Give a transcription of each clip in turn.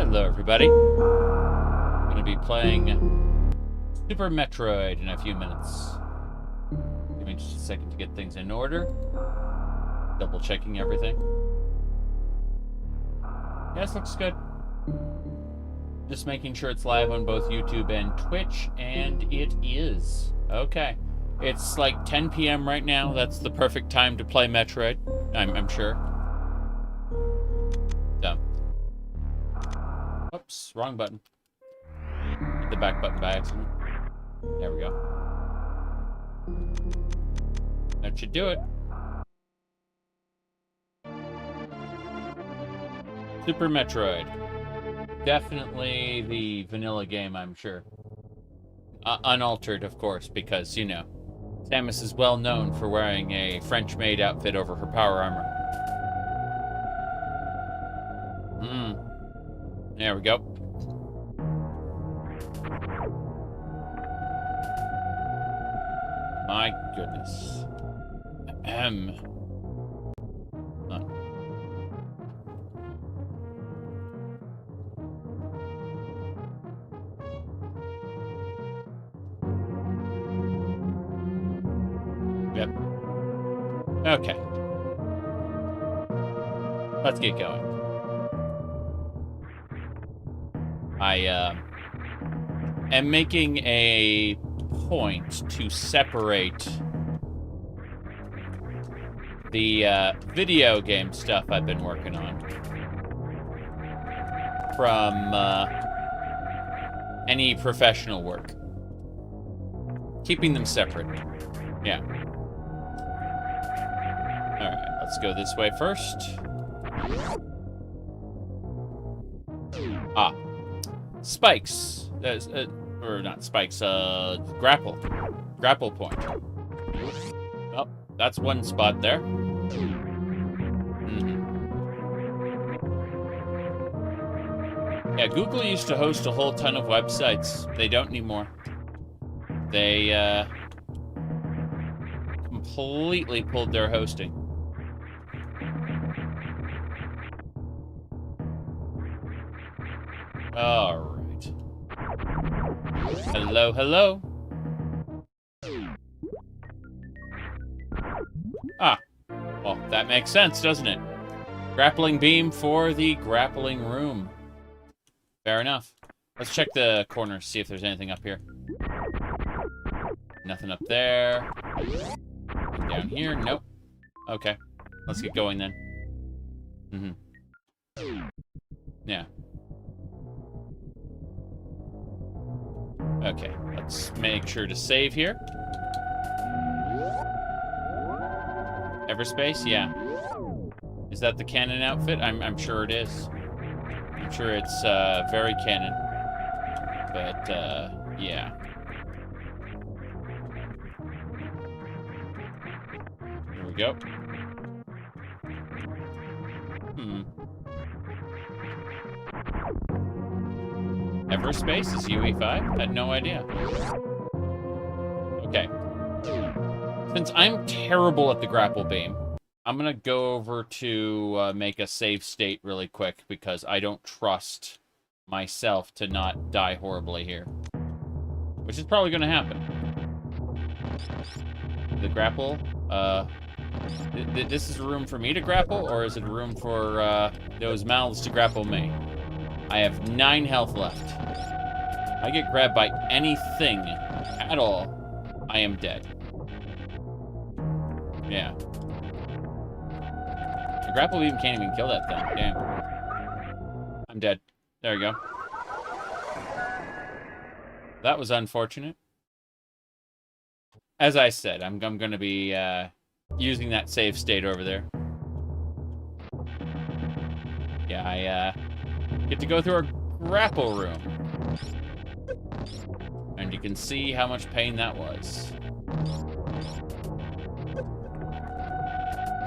Hello, everybody. I'm going to be playing Super Metroid in a few minutes. Give me just a second to get things in order. Double checking everything. Yes, looks good. Just making sure it's live on both YouTube and Twitch, and it is. Okay. It's like 10 p.m. right now. That's the perfect time to play Metroid, I'm sure. Dumb. Oops, wrong button. Hit the back button by accident. There we go. That should do it. Super Metroid. Definitely the vanilla game, I'm sure. Unaltered, of course, because, you know, Samus is well known for wearing a French-made outfit over her power armor. There we go. My goodness. Yep. Okay. Let's get going. I am making a point to separate the video game stuff I've been working on from any professional work. Keeping them separate. Yeah. Alright, let's go this way first. Ah. Spikes. Or not spikes, grapple. Grapple point. Oh, that's one spot there. Yeah, Google used to host a whole ton of websites. They don't anymore. They, completely pulled their hosting. Alright. Hello, hello. Ah. Well, that makes sense, doesn't it? Grappling beam for the grappling room. Fair enough. Let's check the corners, see if there's anything up here. Nothing up there. Nothing down here, nope. Okay. Let's get going then. Yeah. Okay, let's make sure to save here. Everspace, yeah. Is that the canon outfit? I'm sure it is. I'm sure it's very canon. But yeah. Here we go. Everspace is UE5? Had no idea. Okay. Since I'm terrible at the grapple beam, I'm gonna go over to make a save state really quick because I don't trust myself to not die horribly here. Which is probably gonna happen. The grapple, this is a room for me to grapple, or is it a room for those mouths to grapple me? I have 9 health left. If I get grabbed by anything at all, I am dead. Yeah. The grapple beam can't even kill that thing. Damn. I'm dead. There we go. That was unfortunate. As I said, I'm going to be using that save state over there. Yeah, I get to go through our grapple room. And you can see how much pain that was.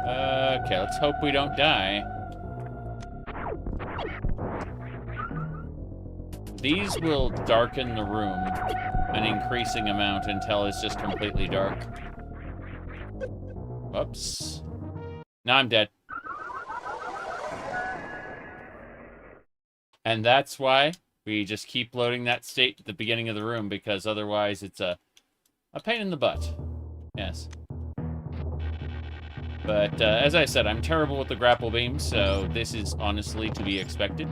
Okay, let's hope we don't die. These will darken the room an increasing amount until it's just completely dark. Whoops. Now I'm dead. And that's why we just keep loading that state at the beginning of the room, because otherwise it's a pain in the butt. Yes. But as I said, I'm terrible with the grapple beam, so this is honestly to be expected.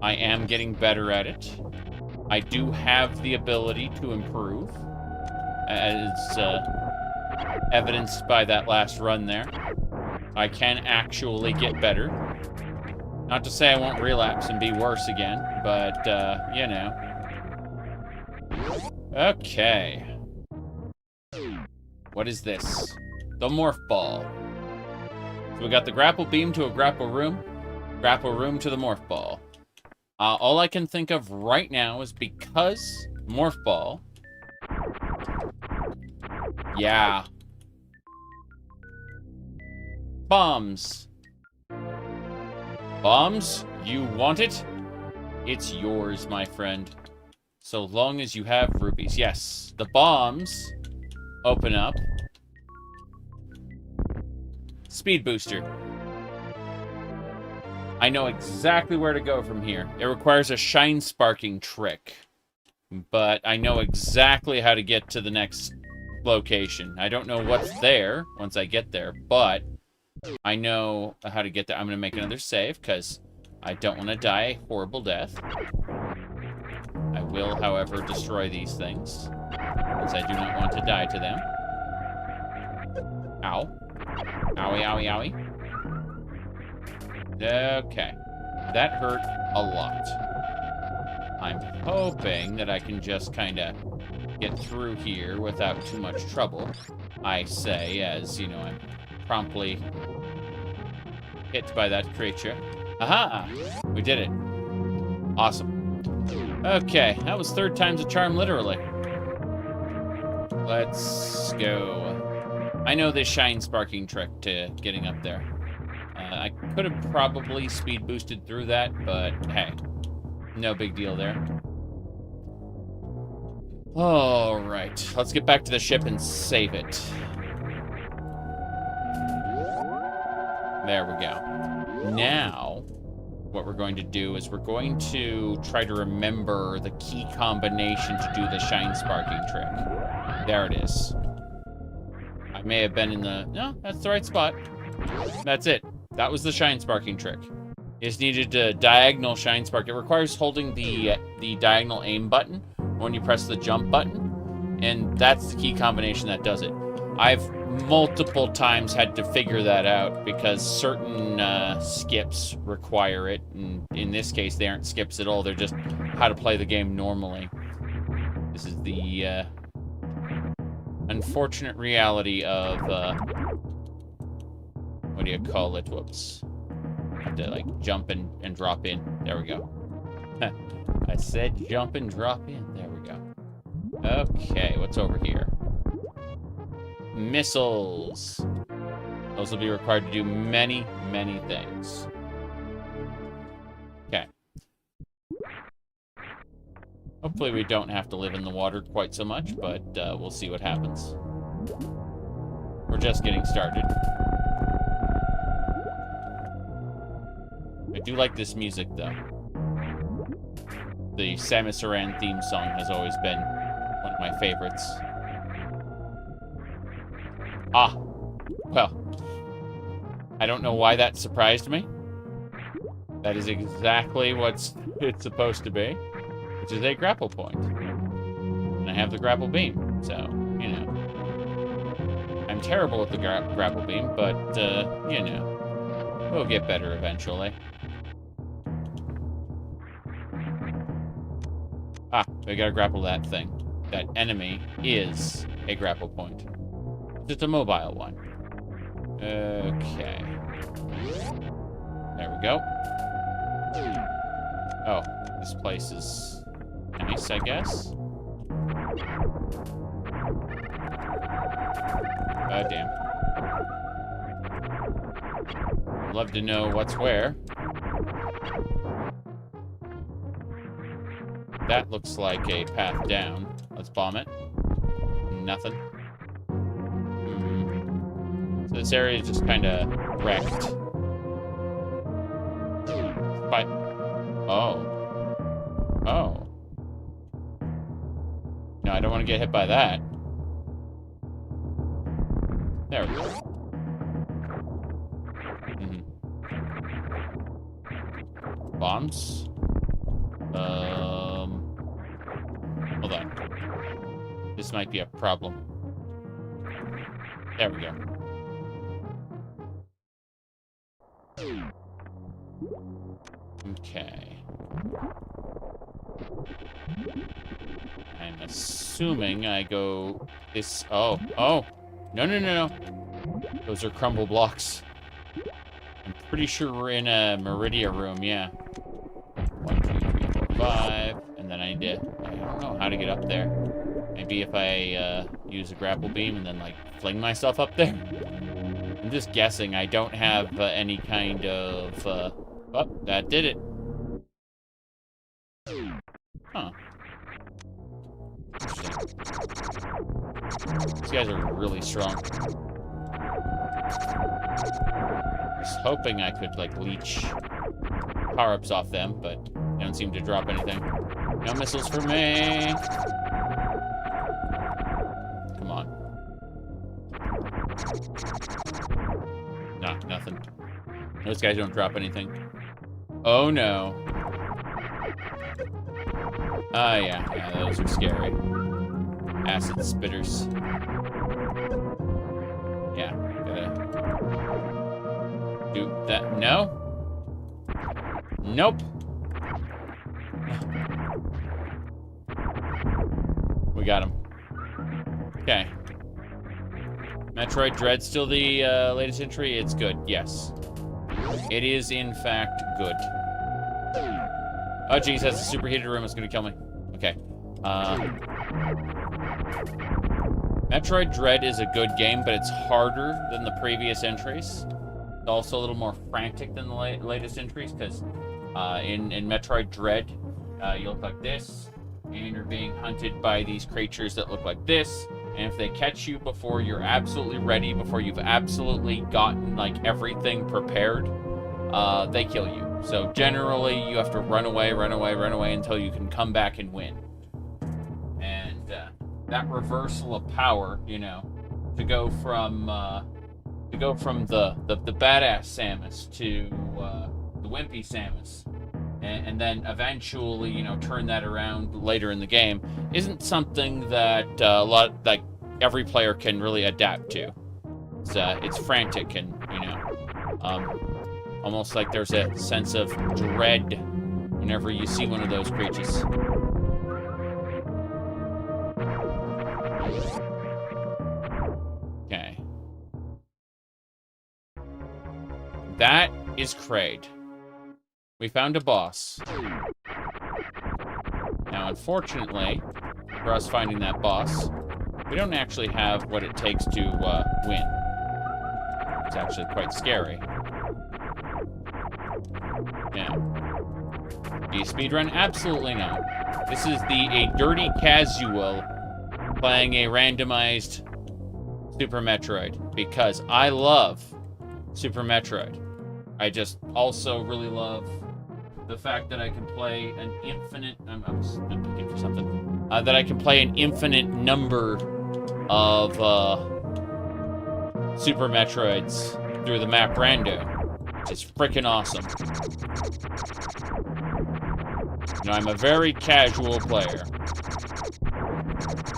I am getting better at it. I do have the ability to improve, as evidenced by that last run there. I can actually get better. Not to say I won't relapse and be worse again, but, you know. Okay. What is this? The Morph Ball. So we got the Grapple Beam to a Grapple Room to the Morph Ball. All I can think of right now is because Morph Ball... Yeah. Bombs. Bombs? You want it? It's yours, my friend. So long as you have rupees. Yes, the bombs open up. Speed booster. I know exactly where to go from here. It requires a shine sparking trick, but I know exactly how to get to the next location. I don't know what's there once I get there, but I know how to get there. I'm going to make another save because I don't want to die a horrible death. I will, however, destroy these things, since I do not want to die to them. Ow. Owie, owie, owie. Okay. That hurt a lot. I'm hoping that I can just kind of get through here without too much trouble. I say, as, you know, I'm promptly hit by that creature. Aha! We did it. Awesome. Okay, that was 3rd time's a charm, literally. Let's go. I know this shine sparking trick to getting up there. I could have probably speed boosted through that, but hey, no big deal there. All right, let's get back to the ship and save it. There we go. Now, what we're going to do is we're going to try to remember the key combination to do the shine sparking trick. There it is. I may have been in the... No, that's the right spot. That's it. That was the shine sparking trick. You just needed a diagonal shine spark. It requires holding the diagonal aim button when you press the jump button, and that's the key combination that does it. I've multiple times had to figure that out because certain skips require it, and in this case they aren't skips at all. They're just how to play the game normally. This is the unfortunate reality of what do you call it? Whoops. Have to like jump and drop in. There we go. I said jump and drop in. There we go. Okay, what's over here? Missiles. Those will be required to do many, many things. Okay. Hopefully we don't have to live in the water quite so much, but we'll see what happens. We're just getting started. I do like this music, though. The Samus Aran theme song has always been one of my favorites. Ah, well, I don't know why that surprised me. That is exactly what it's supposed to be, which is a grapple point. And I have the grapple beam, so, you know. I'm terrible with the grapple beam, but, you know, we'll get better eventually. Ah, we gotta grapple that thing. That enemy is a grapple point. Just a mobile one. Okay. There we go. Oh, this place is nice, I guess. Damn. I'd love to know what's where. That looks like a path down. Let's bomb it. Nothing. So this area is just kind of wrecked. by... Oh. Oh. No, I don't want to get hit by that. There we go. Bombs? Hold on. This might be a problem. There we go. Okay. I'm assuming I go this... Oh. Oh. No, no, no, no. Those are crumble blocks. I'm pretty sure we're in a Meridia room, yeah. 1, 2, 3, 4, 5. And then I need to... I don't know how to get up there. Maybe if I use a grapple beam and then, like, fling myself up there? I'm just guessing. I don't have any kind of... Oh, that did it. Huh. Interesting. These guys are really strong. I was hoping I could, like, leech power-ups off them, but they don't seem to drop anything. No missiles for me! Come on. Nah, nothing. Those guys don't drop anything. Oh, no. Ah, yeah, those are scary. Acid spitters. Yeah, gotta do that. No? Nope. We got him. Okay. Metroid Dread still the latest entry? It's good, yes. It is, in fact, good. Oh, geez, that's a superheated room. It's gonna kill me. Okay. Metroid Dread is a good game, but it's harder than the previous entries. It's also a little more frantic than the latest entries, because in Metroid Dread, you look like this, and you're being hunted by these creatures that look like this, and if they catch you before you're absolutely ready, before you've absolutely gotten, like, everything prepared, they kill you. So generally, you have to run away until you can come back and win. And that reversal of power, you know, to go from the badass Samus to the wimpy Samus, and then eventually, you know, turn that around later in the game, isn't something that like every player can really adapt to. It's frantic and, you know, almost like there's a sense of dread whenever you see one of those creatures. Okay. That is Kraid. We found a boss. Now, unfortunately, for us finding that boss, we don't actually have what it takes to win. It's actually quite scary. Yeah. Do you speedrun? Absolutely not. This is a dirty casual playing a randomized Super Metroid, because I love Super Metroid. I just also really love the fact that I can play an infinite... I'm looking for something. That I can play an infinite number of Super Metroids through the map Rando. Which is freaking awesome. You know, I'm a very casual player.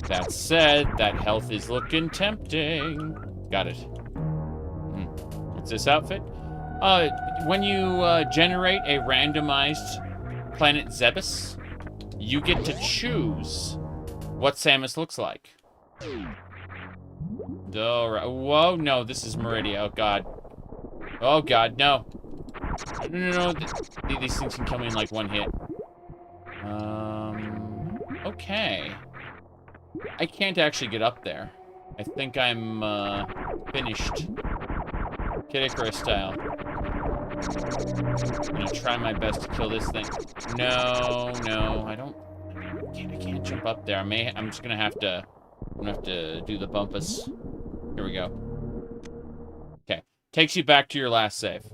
That said, that health is looking tempting. Got it. What's this outfit? When you generate a randomized Planet Zebus, you get to choose what Samus looks like. Whoa, no, this is Meridia. Oh, God. Oh, God, no. No. These things can kill me in, like, one hit. Okay. I can't actually get up there. I think I'm, finished. Kid Icarus style. I'm gonna try my best to kill this thing. No, I can't jump up there. I'm just gonna have to do the bumpus. Here we go. Okay. Takes you back to your last save.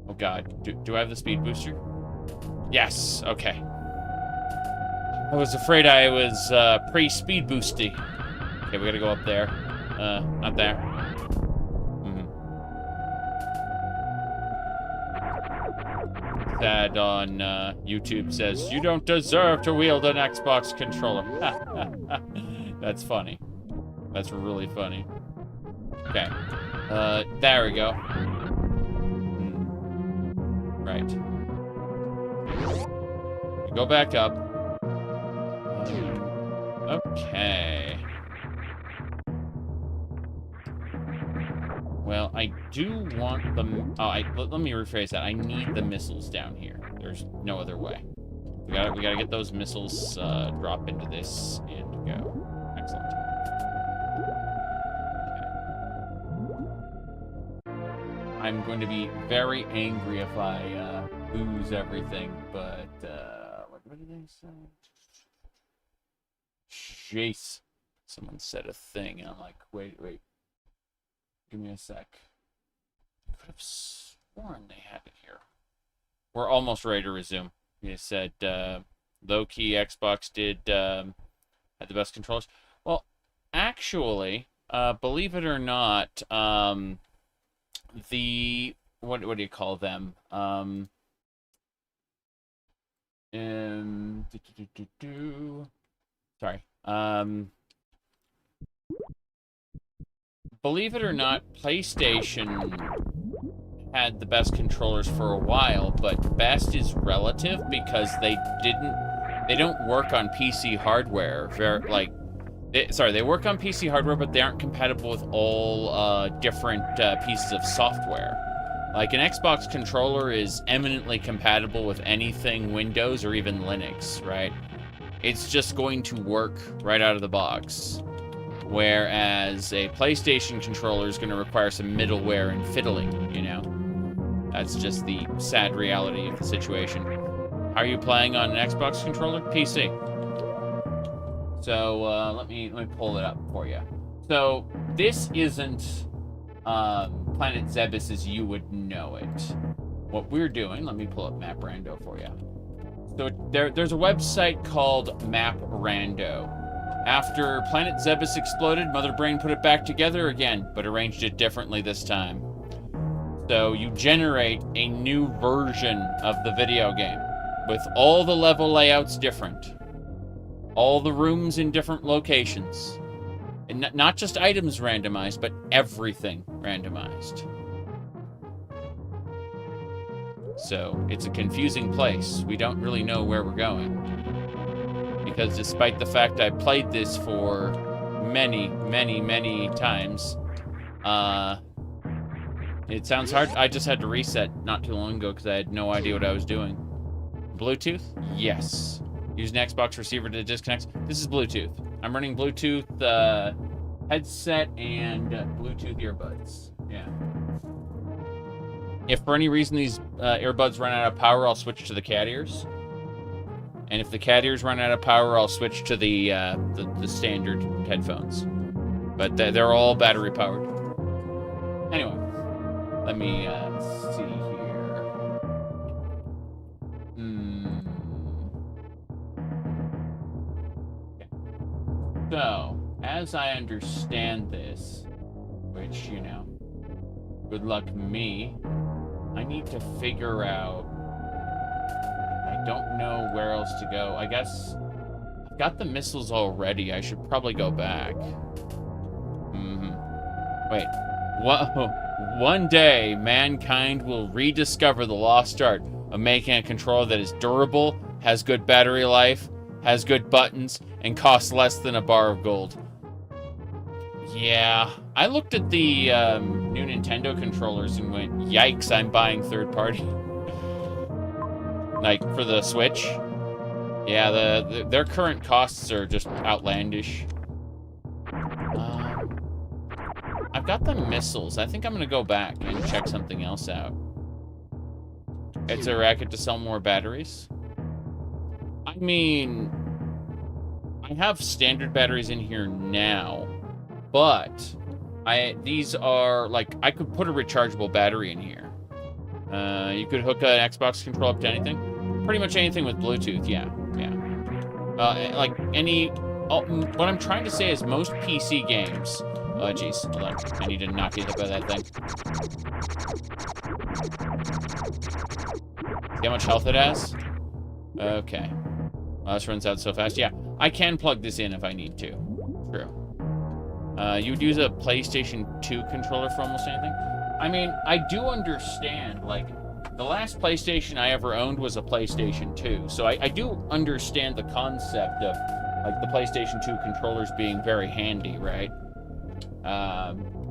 Oh god, do I have the speed booster? Yes, okay. I was afraid I was pre-speed boosty. Okay, we gotta go up there. Not there. Dad on YouTube says, "You don't deserve to wield an Xbox controller." That's funny. That's really funny. Okay. There we go. Right. Go back up. Okay. Well, I do want them. Oh, let me rephrase that. I need the missiles down here. There's no other way. We gotta get those missiles drop into this and go. Excellent. Okay. I'm going to be very angry if I lose everything, but what did they say? Jace. Someone said a thing, and I'm like, wait. Give me a sec. I could have sworn they had it here. We're almost ready to resume. You said, low-key Xbox had the best controllers. Well, actually, believe it or not, the... What do you call them? Sorry. Believe it or not, PlayStation had the best controllers for a while, but best is relative because they don't work on PC hardware. They work on PC hardware, but they aren't compatible with all different pieces of software. Like an Xbox controller is eminently compatible with anything Windows or even Linux, right? It's just going to work right out of the box. Whereas a PlayStation controller is going to require some middleware and fiddling, you know? That's just the sad reality of the situation. How are you playing on an Xbox controller? PC. So, let me pull it up for you. So, this isn't Planet Zebus as you would know it. What we're doing, let me pull up Map Rando for you. So, there's a website called Map Rando. After Planet Zebus exploded, Mother Brain put it back together again, but arranged it differently this time. So you generate a new version of the video game, with all the level layouts different, all the rooms in different locations, and not just items randomized, but everything randomized. So it's a confusing place. We don't really know where we're going. Because despite the fact I played this for many times, it sounds hard. I just had to reset not too long ago because I had no idea what I was doing. Bluetooth? Yes. Use an Xbox receiver to disconnect. This is Bluetooth. I'm running Bluetooth headset and Bluetooth earbuds. Yeah. If for any reason these earbuds run out of power, I'll switch to the cat ears. And if the cat ears run out of power, I'll switch to the standard headphones. But they're all battery powered. Anyway, let me see here. Okay. So, as I understand this, which, you know, good luck me, I need to figure out... I don't know where else to go. I guess I've got the missiles already. I should probably go back. Wait. One day, mankind will rediscover the lost art of making a controller that is durable, has good battery life, has good buttons, and costs less than a bar of gold. Yeah. I looked at the new Nintendo controllers and went, yikes, I'm buying third party. Like, for the Switch. Yeah, their current costs are just outlandish. I've got the missiles. I think I'm going to go back and check something else out. It's a racket to sell more batteries. I mean, I have standard batteries in here now, but these are, like, I could put a rechargeable battery in here. You could hook an Xbox controller up to anything. Pretty much anything with Bluetooth, yeah. Like any... Oh, what I'm trying to say is most PC games... Oh, jeez. Hold on. I need to not get hit by that thing. See how much health it has? Okay. Well, this runs out so fast. Yeah, I can plug this in if I need to. True. You would use a PlayStation 2 controller for almost anything? I mean, I do understand, like, the last PlayStation I ever owned was a PlayStation 2, so I do understand the concept of, like, the PlayStation 2 controllers being very handy, right?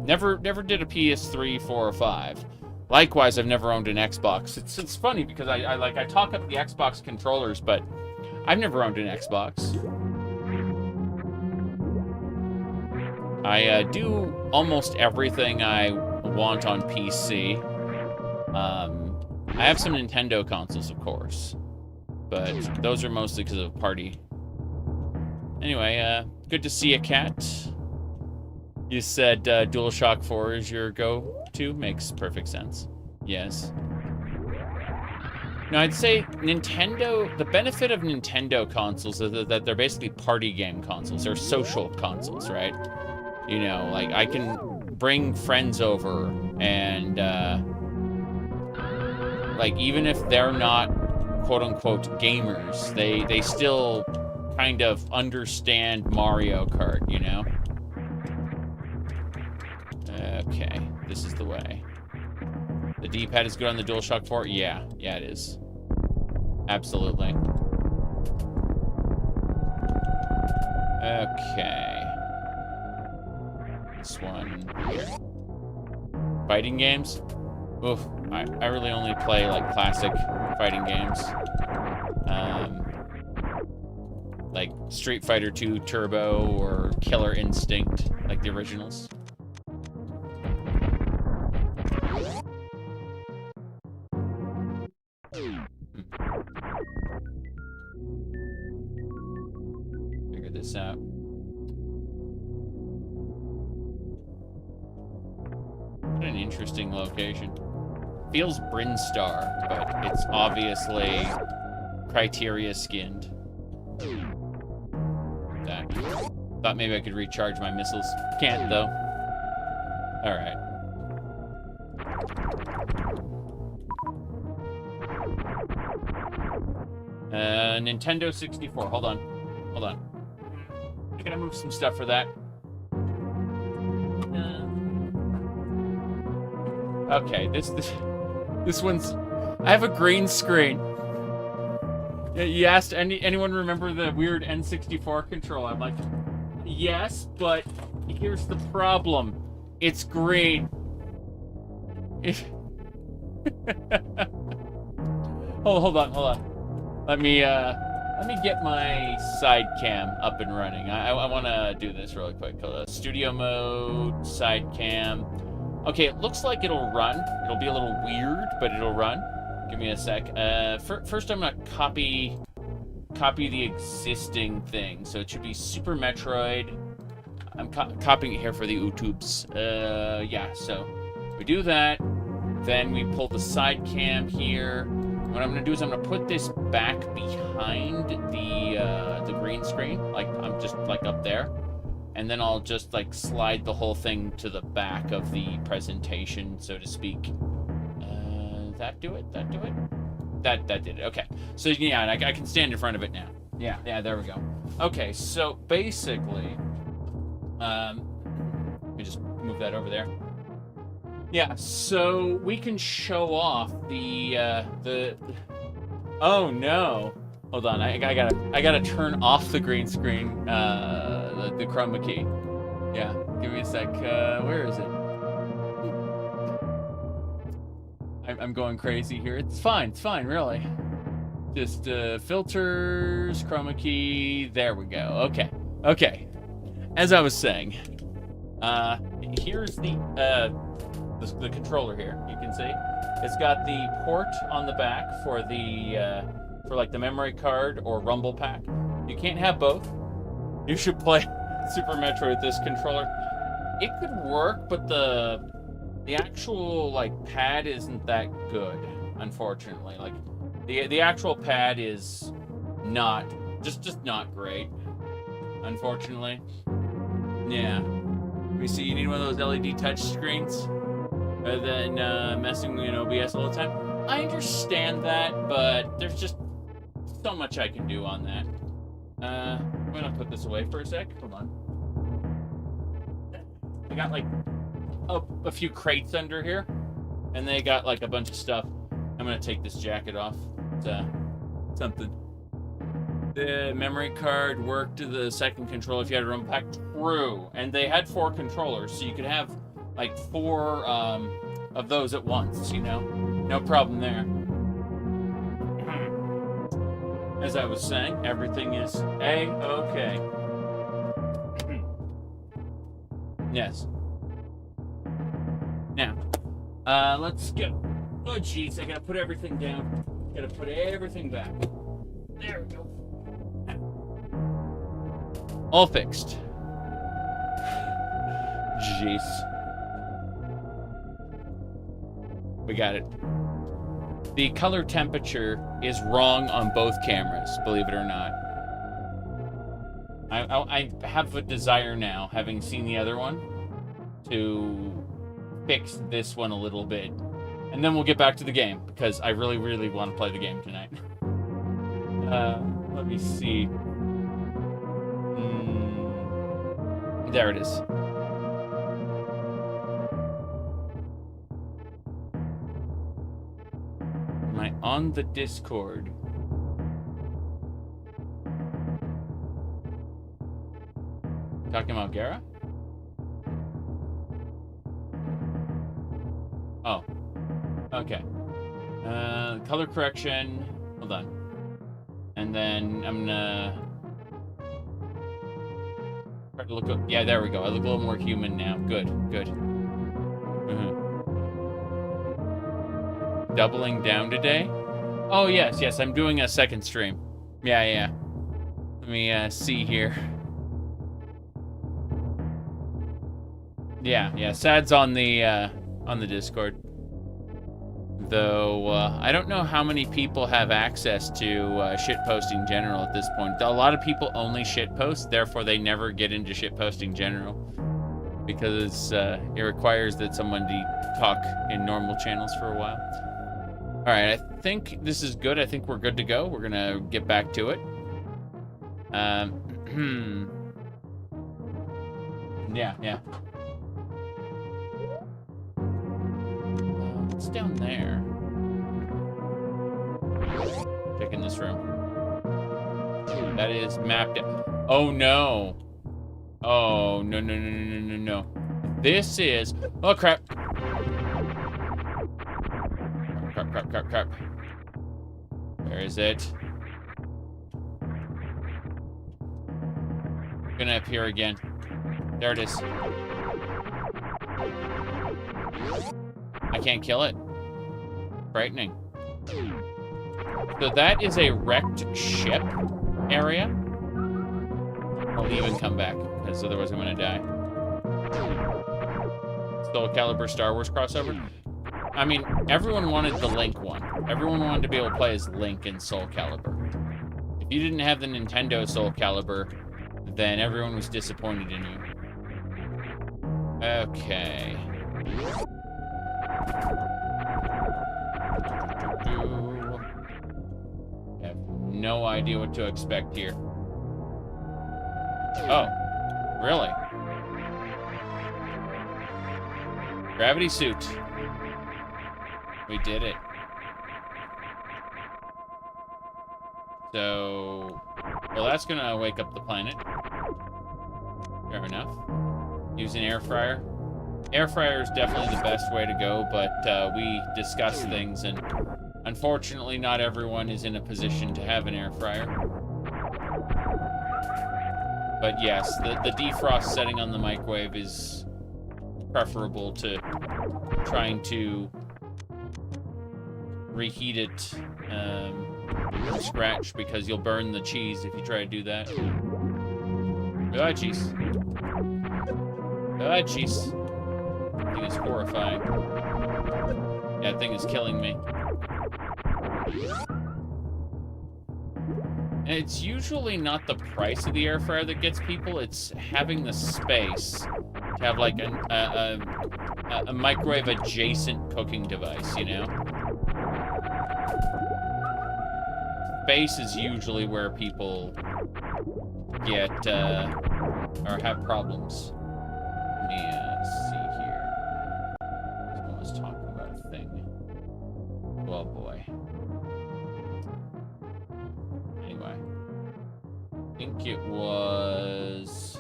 Never did a PS3, 4, or 5. Likewise, I've never owned an Xbox. It's funny because I talk up the Xbox controllers, but I've never owned an Xbox. I do almost everything I want on PC. I have some Nintendo consoles, of course, but those are mostly because of party. Anyway, good to see you, Cat. You said DualShock 4 is your go-to? Makes perfect sense. Yes. No, I'd say Nintendo... The benefit of Nintendo consoles is that they're basically party game consoles. They're social consoles, right? You know, like, I can bring friends over and, like, even if they're not quote-unquote gamers, they still kind of understand Mario Kart, you know? Okay, this is the way. The D-pad is good on the DualShock 4? Yeah, it is. Absolutely. Okay. This one here. Fighting games? Oof, I really only play, like, classic fighting games. Like Street Fighter 2 Turbo or Killer Instinct, like the originals. Figure this out. What an interesting location. Feels Brinstar, but it's obviously Criteria skinned. That. Thought maybe I could recharge my missiles. Can't, though. Alright. Nintendo 64. Hold on. I gotta move some stuff for that. Okay, this one's... I have a green screen. You asked anyone remember the weird N64 controller? I'm like, yes, but here's the problem. It's green. Hold on. Let me get my side cam up and running. I want to do this really quick. Studio mode, side cam. Okay, it looks like it'll run. It'll be a little weird, but it'll run. Give me a sec. First I'm gonna copy the existing thing. So it should be Super Metroid. I'm copying it here for the YouTubes. Yeah, so we do that. Then we pull the side cam here. What I'm gonna do is I'm gonna put this back behind the green screen. Like, I'm just like up there. And then I'll just like slide the whole thing to the back of the presentation, so to speak. That do it? That did it. Okay. So yeah, I can stand in front of it now. Yeah, there we go. Okay, so basically, let me just move that over there. Yeah, so we can show off the oh no. Hold on, I gotta turn off the green screen, the chroma key. Yeah, give me a sec. Where is it? I'm going crazy here. It's fine, really. Just filters, chroma key. There we go. Okay. As I was saying, here's the controller here. You can see it's got the port on the back for the for like the memory card or rumble pack. You can't have both. You should play Super Metroid with this controller. It could work, but the actual, like, pad isn't that good, unfortunately. Like, the actual pad is not, just not great, unfortunately. Yeah. Let me see, you need one of those LED touch screens rather than messing in OBS all the time. I understand that, but there's just so much I can do on that. I'm gonna put this away for a sec. Hold on. I got like a few crates under here, and they got like a bunch of stuff. I'm gonna take this jacket off. It's something. The memory card worked to the second controller if you had a ROM pack. True, and they had 4 controllers, so you could have like 4 of those at once. You know, no problem there. As I was saying, everything is A-okay. Yes. Now, let's go. Oh, jeez, I gotta put everything down. Gotta put everything back. There we go. All fixed. Jeez. We got it. The color temperature is wrong on both cameras, believe it or not. I have a desire now, having seen the other one, to fix this one a little bit. And then we'll get back to the game, because I really, really want to play the game tonight. Let me see. There it is. Am I on the Discord? Talking about Gara? Oh. Okay. Color correction. Hold on. And then I'm gonna try to look up. Yeah, there we go. I look a little more human now. Good, good. Doubling down today? Oh, yes, yes. I'm doing a second stream. Yeah, yeah. Let me see here. Yeah, yeah. Sad's on the Discord. Though, I don't know how many people have access to shitposting general at this point. A lot of people only shitpost, therefore they never get into shitposting general. Because it requires that somebody talk in normal channels for a while. Alright, I think this is good. I think we're good to go. We're gonna get back to it. Yeah, yeah. What's down there? Check in this room. That is mapped out. Oh no. Oh no no no no no no. This is oh crap. Crap crap crap crap. Where is it? Gonna appear again. There it is. I can't kill it. Frightening. So that is a wrecked ship area. I'll leave and come back, because otherwise I'm gonna die. Soul Calibur Star Wars crossover. I mean, everyone wanted the Link one. Everyone wanted to be able to play as Link in Soul Calibur. If you didn't have the Nintendo Soul Calibur, then everyone was disappointed in you. Okay. I have no idea what to expect here. Oh, really? Gravity suit. We did it. So, well, that's gonna wake up the planet. Fair enough. Use an air fryer. Air fryer is definitely the best way to go, but we discuss things, and unfortunately, not everyone is in a position to have an air fryer. But yes, the defrost setting on the microwave is preferable to trying to reheat it from scratch, because you'll burn the cheese if you try to do that. Ah, cheese. Ah, cheese. That thing is horrifying. Yeah, that thing is killing me. And it's usually not the price of the air fryer that gets people, it's having the space to have, like, a microwave-adjacent cooking device, you know? Space is usually where people get, or have problems. Let me, see here. Someone was talking about a thing. Oh, boy. Anyway. I think it was...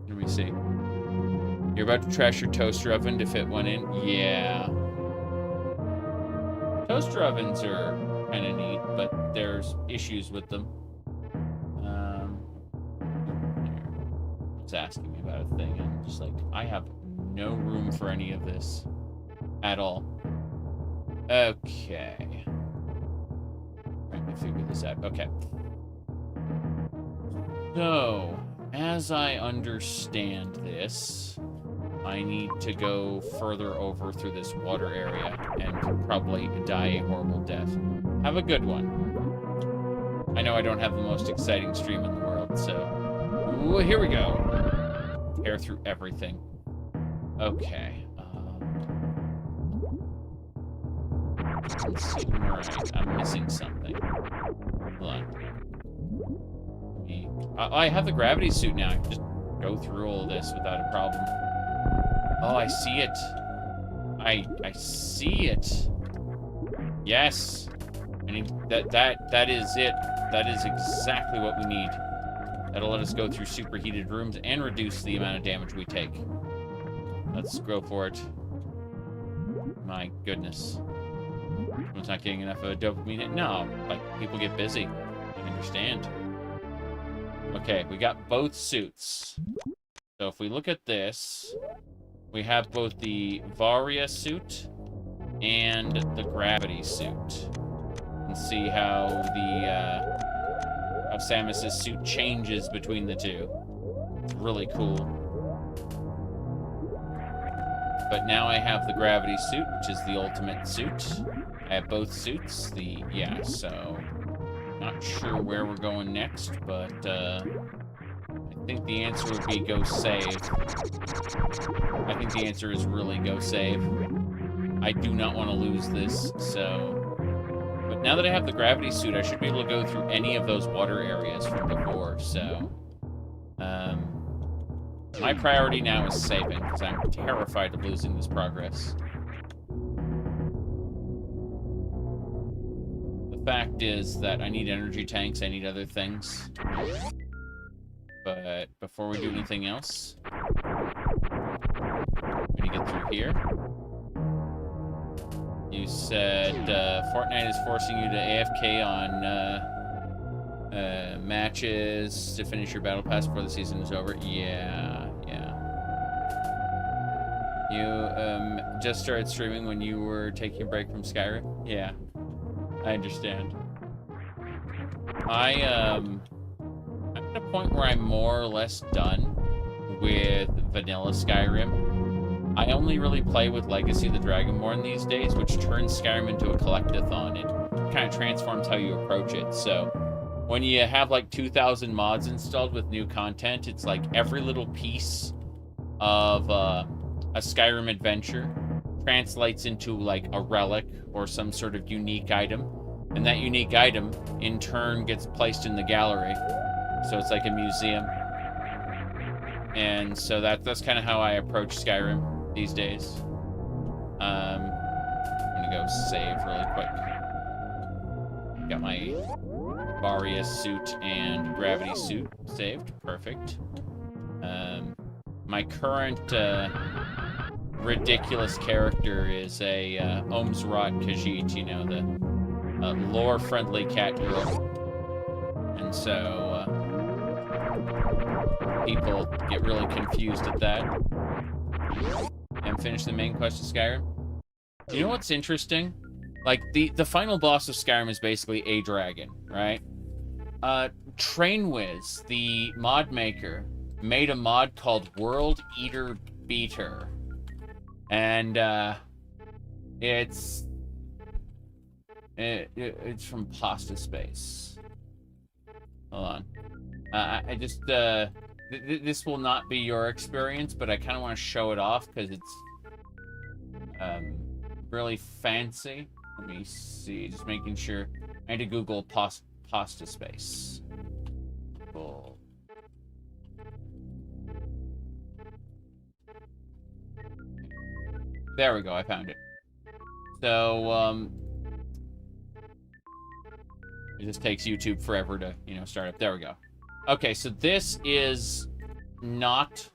Let me see. You're about to trash your toaster oven to fit one in? Yeah. Toaster ovens are kind of neat, but there's issues with them. It's asking me about a thing, and I'm just like, I have no room for any of this at all. Okay. Trying to figure this out. Okay. So, as I understand this, I need to go further over through this water area and probably die a horrible death. Have a good one. I know I don't have the most exciting stream in the world, so... Ooh, here we go. Tear through everything. Okay. Let's see. Right, I'm missing something. Hold on. I have the gravity suit now. I can just go through all of this without a problem. Oh, I see it. I see it. Yes. I need that is it. That is exactly what we need. That'll let us go through superheated rooms and reduce the amount of damage we take. Let's go for it. My goodness. Someone's not getting enough of a dopamine hit. No, like, people get busy. I understand. Okay, we got both suits. So if we look at this, we have both the Varia suit and the gravity suit. And see how the how Samus's suit changes between the two. It's really cool. But now I have the gravity suit, which is the ultimate suit. I have both suits. Yeah, so not sure where we're going next, but I think the answer would be go save. I think the answer is really go save. I do not want to lose this, so... But now that I have the gravity suit, I should be able to go through any of those water areas from before, so... my priority now is saving, because I'm terrified of losing this progress. The fact is that I need energy tanks, I need other things. But before we do anything else, I'm gonna get through here. You said Fortnite is forcing you to AFK on matches to finish your battle pass before the season is over. Yeah. You just started streaming when you were taking a break from Skyrim? Yeah, I understand. I'm at a point where I'm more or less done with vanilla Skyrim. I only really play with Legacy of the Dragonborn these days, which turns Skyrim into a collectathon. It kind of transforms how you approach it. So when you have like 2,000 mods installed with new content, it's like every little piece of a Skyrim adventure translates into like a relic or some sort of unique item. And that unique item, in turn, gets placed in the gallery. So it's like a museum. And so that's kind of how I approach Skyrim these days. I'm gonna go save really quick. Got my Varia suit and gravity suit saved. Perfect. My current ridiculous character is a Omsrot Khajiit, you know, the lore-friendly cat girl. And so people get really confused at that. And finish the main quest of Skyrim. You know what's interesting? Like, the final boss of Skyrim is basically a dragon, right? Trainwiz, the mod maker, made a mod called World Eater beater. And, it's from Pasta Space. Hold on. I just, this will not be your experience, but I kind of want to show it off because it's, really fancy. Let me see, just making sure. I had to Google Pasta Space. Cool. There we go, I found it. So, it just takes YouTube forever to, you know, start up. There we go. Okay, so this is not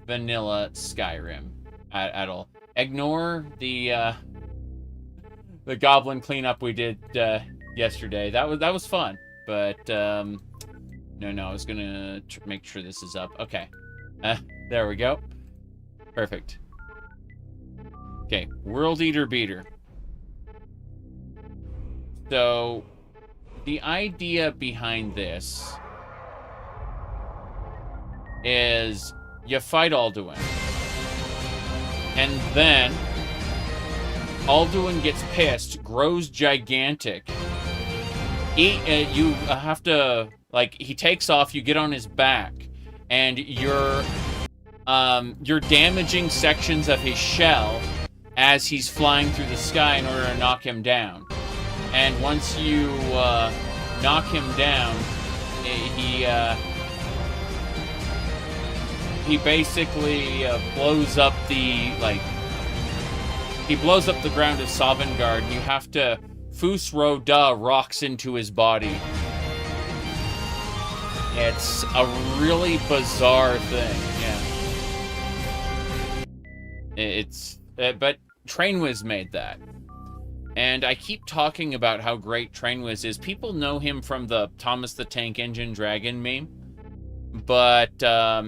vanilla Skyrim at all. Ignore the goblin cleanup we did yesterday. That was fun, but no, I was gonna make sure this is up. Okay, there we go. Perfect. Okay, World Eater Beater. So, the idea behind this is you fight Alduin, and then Alduin gets pissed, grows gigantic. You have to, like, he takes off, you get on his back, and you're damaging sections of his shell as he's flying through the sky in order to knock him down. And once you knock him down, he basically blows up the, like, he blows up the ground of Sovngarde, and you have to Fus Ro Da rocks into his body. It's a really bizarre thing, yeah. But Trainwiz made that. And I keep talking about how great Trainwiz is. People know him from the Thomas the Tank Engine Dragon meme. But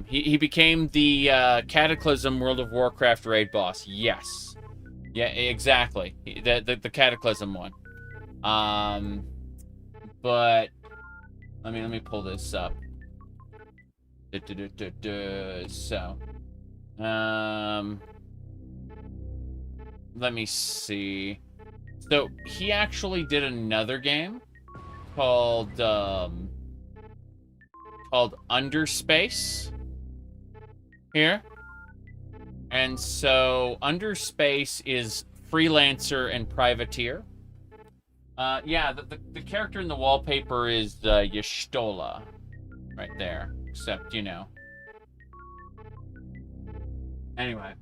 he became the Cataclysm World of Warcraft raid boss. Yes. Yeah, exactly. The Cataclysm one. But let me pull this up. So, let me see. So he actually did another game called Underspace here. And so Underspace is freelancer and privateer. Yeah, the character in the wallpaper is Y'shtola right there, except, you know. Anyway,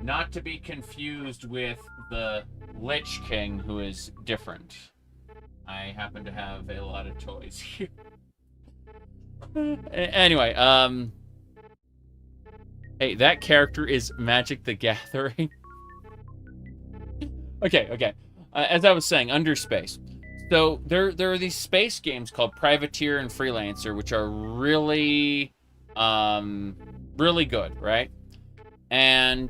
not to be confused with the Lich King, who is different. I happen to have a lot of toys here. Anyway, hey, that character is Magic the Gathering. Okay. As I was saying, Underspace. So there are these space games called Privateer and Freelancer, which are really, really good, right? And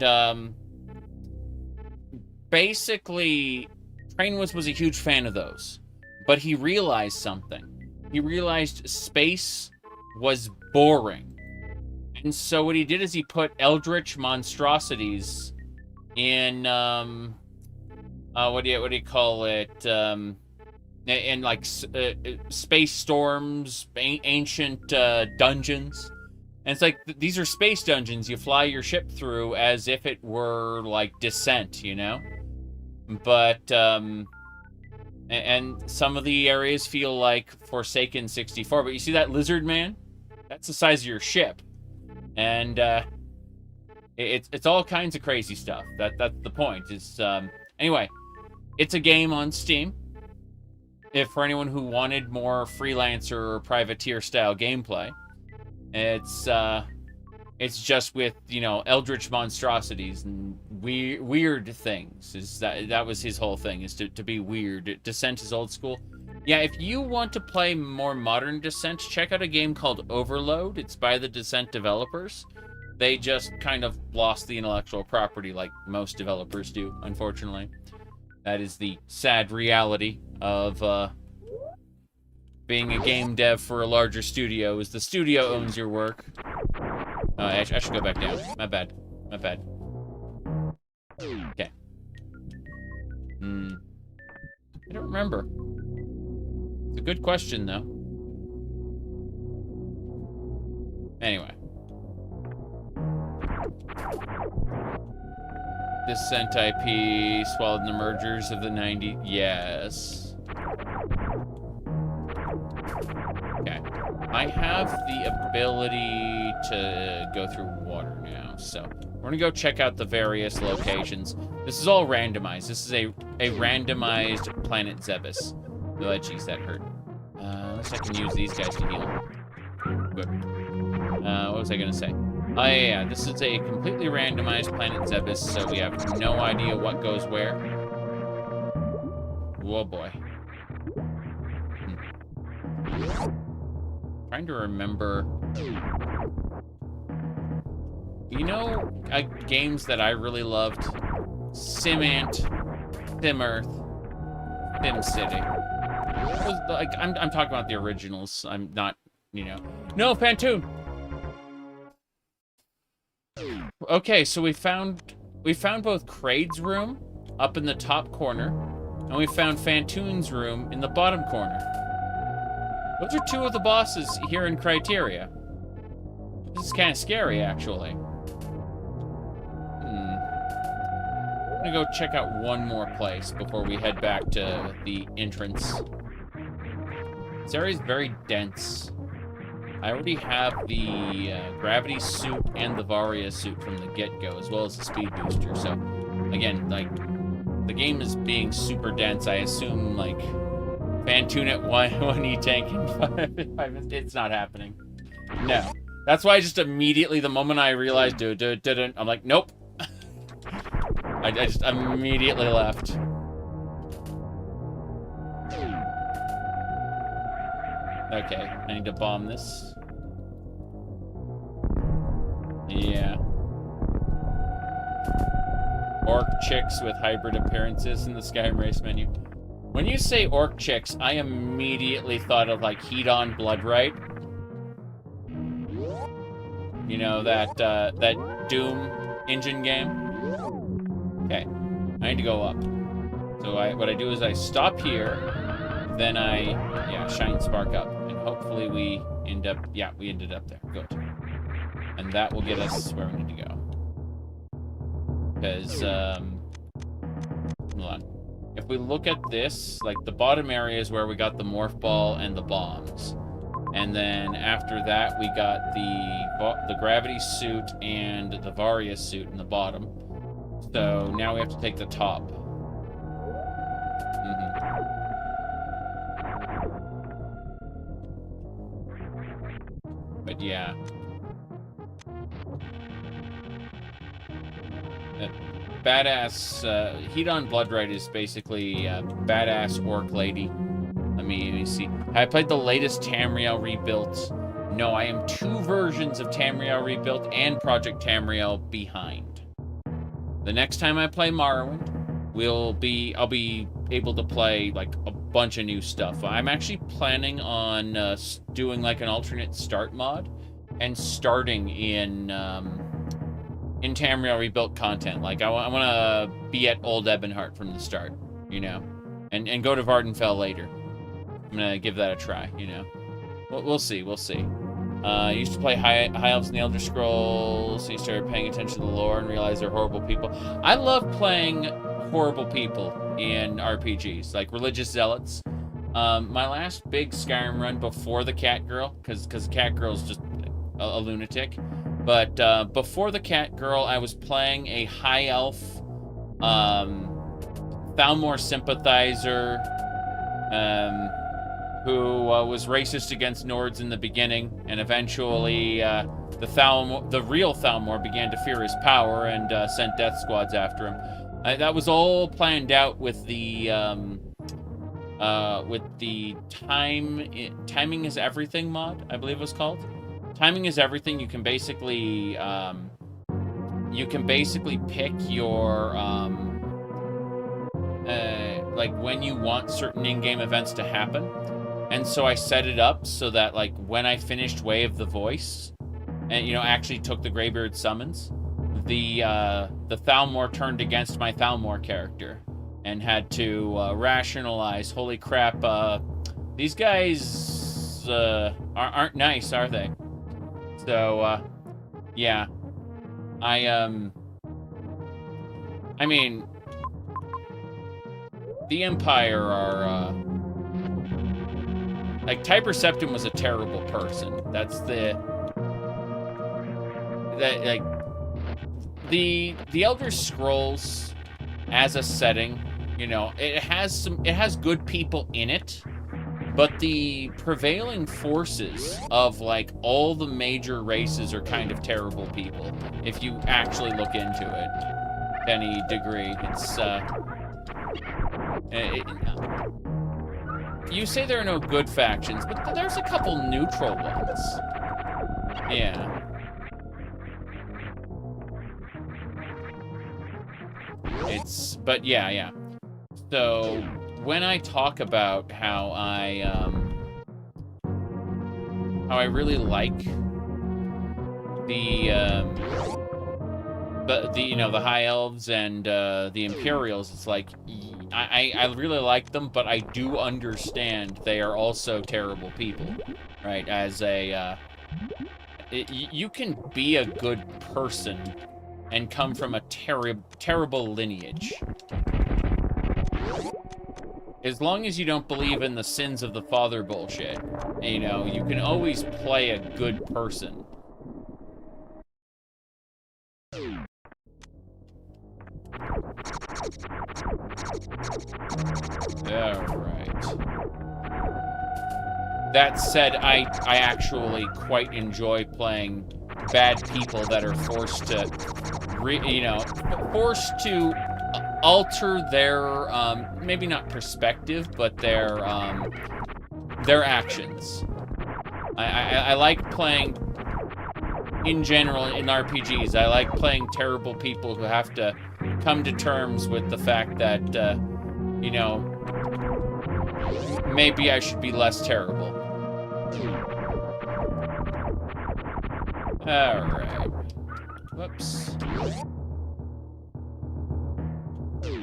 basically, Trainwiz was a huge fan of those, but he realized something. He realized space was boring, and so what he did is he put eldritch monstrosities in what do you call it? In like space storms, ancient dungeons. And it's like, these are space dungeons you fly your ship through as if it were, like, Descent, you know? But, and some of the areas feel like Forsaken 64. But you see that lizard man? That's the size of your ship. And, it's all kinds of crazy stuff. That's the point. Anyway, it's a game on Steam. If for anyone who wanted more freelancer or privateer style gameplay. It's just with, you know, eldritch monstrosities and weird things. That was his whole thing, is to be weird. Descent is old school. Yeah, if you want to play more modern Descent, check out a game called Overload. It's by the Descent developers. They just kind of lost the intellectual property like most developers do, unfortunately. That is the sad reality of being a game dev for a larger studio, is the studio owns your work. Oh, I should go back down. My bad. My bad. Okay. I don't remember. It's a good question, though. Anyway. This Sentai swallowed in the mergers of the 90s. Yes. Okay. I have the ability to go through water now, so we're gonna go check out the various locations. This is all randomized. This is a randomized Planet Zebus. Oh, geez, that hurt. Unless I can use these guys to heal. Good. What was I gonna say? Oh, yeah, this is a completely randomized Planet Zebus, so we have no idea what goes where. Whoa, boy. Trying to remember. You know, games that I really loved? SimAnt, SimEarth, SimCity. Like, I'm talking about the originals. I'm not, you know. No, Phantoon! Okay, so we found both Kraid's room up in the top corner, and we found Phantoon's room in the bottom corner. Those are two of the bosses here in Criteria. This is kind of scary, actually. I'm gonna go check out one more place before we head back to the entrance. This area is very dense. I already have the gravity suit and the Varia suit from the get-go, as well as the speed booster. So, again, like, the game is being super dense. I assume, like, Phantoon at one E-Tank in 5 minutes. It's not happening. No. That's why I just immediately, the moment I realized, I'm like, nope. I just immediately left. Okay, I need to bomb this. Yeah. Orc chicks with hybrid appearances in the Skyrim race menu. When you say orc chicks, I immediately thought of, like, Heat-On Bloodright. You know, that Doom engine game? Okay, I need to go up. So what I do is I stop here, then I, shine spark up, and hopefully we end up, we ended up there. Good. And that will get us where we need to go. Because, hold on. If we look at this, like, the bottom area is where we got the morph ball and the bombs. And then after that, we got the gravity suit and the Varia suit in the bottom. So now we have to take the top. But yeah. Badass, Heat-On Bloodright is basically a badass orc lady. Let me see. I played the latest Tamriel Rebuilt. No, I am 2 versions of Tamriel Rebuilt and Project Tamriel behind. The next time I play Morrowind, I'll be able to play, like, a bunch of new stuff. I'm actually planning on doing, like, an alternate start mod and starting in Tamriel Rebuilt content. Like, I want to be at Old Ebonheart from the start, you know, and go to Vardenfell later. I'm gonna give that a try, you know. We'll see. I used to play High Elves in the Elder Scrolls, so you started paying attention to the lore and realized they're horrible people. I love playing horrible people in RPGs, like religious zealots. My last big Skyrim run before the Cat Girl, because the Cat Girl's just a lunatic. But before the Cat Girl, I was playing a High Elf, Thalmor sympathizer, who was racist against Nords in the beginning, and eventually the real Thalmor began to fear his power and sent death squads after him. That was all planned out with the Timing is Everything mod, I believe it was called. Timing is Everything. You can basically pick your like when you want certain in-game events to happen. And so I set it up so that, like, when I finished Way of the Voice, and, you know, actually took the Greybeard summons, the Thalmor turned against my Thalmor character and had to rationalize, holy crap, these guys aren't nice, are they? So, yeah. I mean, the Empire are, like, Tiber Septim was a terrible person. That's like, the Elder Scrolls as a setting, you know, it has good people in it, but the prevailing forces of, like, all the major races are kind of terrible people, if you actually look into it to any degree. It's, you say there are no good factions, but there's a couple neutral ones. Yeah. But yeah. So, when I talk about how I really like the you know, the High Elves and the Imperials, it's like, I really like them, but I do understand they are also terrible people, right? As a, you can be a good person and come from a terrible lineage. As long as you don't believe in the sins of the father bullshit, you know, you can always play a good person. Alright. That said, I actually quite enjoy playing bad people that are forced to, forced to alter their, maybe not perspective, but their actions. I like playing, in general, in RPGs, I like playing terrible people who have to come to terms with the fact that, you know, maybe I should be less terrible. Alright. Whoops.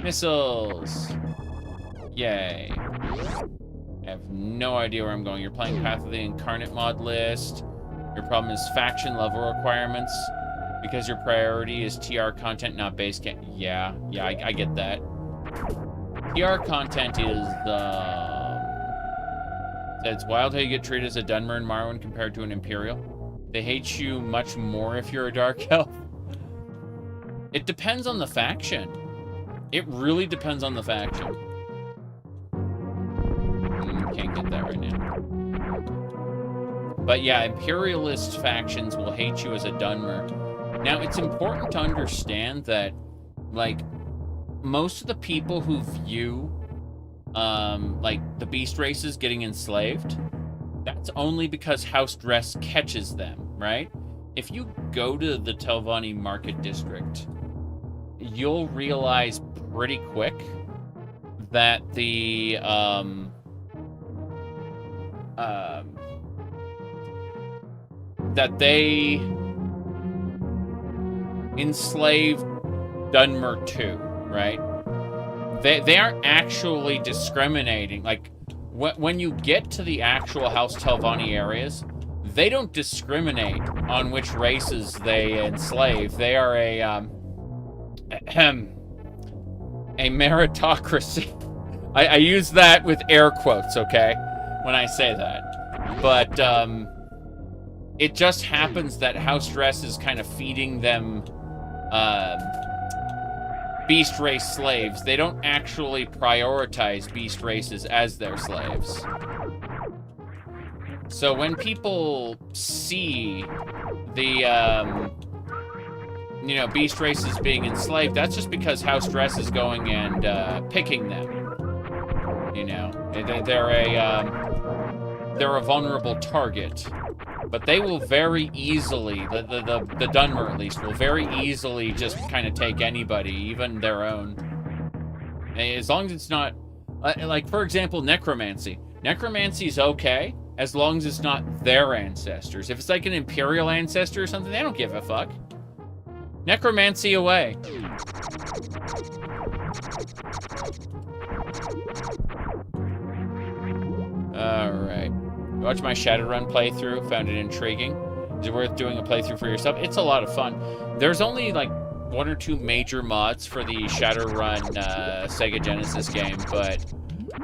Missiles! Yay. I have no idea where I'm going. You're playing Path of the Incarnate mod list. Your problem is faction level requirements. Because your priority is TR content, not base camp. Yeah, I get that. TR content is, it's wild how you get treated as a Dunmer in Marwyn compared to an Imperial. They hate you much more if you're a Dark Elf. It depends on the faction. It really depends on the faction. Can't get that right now. But yeah, Imperialist factions will hate you as a Dunmer. Now, it's important to understand that, like, most of the people who view, like, the beast races getting enslaved, that's only because House Dress catches them, right? If you go to the Telvanni Market District, you'll realize pretty quick that the, that they enslaved Dunmer too, right? They aren't actually discriminating. Like, when you get to the actual House Telvanni areas, they don't discriminate on which races they enslave. They are a meritocracy. I use that with air quotes, okay, when I say that. But, it just happens that House Dress is kind of feeding them, beast race slaves. They don't actually prioritize beast races as their slaves. So when people see the, you know, beast races being enslaved, that's just because House Dress is going and picking them. You know, they're a vulnerable target. But they will very easily, the Dunmer at least, will very easily just kind of take anybody, even their own. As long as it's not, like, for example, Necromancy. Necromancy's okay, as long as it's not their ancestors. If it's like an Imperial ancestor or something, they don't give a fuck. Necromancy away. Alright. Watch my Shadowrun playthrough. Found it intriguing. Is it worth doing a playthrough for yourself? It's a lot of fun. There's only like 1 or 2 major mods for the Shadowrun Sega Genesis game, but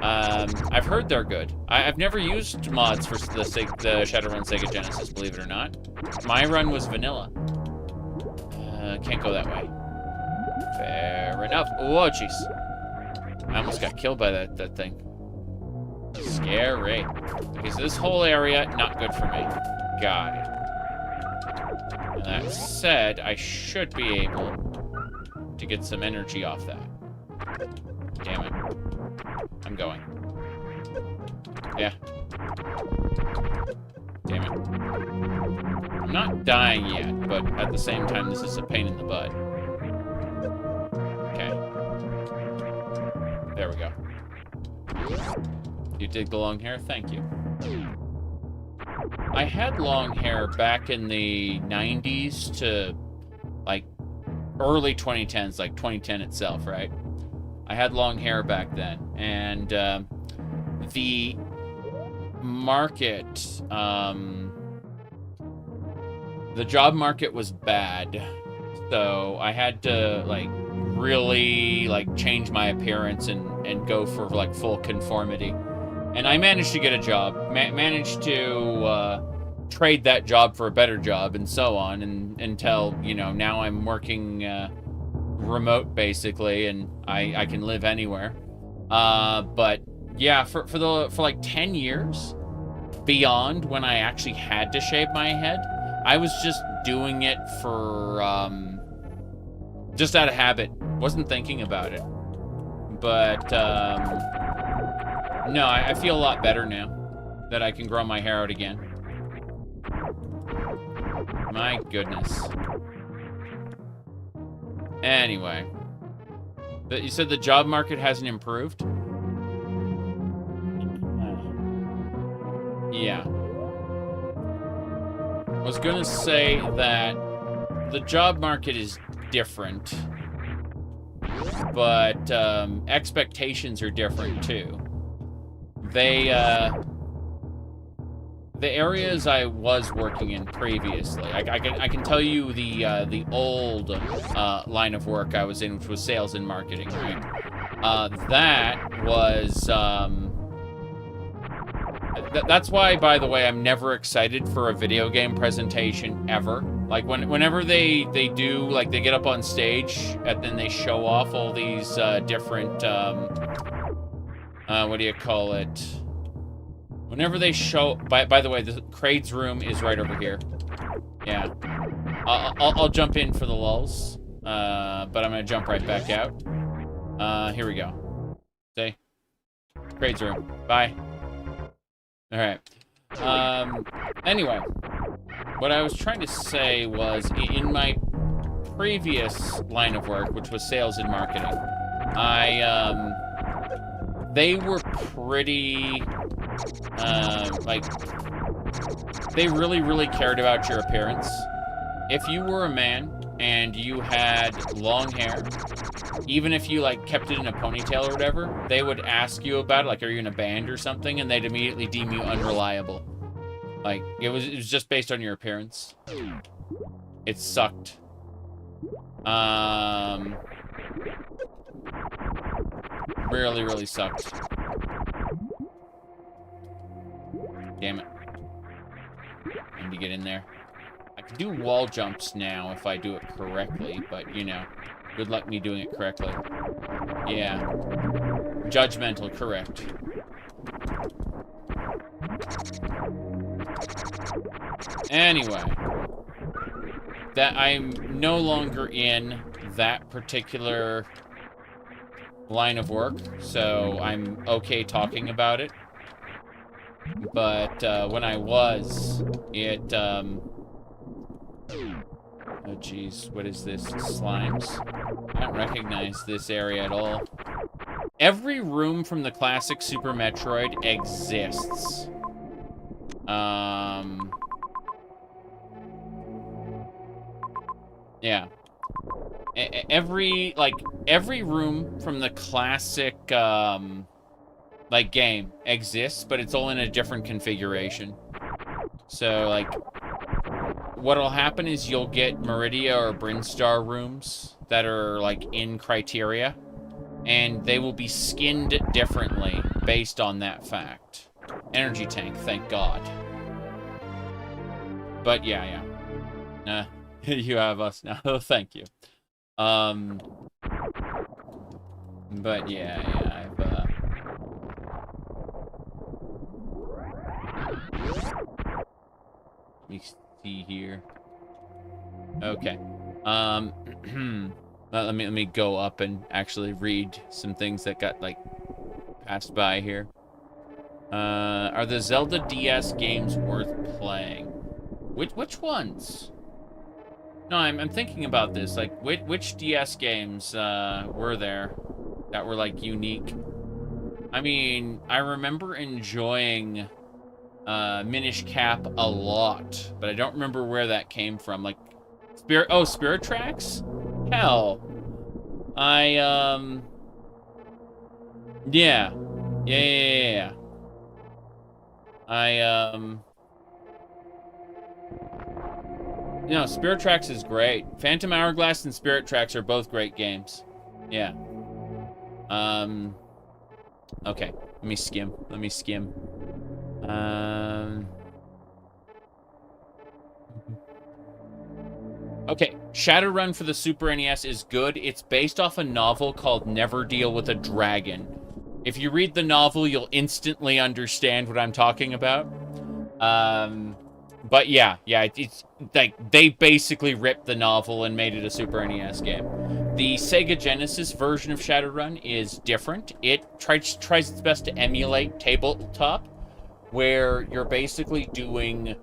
I've heard they're good. I've never used mods for the Shadowrun Sega Genesis, believe it or not. My run was vanilla. Can't go that way. Fair enough. Oh, jeez. I almost got killed by that thing. Scary. Okay, so this whole area, not good for me. Got it. And that said, I should be able to get some energy off that. Damn it. I'm going. Yeah. Damn it. I'm not dying yet, but at the same time, this is a pain in the butt. Okay. There we go. You dig the long hair? Thank you. I had long hair back in the 90s to, like, early 2010s, like 2010 itself, right? I had long hair back then, and the market, the job market was bad, so I had to, like, really, like, change my appearance and go for, like, full conformity. And I managed to get a job, managed to trade that job for a better job, and so on, and until, you know, now I'm working remote, basically, and I can live anywhere. But yeah, for like 10 years beyond when I actually had to shave my head, I was just doing it for just out of habit. Wasn't thinking about it. But no, I feel a lot better now that I can grow my hair out again. My goodness. Anyway. You said the job market hasn't improved? Yeah. I was gonna say that the job market is different, but expectations are different too. The areas I was working in previously, I can tell you the old line of work I was in, which was sales and marketing, right? That was that's why, by the way, I'm never excited for a video game presentation ever. Like whenever they do, like, they get up on stage and then they show off all these different what do you call it? Whenever they show, by the way, the Craig's room is right over here. Yeah, I'll jump in for the lulls, but I'm gonna jump right back out. Here we go. See, Craig's room. Bye. All right. Anyway, what I was trying to say was, in my previous line of work, which was sales and marketing, they were pretty, like, they really cared about your appearance. If you were a man and you had long hair, even if you, like, kept it in a ponytail or whatever, they would ask you about it, like, are you in a band or something, and they'd immediately deem you unreliable. Like, it was just based on your appearance. It sucked. Really sucked. Damn it. I need to get in there. I can do wall jumps now if I do it correctly, but, you know, good luck me doing it correctly. Yeah. Judgmental, correct. Anyway. That I'm no longer in that particular line of work, so I'm okay talking about it. But when I was, it oh geez, what is this? Slimes? I don't recognize this area at all. Every room from the classic Super Metroid exists. Yeah. Every room from the classic, like, game exists, but it's all in a different configuration. So, like, what'll happen is you'll get Meridia or Brinstar rooms that are, like, in criteria, and they will be skinned differently based on that fact. Energy tank, thank God. But, yeah. You have us now. Thank you. But, yeah, I've, let me see here. Okay. Let me go up and actually read some things that got, like, passed by here. Are the Zelda DS games worth playing? Which ones? No, I'm thinking about this. Like, which DS games were there that were, like, unique? I mean, I remember enjoying Minish Cap a lot, but I don't remember where that came from. Like, Spirit Tracks? Hell. Yeah. No, Spirit Tracks is great. Phantom Hourglass and Spirit Tracks are both great games. Yeah. Okay. Let me skim. Okay. Shadowrun for the Super NES is good. It's based off a novel called Never Deal with a Dragon. If you read the novel, you'll instantly understand what I'm talking about. But yeah, it's like they basically ripped the novel and made it a Super NES game. The Sega Genesis version of Shadowrun is different. It tries its best to emulate tabletop, where you're basically doing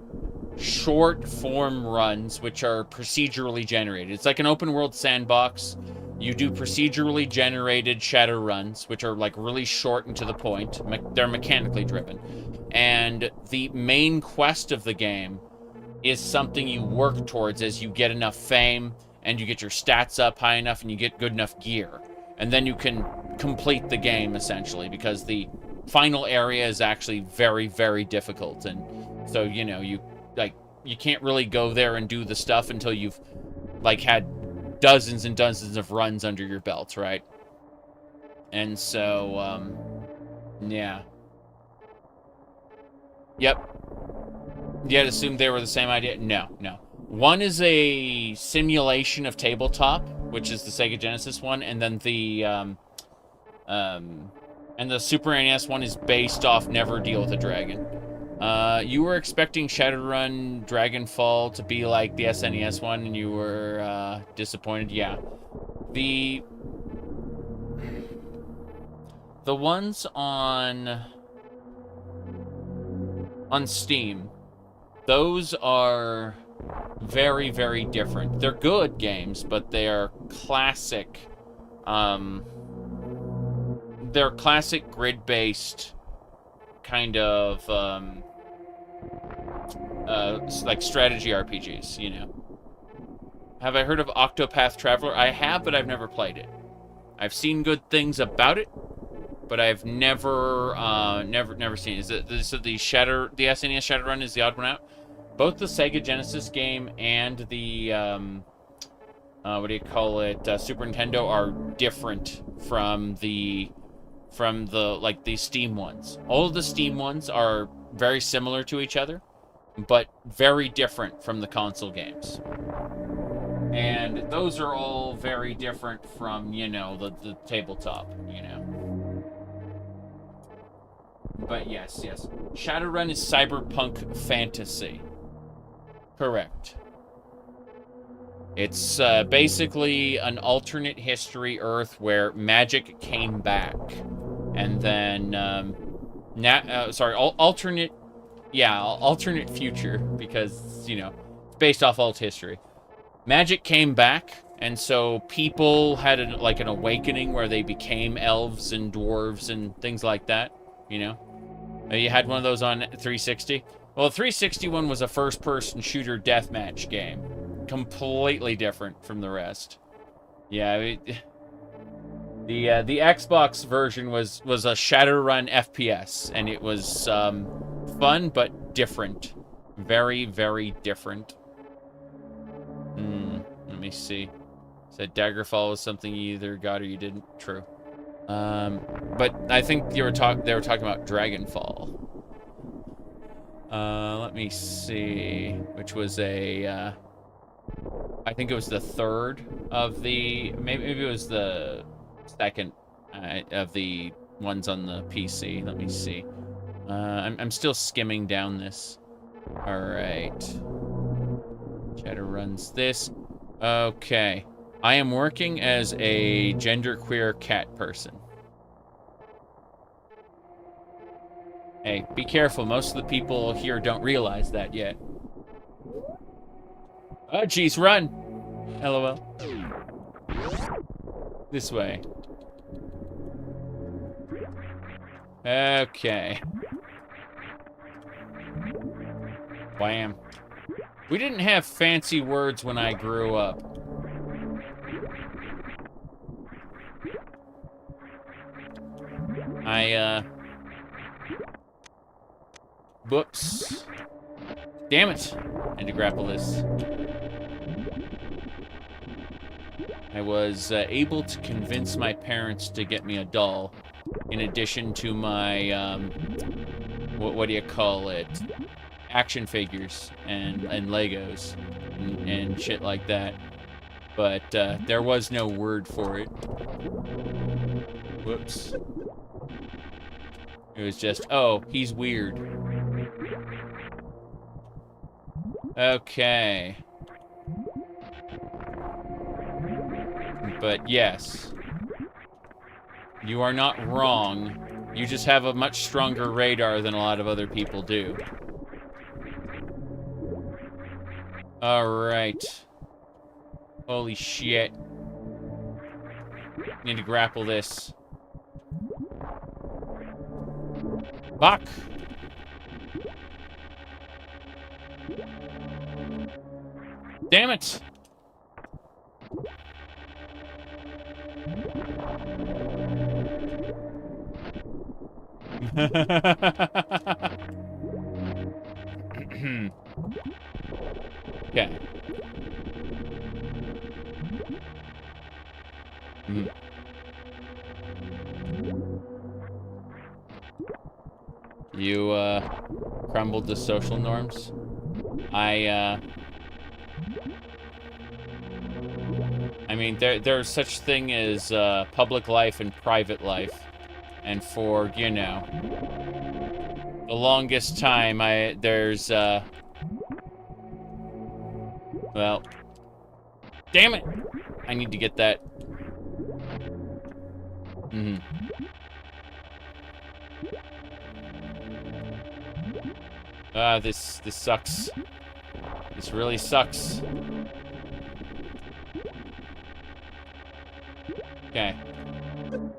short form runs which are procedurally generated. It's like an open world sandbox. You do procedurally generated shadow runs, which are, like, really short and to the point. They're mechanically driven. And the main quest of the game is something you work towards as you get enough fame and you get your stats up high enough and you get good enough gear. And then you can complete the game, essentially, because the final area is actually very, very difficult. And so, you know, you can't really go there and do the stuff until you've, like, had dozens and dozens of runs under your belt, right? And so, yeah. Yep. You had assumed they were the same idea? No. One is a simulation of tabletop, which is the Sega Genesis one, and then the Super NES one is based off Never Deal with a Dragon. You were expecting Shadowrun Dragonfall to be like the SNES one, and you were disappointed. Yeah, the ones on Steam, those are very, very different. They're good games, but they are classic. They're classic grid-based kind of like strategy RPGs, you know. Have I heard of Octopath Traveler? I have, but I've never played it. I've seen good things about it, but I've never seen it. So the SNES Shadowrun is the odd one out. Both the Sega Genesis game and the what do you call it, Super Nintendo are different from the like the Steam ones. All of the Steam ones are very similar to each other, but very different from the console games. And those are all very different from, you know, the tabletop, you know. But yes. Shadowrun is cyberpunk fantasy. Correct. It's basically an alternate history Earth where magic came back. And then, alternate future, because, you know, it's based off alt history. Magic came back, and so people had an awakening where they became elves and dwarves and things like that, you know? You had one of those on 360? Well, 361 was a first-person shooter deathmatch game. Completely different from the rest. Yeah, the Xbox version was a Shadowrun FPS, and it was fun but different. Very, very different. Let me see. Said Daggerfall was something you either got or you didn't. True. But I think they were talking about Dragonfall. Let me see. Which was a I think it was the third of the maybe it was the second of the ones on the PC. Let me see. I'm still skimming down this. All right. Shadowrun's this. Okay. I am working as a genderqueer cat person. Hey, be careful. Most of the people here don't realize that yet. Oh, jeez, run! LOL. This way. Okay. Wham. We didn't have fancy words when I grew up. Whoops. Damn it. I had to grapple this. I was able to convince my parents to get me a doll, in addition to my, what do you call it? Action figures and Legos and shit like that. But there was no word for it. Whoops. It was just, oh, he's weird. Okay. But yes. You are not wrong. You just have a much stronger radar than a lot of other people do. Alright. Holy shit. Need to grapple this. Fuck! Damn it! Okay. You, crumbled the social norms? I mean, there's such thing as, public life and private life. And for, you know, the longest time, there's, well, damn it! I need to get that. This sucks. This really sucks. Okay.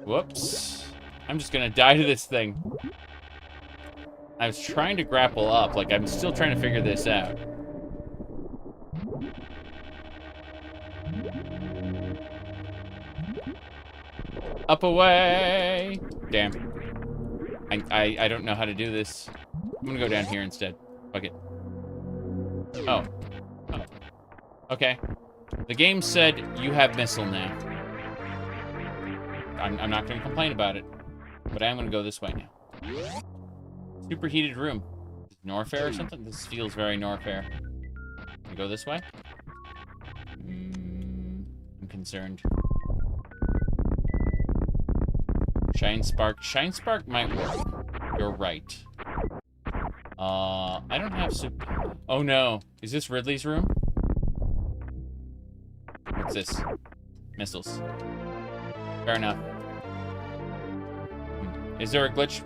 Whoops. I'm just gonna die to this thing. I was trying to grapple up. Like, I'm still trying to figure this out. Up away! Damn. I don't know how to do this. I'm gonna go down here instead. Fuck it. Oh. Oh. Okay. The game said you have missile now. I'm not gonna complain about it. But I am gonna go this way now. Superheated room. Norfair or something? This feels very Norfair. Can I go this way? I'm concerned. Shine Spark. Shine Spark might work. You're right. I don't have super... Oh no. Is this Ridley's room? What's this? Missiles. Fair enough. Is there a glitch,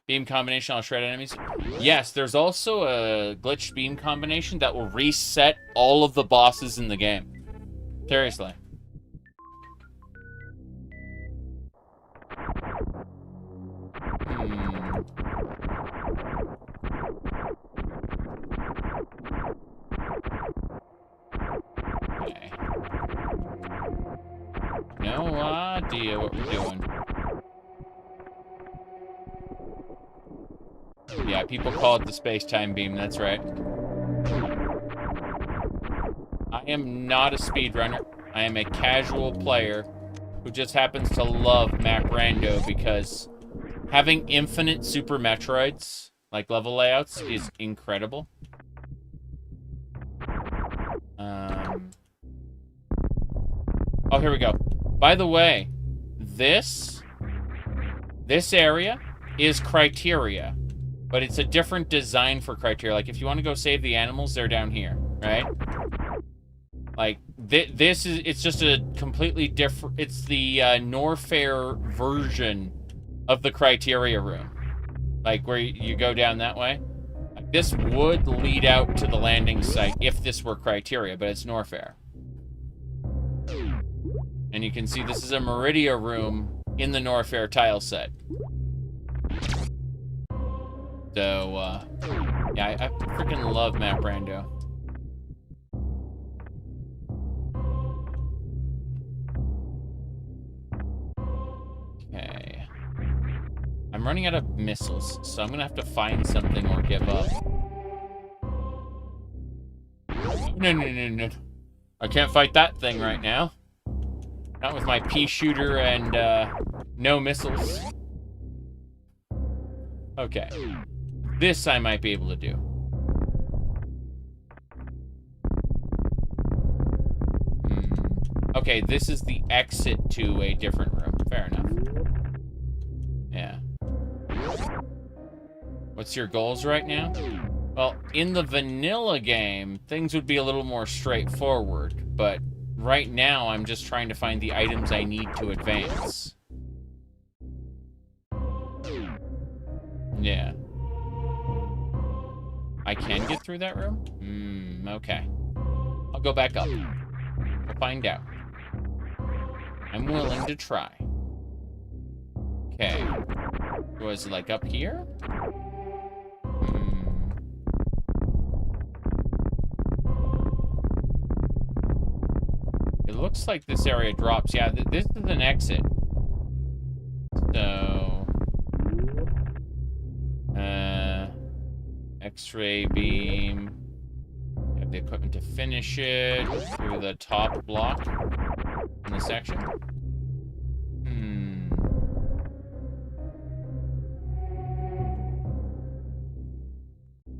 beam combination on shred enemies? Yes, there's also a glitch beam combination that will reset all of the bosses in the game. Seriously. idea what we're doing. Yeah, people call it the space-time beam, that's right. I am not a speedrunner. I am a casual player who just happens to love map rando because having infinite Super Metroids, like level layouts, is incredible. Oh, here we go. By the way, this area is Criteria, but it's a different design for Criteria. Like, if you want to go save the animals, they're down here, right? Like, it's just a completely different, it's the Norfair version of the Criteria room. Like, where you go down that way. Like, this would lead out to the landing site if this were Criteria, but it's Norfair. And you can see this is a Meridia room in the Norfair tile set. So, yeah, I freaking love map rando. Okay. I'm running out of missiles, so I'm gonna have to find something or give up. No. I can't fight that thing right now. Not with my pea shooter and, no missiles. Okay. This I might be able to do. Okay, this is the exit to a different room. Fair enough. Yeah. What's your goals right now? Well, in the vanilla game, things would be a little more straightforward, but right now I'm just trying to find the items I need to advance. Yeah. I can get through that room? Okay. I'll go back up. We'll find out. I'm willing to try. Okay. Was it like up here? It looks like this area drops. Yeah, this is an exit. So... X-ray beam. Have the equipment to finish it through the top block in the section.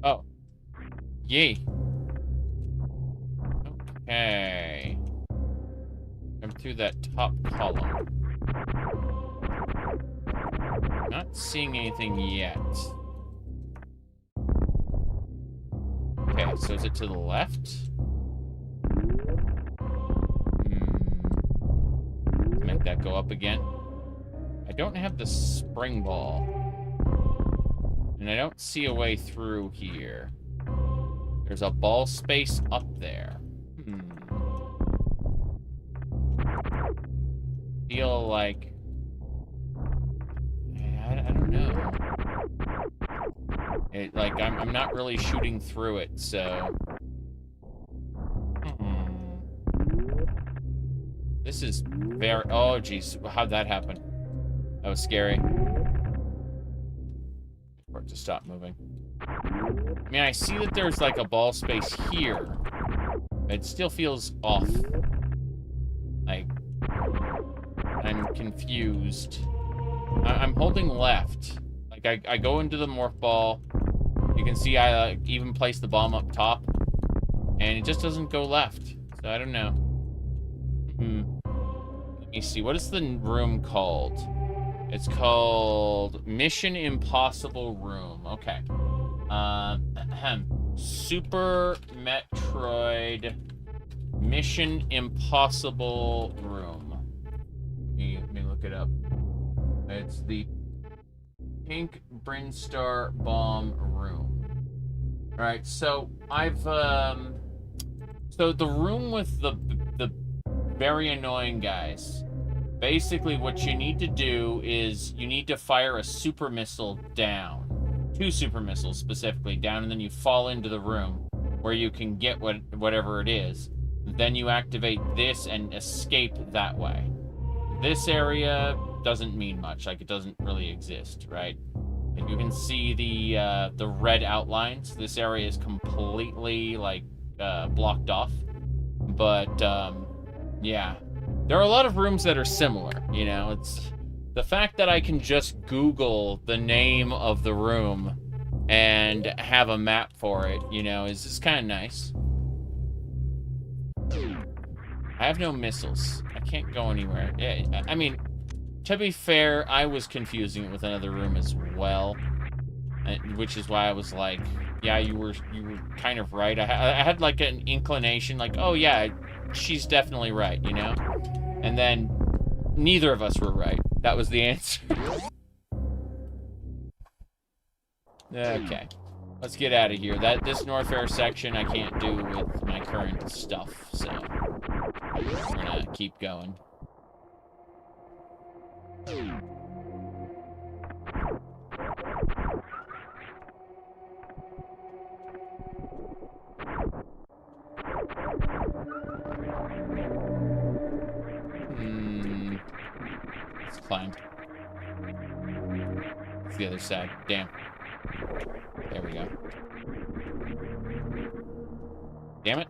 Oh. Yay. Okay. Come through that top column. Not seeing anything yet. Okay, so is it to the left? Let's make that go up again. I don't have the spring ball. And I don't see a way through here. There's a ball space up there. Feel like... I don't know. Like, I'm not really shooting through it, so... This is very... Oh, jeez. How'd that happen? That was scary. For it to stop moving. I mean, I see that there's, like, a ball space here. It still feels off. Like... I'm confused. I'm holding left. Like, I go into the morph ball. You can see I even place the bomb up top. And it just doesn't go left. So I don't know. Let me see. What is the room called? It's called Mission Impossible Room. Okay. Super Metroid Mission Impossible Room. Let me look it up. It's the Pink Brinstar Bomb Room. Alright, so I've, so the room with the very annoying guys. Basically, what you need to do is you need to fire a super missile down. 2 super missiles, specifically, down, and then you fall into the room where you can get whatever it is. Then you activate this and escape that way. this area doesn't mean much. Like, it doesn't really exist, right? Like, you can see the red outlines. This area is completely, like, blocked off. But, yeah. There are a lot of rooms that are similar, you know? It's the fact that I can just Google the name of the room and have a map for it, you know, is just kind of nice. I have no missiles. I can't go anywhere. Yeah, I mean, to be fair, I was confusing it with another room as well, which is why I was like, yeah, you were kind of right. I had like an inclination, like, oh yeah, she's definitely right, you know? And then neither of us were right. That was the answer. Okay. Let's get out of here. This Norfair section I can't do with my current stuff, so we're gonna keep going. Let's climb. It's the other side. Damn. There we go. Damn it.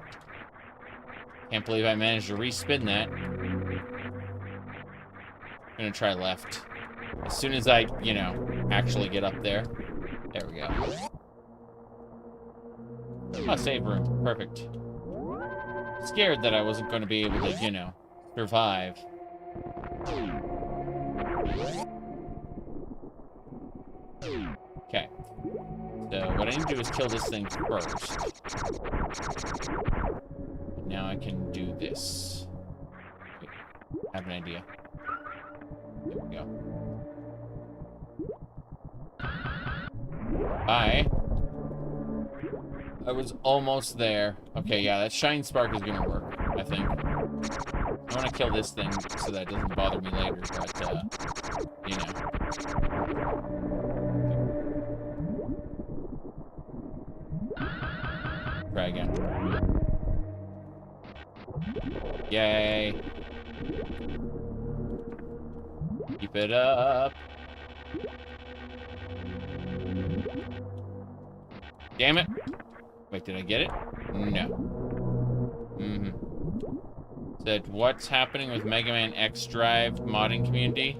Can't believe I managed to respin that. I'm gonna try left. As soon as I, you know, actually get up there. There we go. Oh, save room. Perfect. Scared that I wasn't going to be able to, you know, survive. Okay. So what I need to do is kill this thing first. Now I can do this. Wait, I have an idea. There we go. Bye. I was almost there. Okay, yeah, that Shine Spark is gonna work, I think. I want to kill this thing so that it doesn't bother me later, but, you know. Try again. Yay. Keep it up. Damn it. Wait, did I get it? No. Said, what's happening with Mega Man X Drive modding community?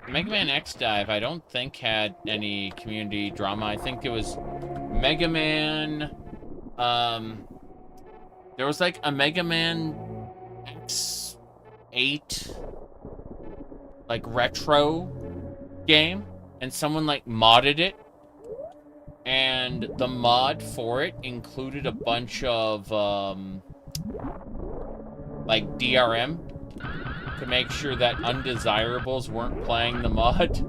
Mega Man X Dive, I don't think had any community drama. I think it was Mega Man, there was like a Mega Man X8, like retro game, and someone like modded it, and the mod for it included a bunch of, like DRM to make sure that undesirables weren't playing the mod.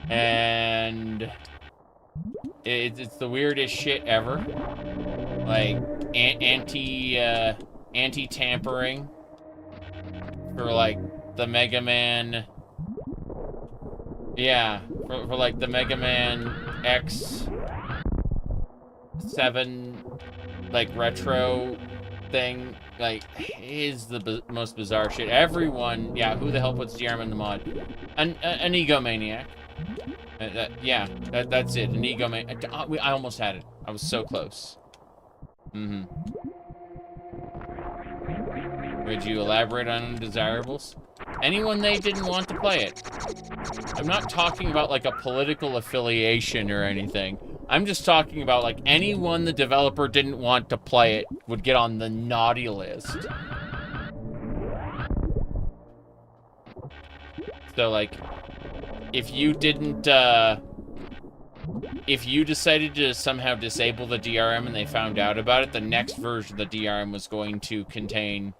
And it's the weirdest shit ever. Like anti-tampering for like the Mega Man. Yeah, for like the Mega Man X7 like retro thing. Like, is the most bizarre shit. Everyone, yeah, who the hell puts DRM in the mod? An egomaniac. Yeah, that's it. An egomaniac. I almost had it. I was so close. Would you elaborate on undesirables? Anyone they didn't want to play it. I'm not talking about like a political affiliation or anything. I'm just talking about like anyone the developer didn't want to play it would get on the naughty list. So like, if you didn't, if you decided to somehow disable the DRM and they found out about it, the next version of the DRM was going to contain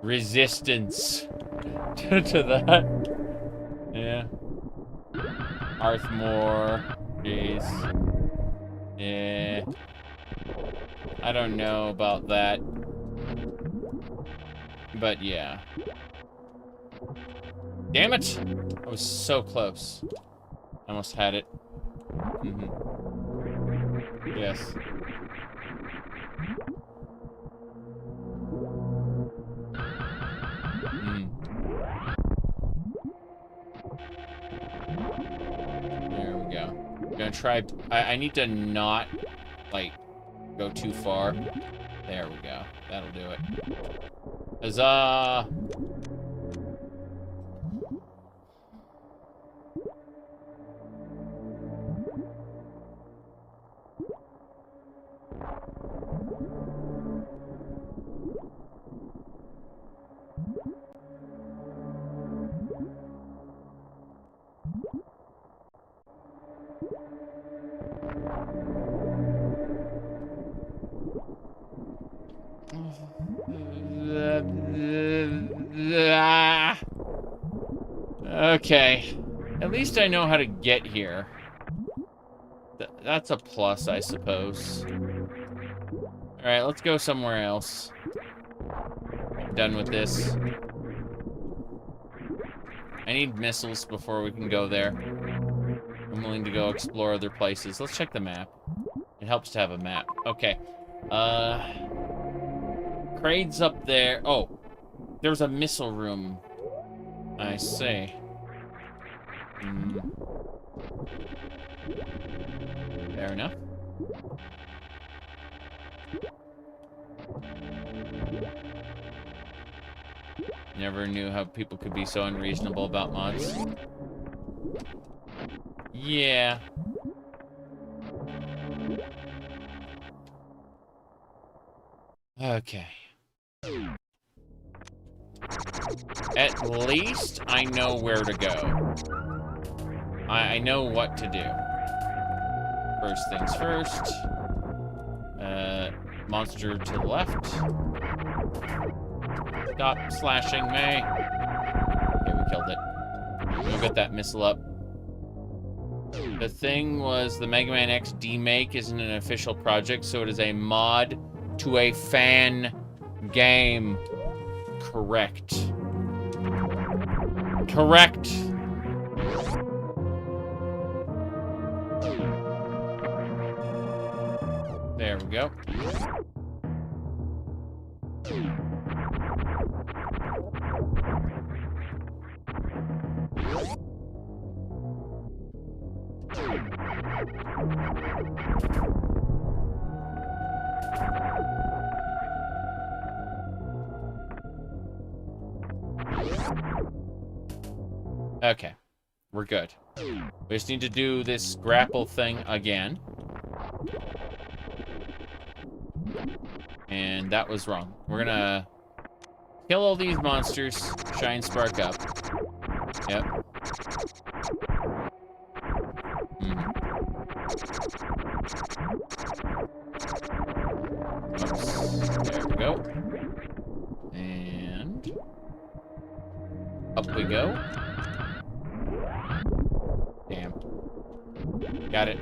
resistance to that. Yeah. Arthmore. Jeez. Yeah. I don't know about that. But yeah. Damn it! I was so close. I almost had it. Yes. Gonna try... I need to not, like, go too far. There we go. That'll do it. Huzzah! Okay. At least I know how to get here. That's a plus, I suppose. Alright, let's go somewhere else. I'm done with this. I need missiles before we can go there. I'm willing to go explore other places. Let's check the map. It helps to have a map. Okay. Craig's up there. Oh. There's a missile room. I see. Fair enough. Never knew how people could be so unreasonable about mods. Yeah. Okay. At least I know where to go. I know what to do. First things first. Monster to the left. Stop slashing me. Okay, we killed it. We'll get that missile up. The thing was, the Mega Man X demake isn't an official project, so it is a mod to a fan game. Correct. Correct. There we go. Okay, we're good. We just need to do this grapple thing again. And that was wrong. We're gonna kill all these monsters, shine spark up. Yep. Oops. There we go. And up we go. Damn. Got it.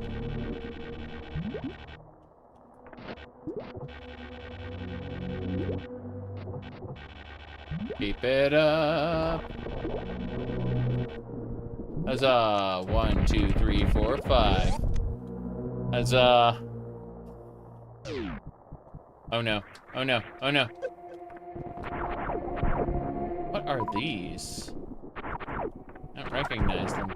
Keep it up. Huzzah. 1, 2, 3, 4, 5. Huzzah. Oh no. Oh no. Oh no. What are these? I don't recognize them.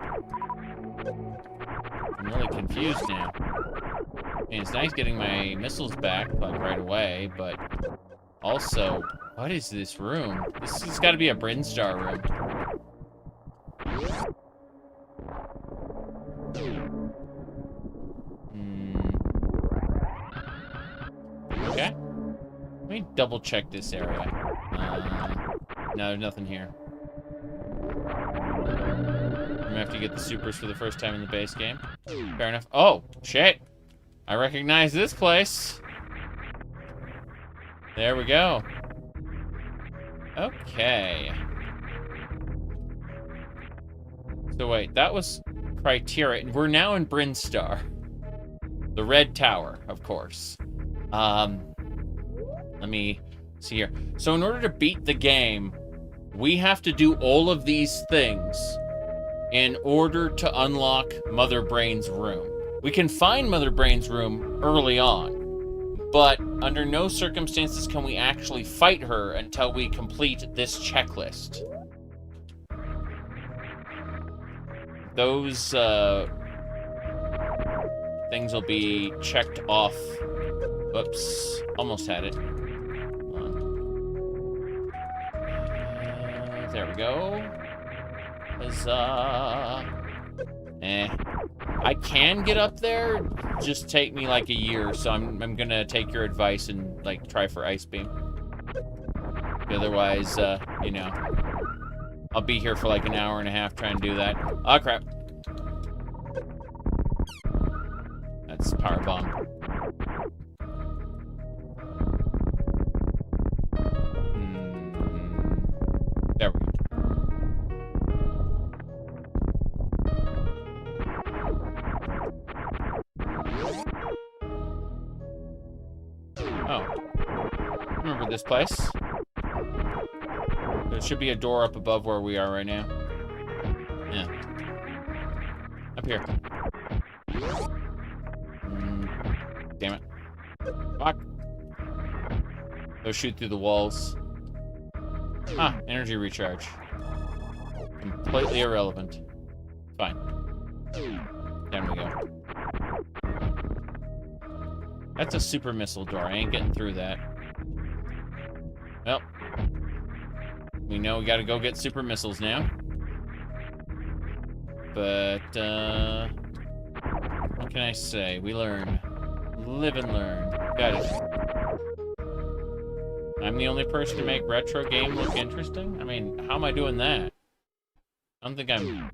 I'm really confused now. I mean, it's nice getting my missiles back, like, right away, but also, what is this room? This has got to be a Brinstar room. Okay. Let me double check this area. No, there's nothing here. I'm gonna have to get the supers for the first time in the base game. Fair enough. Oh, shit. I recognize this place. There we go. Okay. So wait, that was Criteria. We're now in Brinstar. The Red Tower, of course. Let me see here. So in order to beat the game, we have to do all of these things in order to unlock Mother Brain's room. We can find Mother Brain's room early on, but under no circumstances can we actually fight her until we complete this checklist. Those, things will be checked off. Whoops. Almost had it. There we go. Huzzah. I can get up there, just take me like a year, so I'm gonna take your advice and like try for Ice Beam. Otherwise, you know, I'll be here for like an hour and a half trying to do that. Oh crap. That's Power Bomb. There we go. Oh. Remember this place? There should be a door up above where we are right now. Yeah. Up here. Damn it. Fuck. Go shoot through the walls. Ah, energy recharge. Completely irrelevant. Fine. Down we go. That's a super missile door. I ain't getting through that. Well. We know we gotta go get super missiles now. But, what can I say? We learn. Live and learn. Got it. I'm the only person to make retro game look interesting? I mean, how am I doing that? I don't think I'm...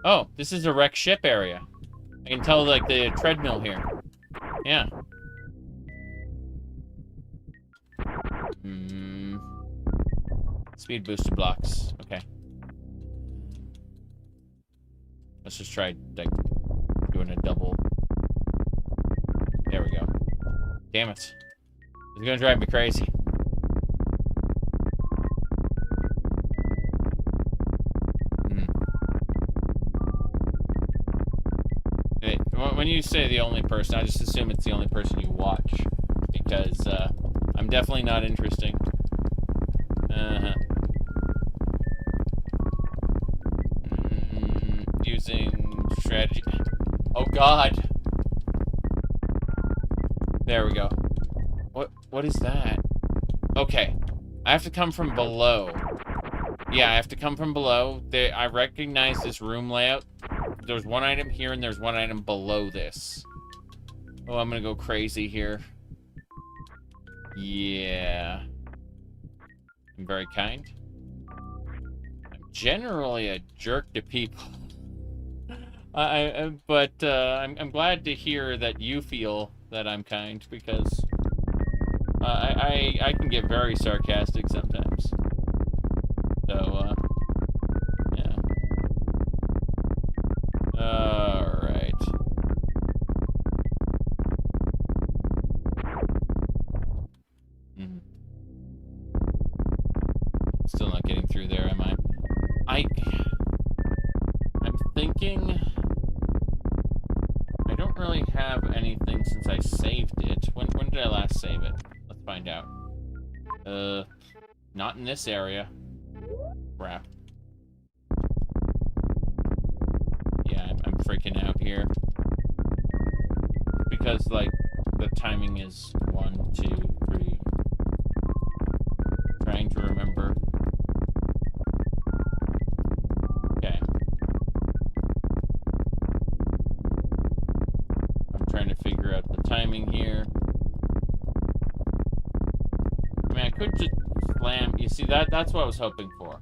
Oh, this is a wrecked ship area. I can tell, like, the treadmill here. Yeah. Speed boosted blocks. Okay. Let's just try, like, doing a double. There we go. Damn it. It's gonna drive me crazy. When you say the only person, I just assume it's the only person you watch. Because, I'm definitely not interesting. Using strategy. Oh god! There we go. What is that? Okay. I have to come from below. Yeah, I have to come from below. I recognize this room layout. There's one item here and there's one item below this. Oh, I'm gonna go crazy here. Yeah. I'm very kind. I'm generally a jerk to people. But I'm glad to hear that you feel that I'm kind, because I can get very sarcastic sometimes. So, yeah. Alright. Still not getting through there, am I? I'm thinking... I don't really have anything since I saved it. When did I last save it? Let's find out. Not in this area. Crap. Yeah, I'm freaking out here. Because, like, the timing is 1, 2, 3. Trying to remember. Okay. I'm trying to figure out the timing here. I mean, I could just slam. You see, that's what I was hoping for.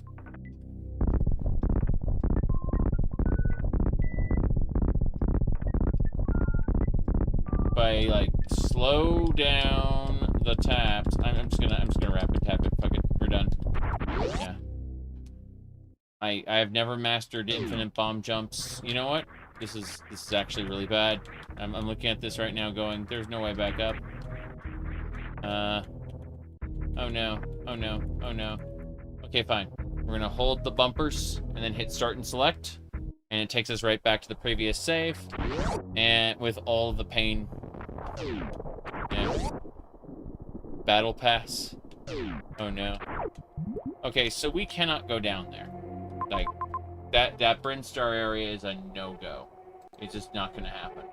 If I, like, slow down the taps, I'm just gonna rapid tap it. Fuck it, we're done. Yeah. I have never mastered infinite bomb jumps. You know what? This is actually really bad. I'm looking at this right now, going, there's no way back up. Oh no, oh no, oh no. Okay, fine. We're gonna hold the bumpers and then hit start and select, and it takes us right back to the previous save, and with all the pain. Yeah. Battle pass. Oh no. Okay, so we cannot go down there. Like, that Brinstar area is a no-go. It's just not going to happen.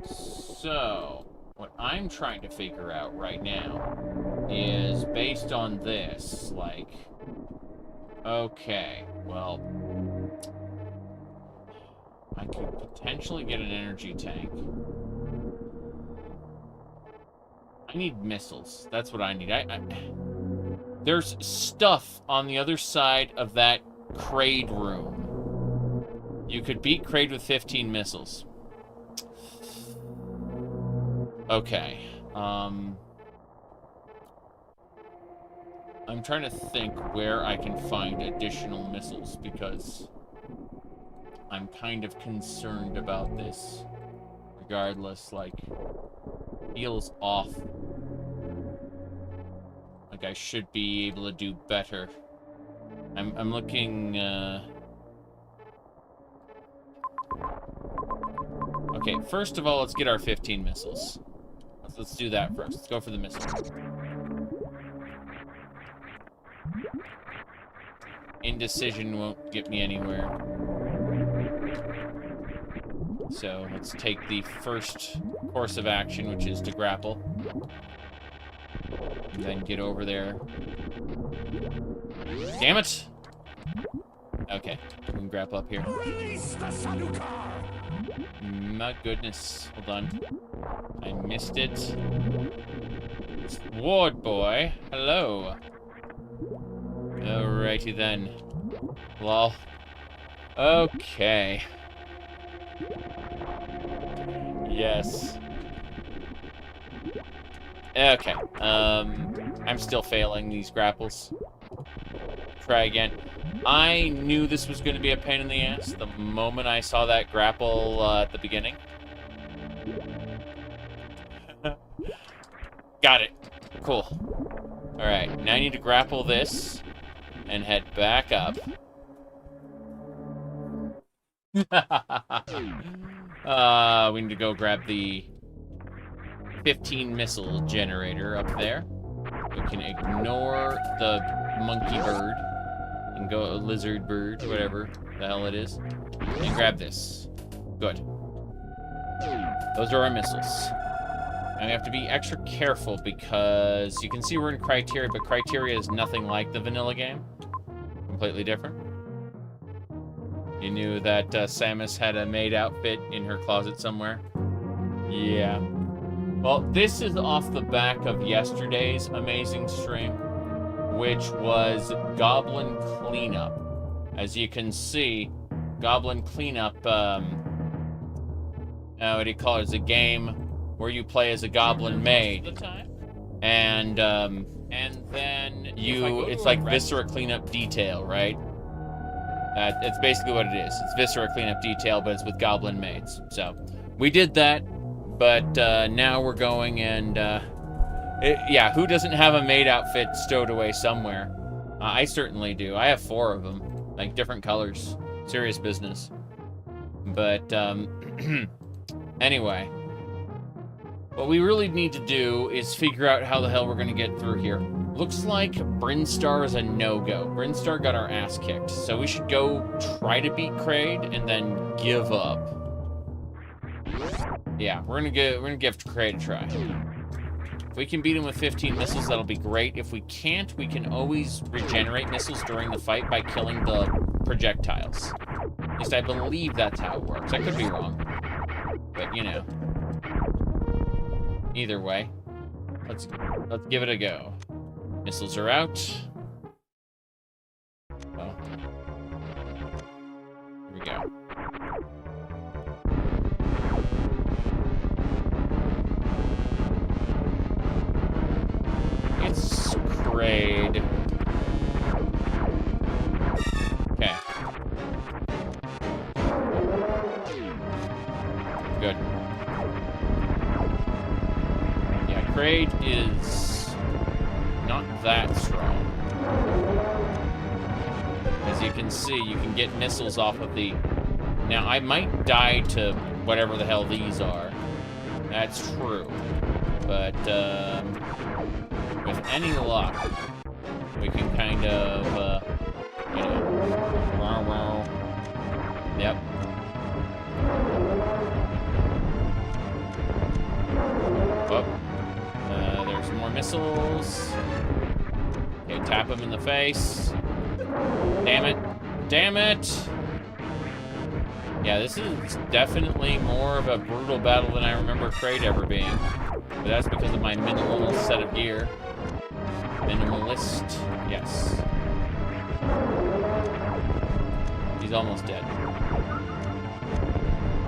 So, what I'm trying to figure out right now is based on this, like, okay, well, I could potentially get an energy tank. I need missiles. That's what I need. There's stuff on the other side of that Kraid room. You could beat Kraid with 15 missiles. Okay. I'm trying to think where I can find additional missiles, because I'm kind of concerned about this. Regardless, like, feels off. Like I should be able to do better. I'm looking, Okay, first of all, let's get our 15 missiles. Let's do that first. Let's go for the missile. Indecision won't get me anywhere. So let's take the first course of action, which is to grapple. And then get over there. Damn it! Okay, we can grapple up here. My goodness. Hold on. I missed it. Ward boy. Hello. Alrighty then. Lol. Okay. Yes. Okay. I'm still failing these grapples. Try again. I knew this was going to be a pain in the ass the moment I saw that grapple at the beginning. Got it. Cool. Alright, now I need to grapple this and head back up. We need to go grab the 15 missile generator up there. We can ignore the monkey bird and go lizard bird, whatever the hell it is, and grab this. Good. Those are our missiles. And we have to be extra careful because you can see we're in Criteria, but Criteria is nothing like the vanilla game. Completely different. You knew that Samus had a maid outfit in her closet somewhere? Yeah. Well, this is off the back of yesterday's amazing stream, which was Goblin Cleanup. As you can see, Goblin Cleanup, what do you call it? It's a game where you play as a goblin maid. And then it's like Viscera Cleanup Detail, right? It's basically what it is. It's Viscera Cleanup Detail, but it's with goblin maids. So, we did that, but now we're going and, yeah, who doesn't have a maid outfit stowed away somewhere? I certainly do. I have 4 of them, like different colors. Serious business. But, anyway. What we really need to do is figure out how the hell we're going to get through here. Looks like Brinstar is a no-go. Brinstar got our ass kicked, so we should go try to beat Kraid and then give up. Yeah, we're gonna give Kraid a try. If we can beat him with 15 missiles, that'll be great. If we can't, we can always regenerate missiles during the fight by killing the projectiles. At least I believe that's how it works. I could be wrong, but you know. Either way, let's give it a go. Missiles are out. Well, here we go. It's Kraid. Okay. Good. Kraid is not that strong. As you can see, you can get missiles off of the... Now, I might die to whatever the hell these are. That's true. But, with any luck, we can kind of, you know... Yep. missiles. Okay, tap him in the face. Damn it. Damn it! Yeah, this is definitely more of a brutal battle than I remember Kraid ever being. But that's because of my minimal set of gear. Minimalist, yes. He's almost dead.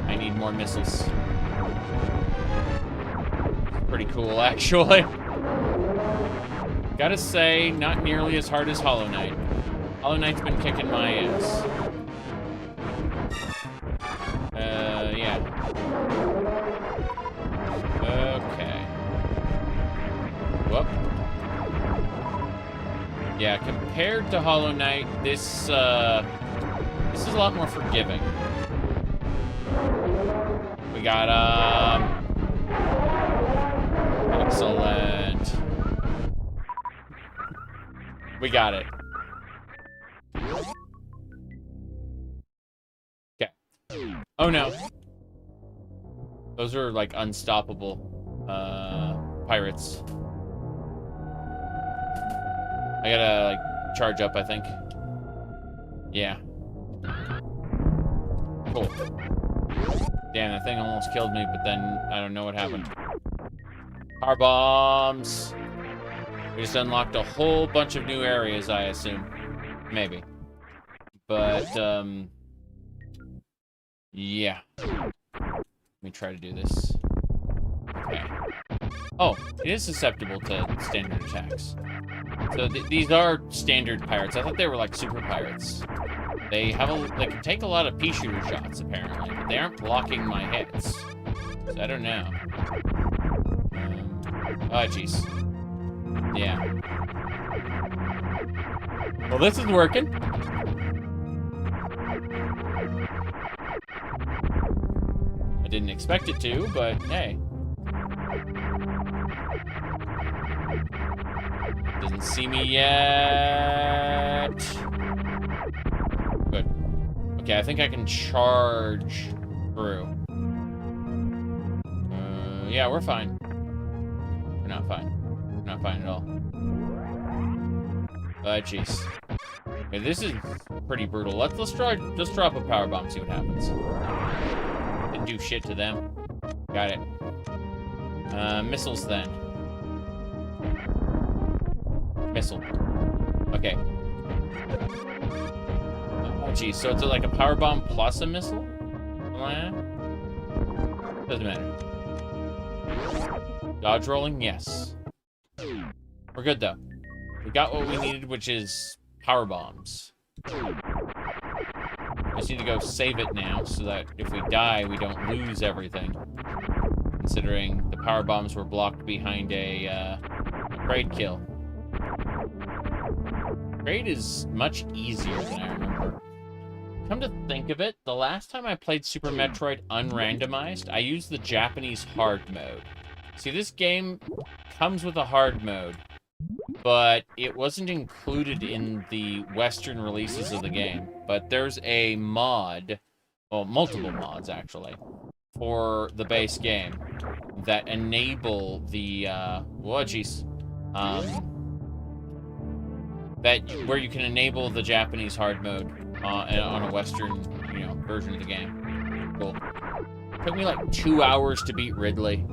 I need more missiles. Pretty cool, actually. Gotta say, not nearly as hard as Hollow Knight. Hollow Knight's been kicking my ass. Yeah. Okay. Whoop. Yeah, compared to Hollow Knight, this is a lot more forgiving. We got, excellent. We got it. Okay. Oh no. Those are like unstoppable pirates. I gotta like charge up, I think. Yeah. Cool. Damn, that thing almost killed me, but then I don't know what happened. Power bombs. We just unlocked a whole bunch of new areas, I assume. Maybe. But, yeah. Let me try to do this. Okay. Oh, it is susceptible to standard attacks. So these are standard pirates. I thought they were like super pirates. They can take a lot of pea shooter shots, apparently, but they aren't blocking my hits. So I don't know. Oh, jeez. Yeah. Well, this is working. I didn't expect it to, but hey. Doesn't see me yet. Good. Okay, I think I can charge through. Yeah, we're fine. We're not fine. We're not fine at all. Jeez. Okay, this is pretty brutal. Let's just drop a power bomb, see what happens. Didn't do shit to them. Got it. Missiles then. Missile. Okay. Oh, geez. So it's like a power bomb plus a missile? Doesn't matter. Dodge rolling? Yes. We're good, though. We got what we needed, which is power bombs. I just need to go save it now, so that if we die, we don't lose everything. Considering the power bombs were blocked behind a Kraid kill. Kraid is much easier than I remember. Come to think of it, the last time I played Super Metroid unrandomized, I used the Japanese hard mode. See, this game comes with a hard mode, but it wasn't included in the Western releases of the game. But there's a mod, well, multiple mods actually, for the base game that enable the, where you can enable the Japanese hard mode on a Western, version of the game. Cool. Took me like 2 hours to beat Ridley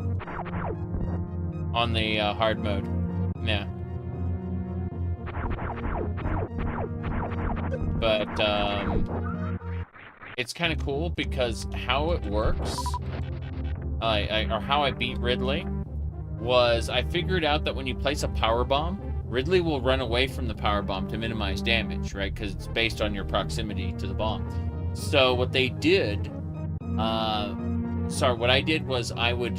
on the hard mode. Yeah. But it's kind of cool because how it works, or how I beat Ridley, was I figured out that when you place a power bomb, Ridley will run away from the power bomb to minimize damage, right? Because it's based on your proximity to the bomb. So what they did, what I did was I would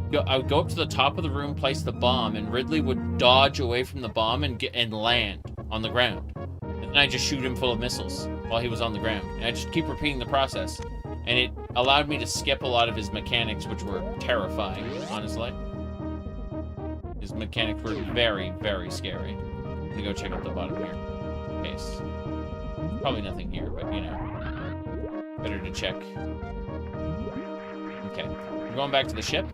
go up to the top of the room, place the bomb, and Ridley would dodge away from the bomb and land on the ground. And then I just shoot him full of missiles while he was on the ground. And I just keep repeating the process. And it allowed me to skip a lot of his mechanics, which were terrifying, honestly. His mechanics were very, very scary. Let me go check out the bottom here. In case. Probably nothing here, but, better to check. Okay. We're going back to the ship.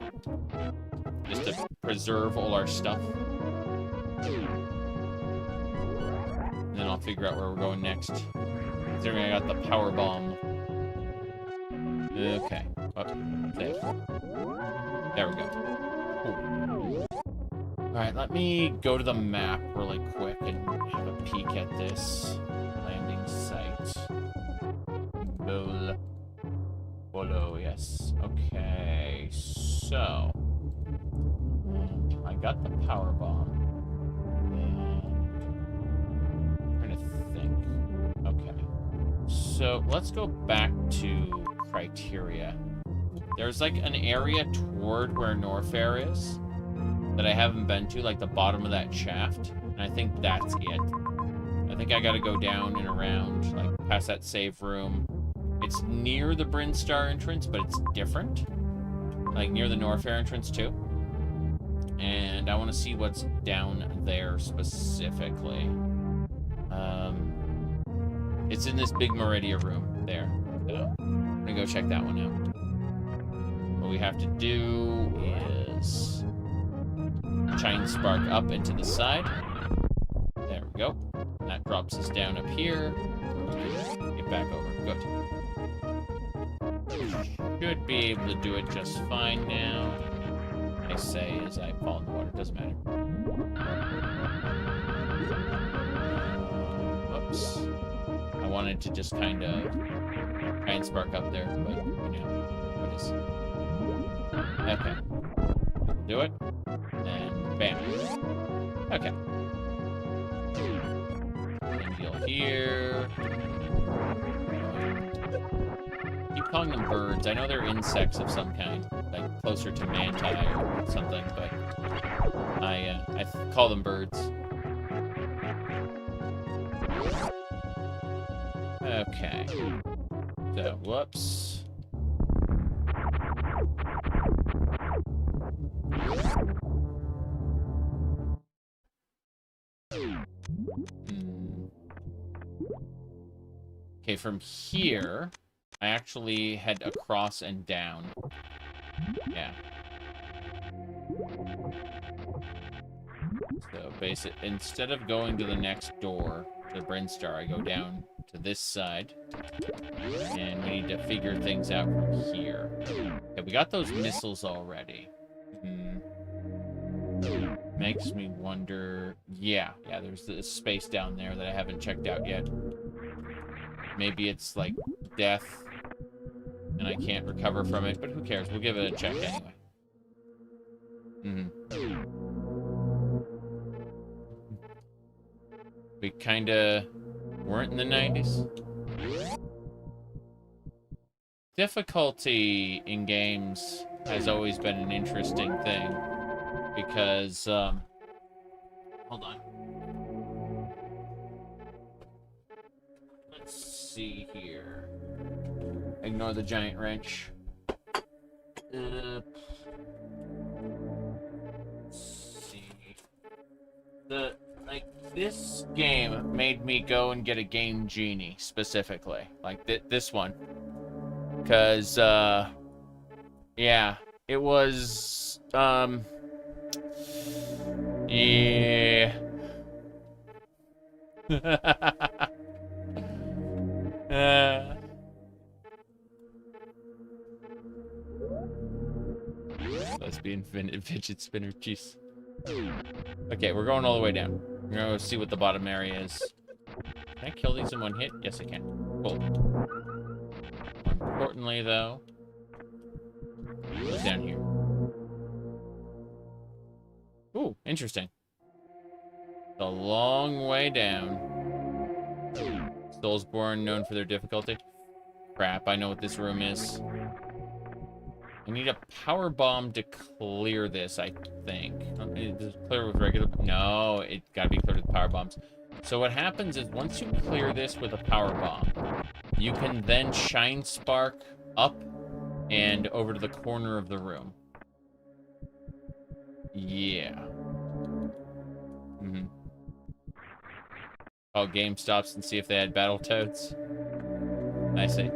Just to preserve all our stuff. And then I'll figure out where we're going next. Considering I got the power bomb. Okay. Oh, save. There we go. Cool. Alright, let me go to the map really quick and have a peek at this landing site. Follow, yes. Okay, so I got the power bomb. I'm trying to think. Okay. So let's go back to criteria. There's like an area toward where Norfair is that I haven't been to, like the bottom of that shaft, and I think that's it. I think I gotta go down and around, like past that save room. It's near the Brinstar entrance, but it's different. Like near the Norfair entrance too. And I want to see what's down there specifically. It's in this big Meridia room there. So I'm gonna go check that one out. What we have to do is shine spark up into the side. There we go. And that drops us down up here. Get back over. Good. Should be able to do it just fine now. I say as I fall in the water. Doesn't matter. Whoops. I wanted to just kind of try and spark up there, but you know what is. Okay. Do it. And bam. Okay. Same deal here. Keep calling them birds. I know they're insects of some kind, like closer to manti or something, but I call them birds. Okay. So, whoops. Okay, from here, I actually head across and down. Yeah. So, basically, instead of going to the next door, the Brinstar, I go down to this side. And we need to figure things out from here. Okay, we got those missiles already. Makes me wonder... Yeah, there's this space down there that I haven't checked out yet. Maybe it's, like, death, and I can't recover from it, but who cares? We'll give it a check anyway. We kinda weren't in the 90s. Difficulty in games has always been an interesting thing, because, hold on. Let's see here. Ignore the giant wrench. Let's see. This game made me go and get a Game Genie, specifically. Like, this one. Because, yeah. It was, yeah. Let's be infinite fidget spinner. Jeez. Okay, we're going all the way down. We're gonna go see what the bottom area is. Can I kill these in one hit? Yes, I can. Cool. More importantly, though, what's down here? Ooh, interesting. It's a long way down. Soulsborne, known for their difficulty. Crap, I know what this room is. I need a power bomb to clear this, I think. Does it clear with regular... No, it gotta be cleared with power bombs. So what happens is, once you clear this with a power bomb, you can then shine spark up and over to the corner of the room. Yeah. Oh, game stops and see if they had Battletoads. I see.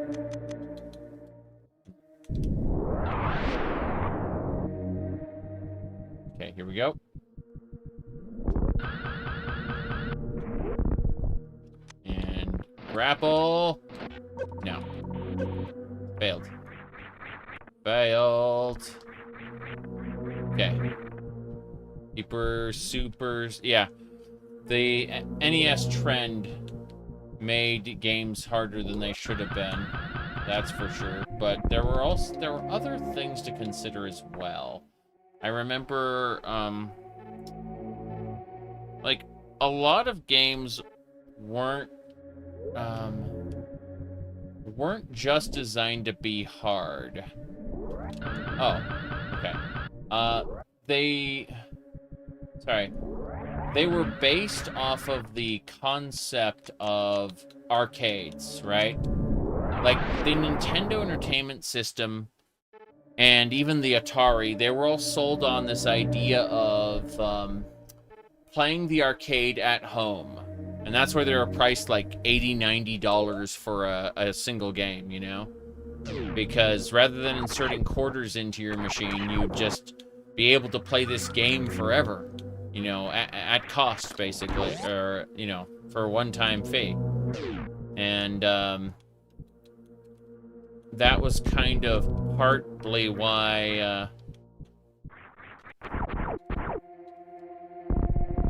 Okay, here we go. And grapple. No. Failed. Failed. Okay. Super, supers. Yeah. The NES trend made games harder than they should have been. That's for sure. But there were other things to consider as well. I remember, like, a lot of games weren't just designed to be hard. Oh, okay. They were based off of the concept of arcades, right? Like, the Nintendo Entertainment System and even the Atari, they were all sold on this idea of playing the arcade at home. And that's where they were priced like $80, $90 for a single game, you know? Because rather than inserting quarters into your machine, you'd just be able to play this game forever. You know, at cost, basically. Or, you know, for a one-time fee. And, that was kind of partly why,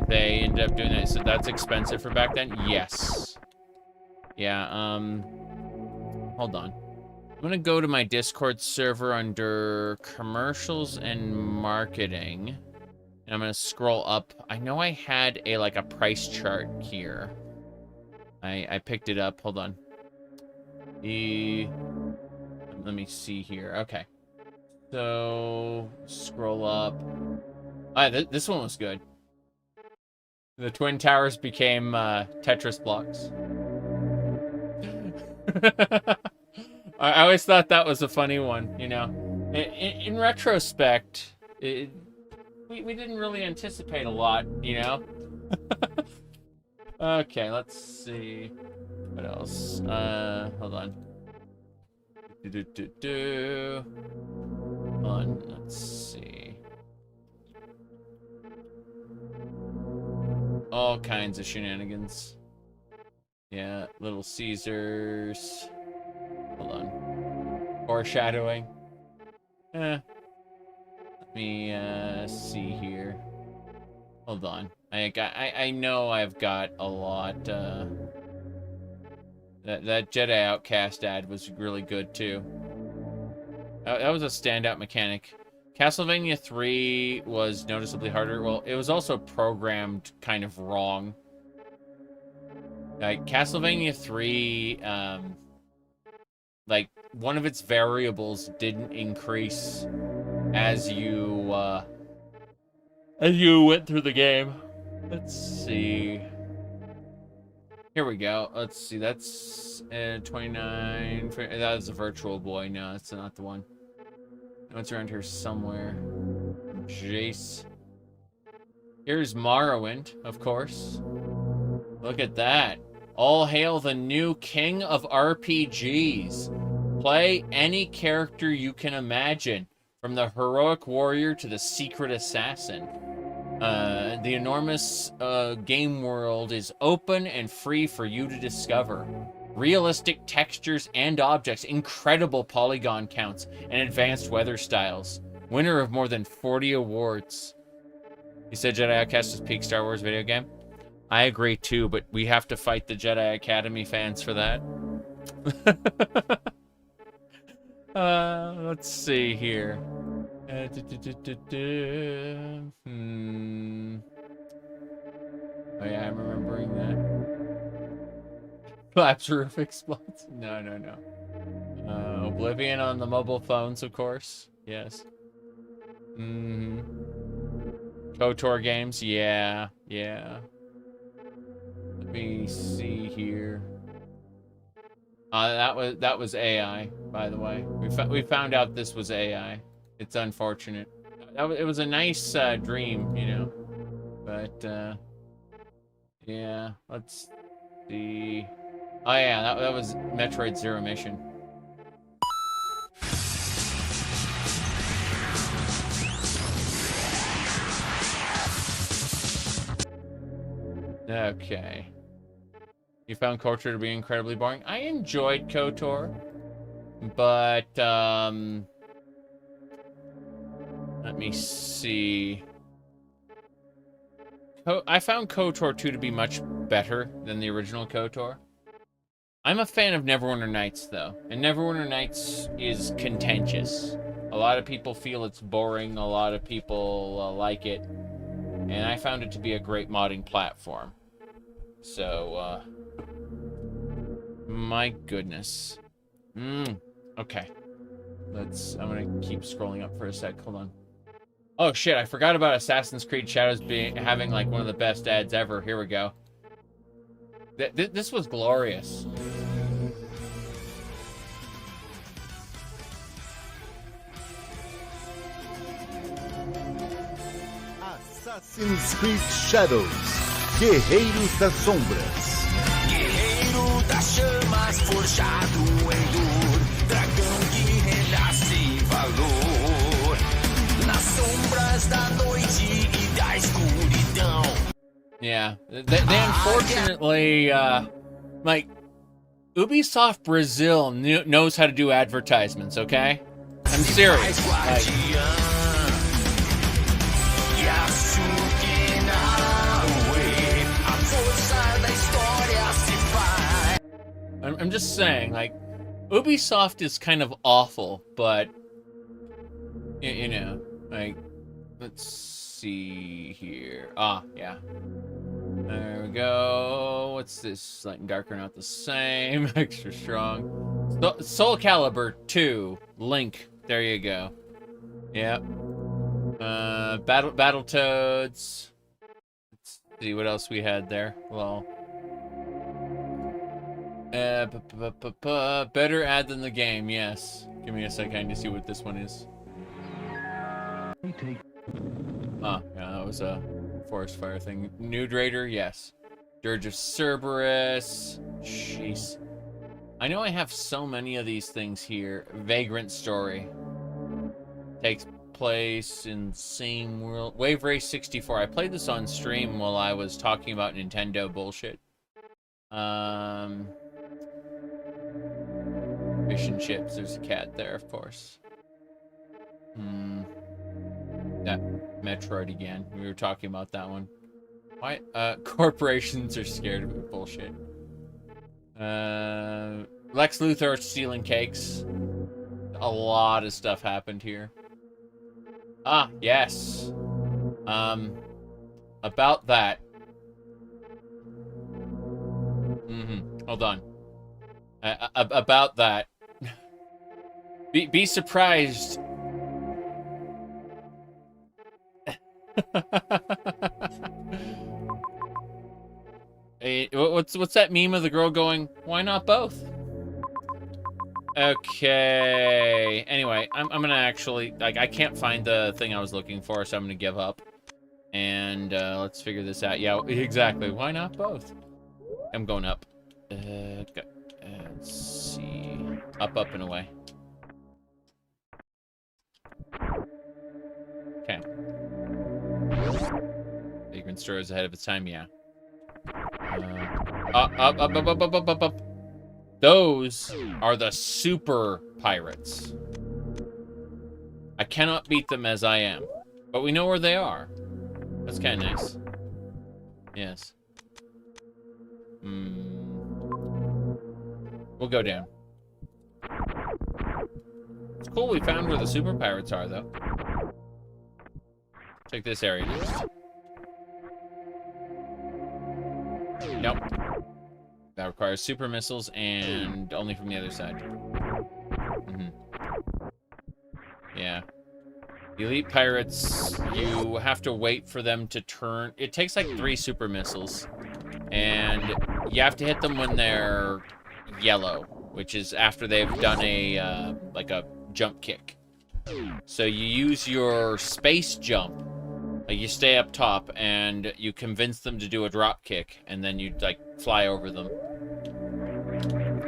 they ended up doing that. So that's expensive for back then? Yes. Yeah, hold on. I'm gonna go to my Discord server under commercials and marketing. And I'm gonna scroll up. I know I had a price chart here. I picked it up. Hold on. Let me see here. Okay. So, scroll up. This one was good. The Twin Towers became Tetris blocks. I always thought that was a funny one, you know. In retrospect, we didn't really anticipate a lot, you know. Okay, let's see. What else? Hold on. Hold on, let's see. All kinds of shenanigans. Yeah, Little Caesars. Hold on. Foreshadowing. Let me see here. Hold on. I know I've got a lot. That Jedi Outcast ad was really good too. That was a standout mechanic. Castlevania 3 was noticeably harder. Well, it was also programmed kind of wrong. Like, Castlevania 3, like, one of its variables didn't increase as you went through the game. Let's see. Here we go. Let's see. That's 29. That was a Virtual Boy. No, that's not the one. It's around here somewhere. Jace. Here's Morrowind, of course. Look at that. All hail the new king of RPGs. Play any character you can imagine, from the heroic warrior to the secret assassin. The enormous game world is open and free for you to discover. Realistic textures and objects, incredible polygon counts, and advanced weather styles. Winner of more than 40 awards. You said Jedi Outcast is peak Star Wars video game? I agree too, but we have to fight the Jedi Academy fans for that. Let's see here. Oh yeah, I'm remembering that. Collapse roof explodes. No. Oblivion on the mobile phones, of course. Yes. KOTOR games, yeah. Let me see here. That was AI, by the way. We found out this was AI. It's unfortunate. It was a nice dream, you know. But yeah, let's see. Oh yeah, that was Metroid Zero Mission. Okay. You found KOTOR to be incredibly boring? I enjoyed KOTOR, but, let me see. I found KOTOR 2 to be much better than the original KOTOR. I'm a fan of Neverwinter Nights, though, and Neverwinter Nights is contentious. A lot of people feel it's boring, a lot of people like it, and I found it to be a great modding platform. So, my goodness. Okay. I'm gonna keep scrolling up for a sec, hold on. Oh shit, I forgot about Assassin's Creed Shadows having like one of the best ads ever. Here we go. This was glorious. Assassin's Creed Shadows, Guerreiros das Sombras. Guerreiro das chamas forjado em dor, dragão que renasce valor, nas sombras da noite e da escuridão. Yeah, they unfortunately, like, Ubisoft Brazil knows how to do advertisements, okay? I'm serious. Like, I'm just saying, like, Ubisoft is kind of awful, but, you know, like, let's see here. Ah, yeah. There we go. What's this? Light and darker, not the same. Extra strong. Soul Calibur 2. Link. There you go. Yep. Battletoads. Let's see what else we had there. Well. Better ad than the game, yes. Give me a second to see what this one is. Ah, yeah, that was a forest fire thing. Nude Raider, yes. Dirge of Cerberus. Jeez. I know I have so many of these things here. Vagrant Story. Takes place in same world. Wave Race 64. I played this on stream while I was talking about Nintendo bullshit. Fish and chips. There's a cat there, of course. That Metroid again. We were talking about that one. Why? Corporations are scared of it. Bullshit. Lex Luthor stealing cakes. A lot of stuff happened here. Ah, yes. About that. Hold on. About that. Be surprised. Hey, what's that meme of the girl going, why not both? Okay. Anyway, I'm gonna actually, like, I can't find the thing I was looking for, so I'm gonna give up. And let's figure this out. Yeah, exactly. Why not both? I'm going up. Let's see. Up, and away. Okay. Vagrant Story is ahead of its time, yeah. Up. Those are the super pirates. I cannot beat them as I am, but we know where they are. That's kind of nice. Yes. We'll go down. It's cool we found where the super pirates are, though. Check this area next. Nope. That requires super missiles and only from the other side. Yeah. The elite pirates, you have to wait for them to turn. It takes like 3 super missiles. And you have to hit them when they're yellow, which is after they've done a, like a jump kick. So you use your space jump. Like, you stay up top, and you convince them to do a drop kick, and then you, like, fly over them.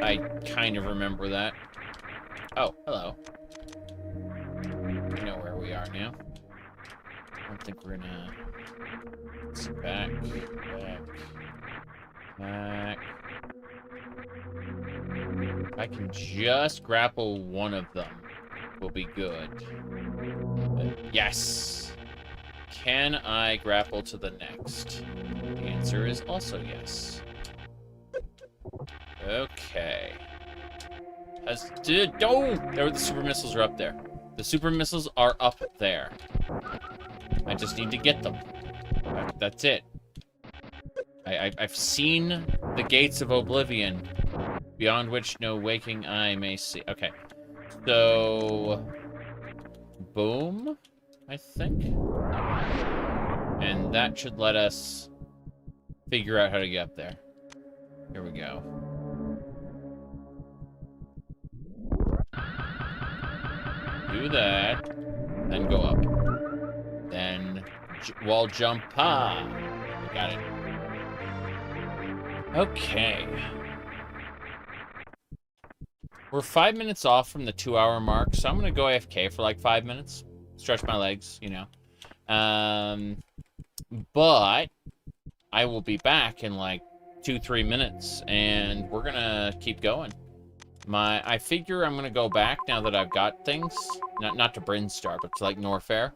I kind of remember that. Oh, hello. We know where we are now. don't think we're gonna... Let's see, back. If I can just grapple one of them, will be good. Yes! Can I grapple to the next? The answer is also yes. Okay. Oh! The super missiles are up there. The super missiles are up there. I just need to get them. That's it. I've seen the gates of oblivion, beyond which no waking eye may see. Okay. So... boom, I think. And that should let us figure out how to get up there. Here we go. Do that. Then go up. Then wall jump. Ah! We got it. Okay. We're 5 minutes off from the 2-hour mark, so I'm going to go AFK for like 5 minutes. Stretch my legs, you know. But I will be back in like 2-3 minutes, and we're going to keep going. I figure I'm going to go back now that I've got things. Not to Brinstar, but to like Norfair.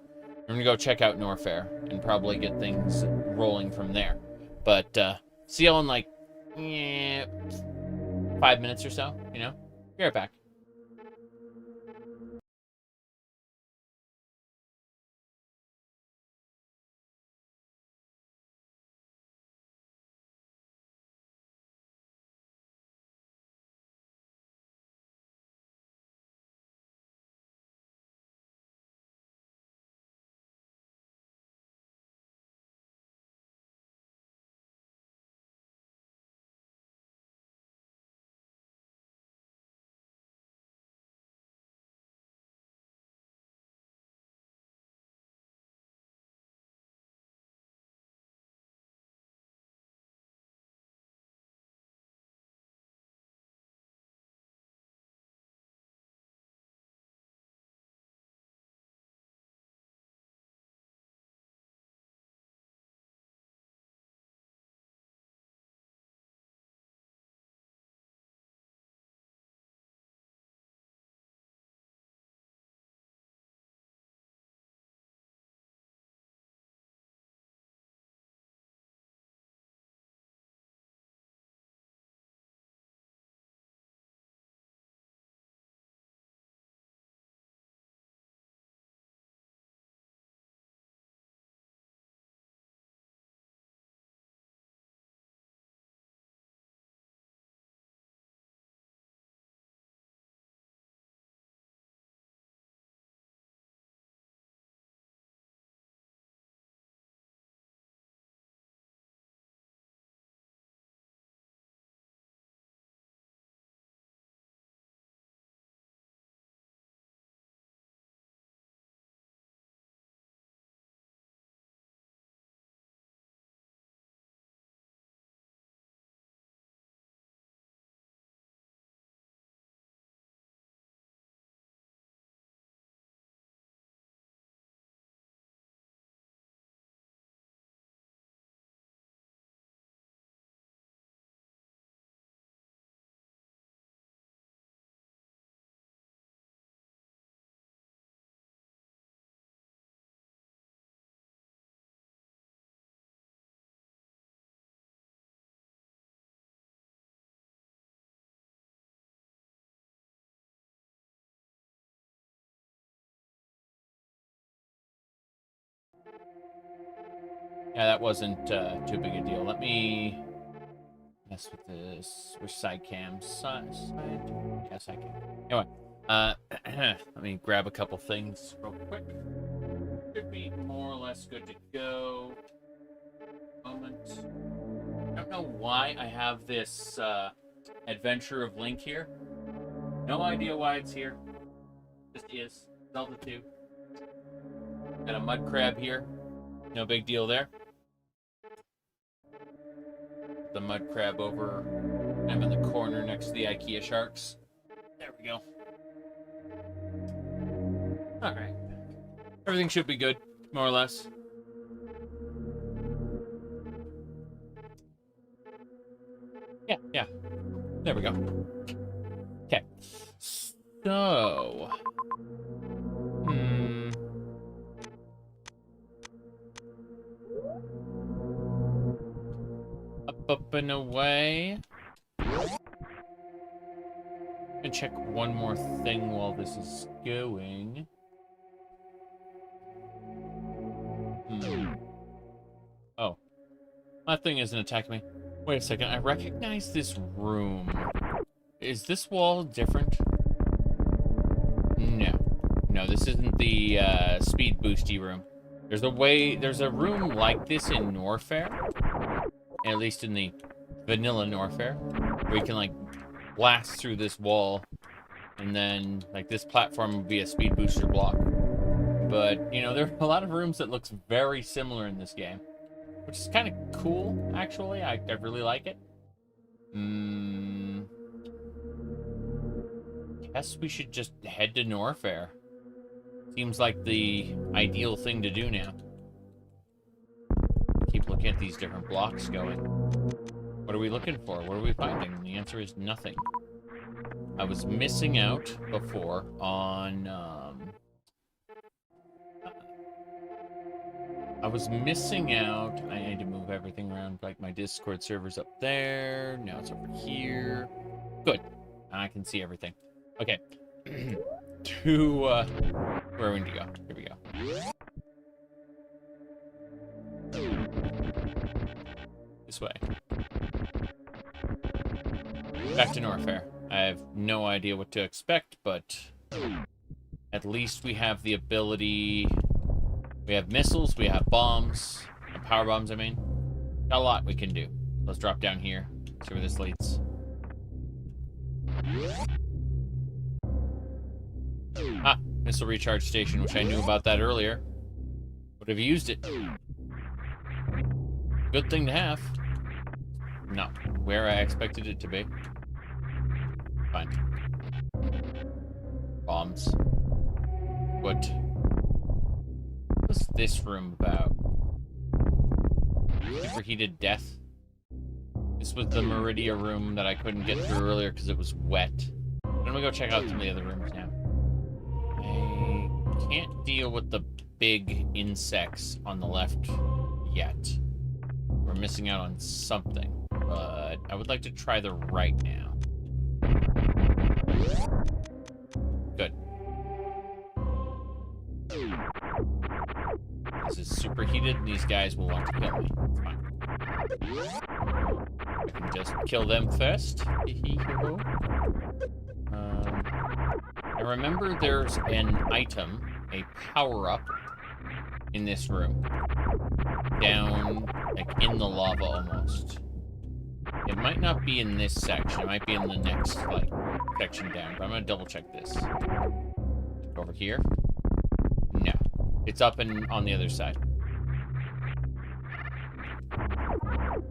I'm going to go check out Norfair and probably get things rolling from there. But see y'all in like 5 minutes or so, you know? Be right back. Yeah, that wasn't too big a deal. Let me mess with this. Where's side cams? Side? Yeah, side cam. Anyway, let me grab a couple things real quick. Should be more or less good to go. Moment. I don't know why I have this Adventure of Link here. No idea why it's here. Just is. Zelda 2. Got a mud crab here. No big deal there. The mud crab over. I'm in the corner next to the IKEA sharks. There we go. Alright. Everything should be good, more or less. Yeah. There we go. Okay. So... Up and away. And check one more thing while this is going. Oh. That thing isn't attacking me. Wait a second, I recognize this room. Is this wall different? No. No, this isn't the speed boosty room. There's a room like this in Norfair. At least in the vanilla Norfair. Where you can, like, blast through this wall. And then, like, this platform would be a speed booster block. But, you know, there are a lot of rooms that looks very similar in this game. Which is kind of cool, actually. I really like it. Guess we should just head to Norfair. Seems like the ideal thing to do now. Keep looking at these different blocks going. What are we looking for? What are we finding? And the answer is nothing. I was missing out before on... I was missing out. I need to move everything around. Like my Discord server's up there. Now it's over here. Good. I can see everything. Okay. Where are we going to go? Here we go. This way. Back to Norfair. I have no idea what to expect, but at least we have the ability... We have missiles, we have bombs, power bombs, I mean. Got a lot we can do. Let's drop down here, see where this leads. Ah, missile recharge station, which I knew about that earlier. Would have used it. Good thing to have. Not where I expected it to be. Fine. Bombs. What? What's this room about? Superheated death? This was the Meridia room that I couldn't get through earlier because it was wet. I'm gonna go check out some of the other rooms now. I can't deal with the big insects on the left yet. We're missing out on something, but I would like to try the right now. Good. This is superheated, and these guys will want to kill me. It's fine. I can just kill them first. I remember there's an item, a power-up, in this room. Down, like, in the lava almost. It might not be in this section. It might be in the next, like, section down. But I'm gonna double-check this. Over here. No. It's up and on the other side.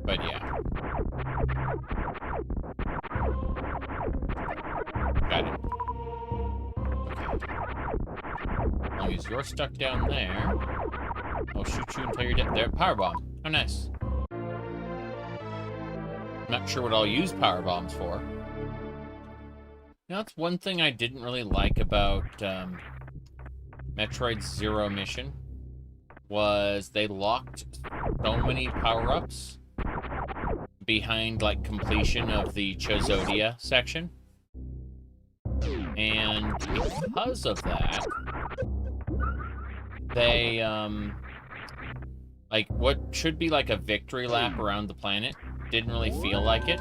But yeah. Got it. Okay. As long as you're stuck down there, I'll shoot you until you're dead. There, power bomb. Oh, nice. I'm not sure what I'll use power bombs for. Now, that's one thing I didn't really like about Metroid Zero Mission, was they locked so many power-ups behind, like, completion of the Chozodia section. And because of that, they, like, what should be, like, a victory lap around the planet didn't really feel like it.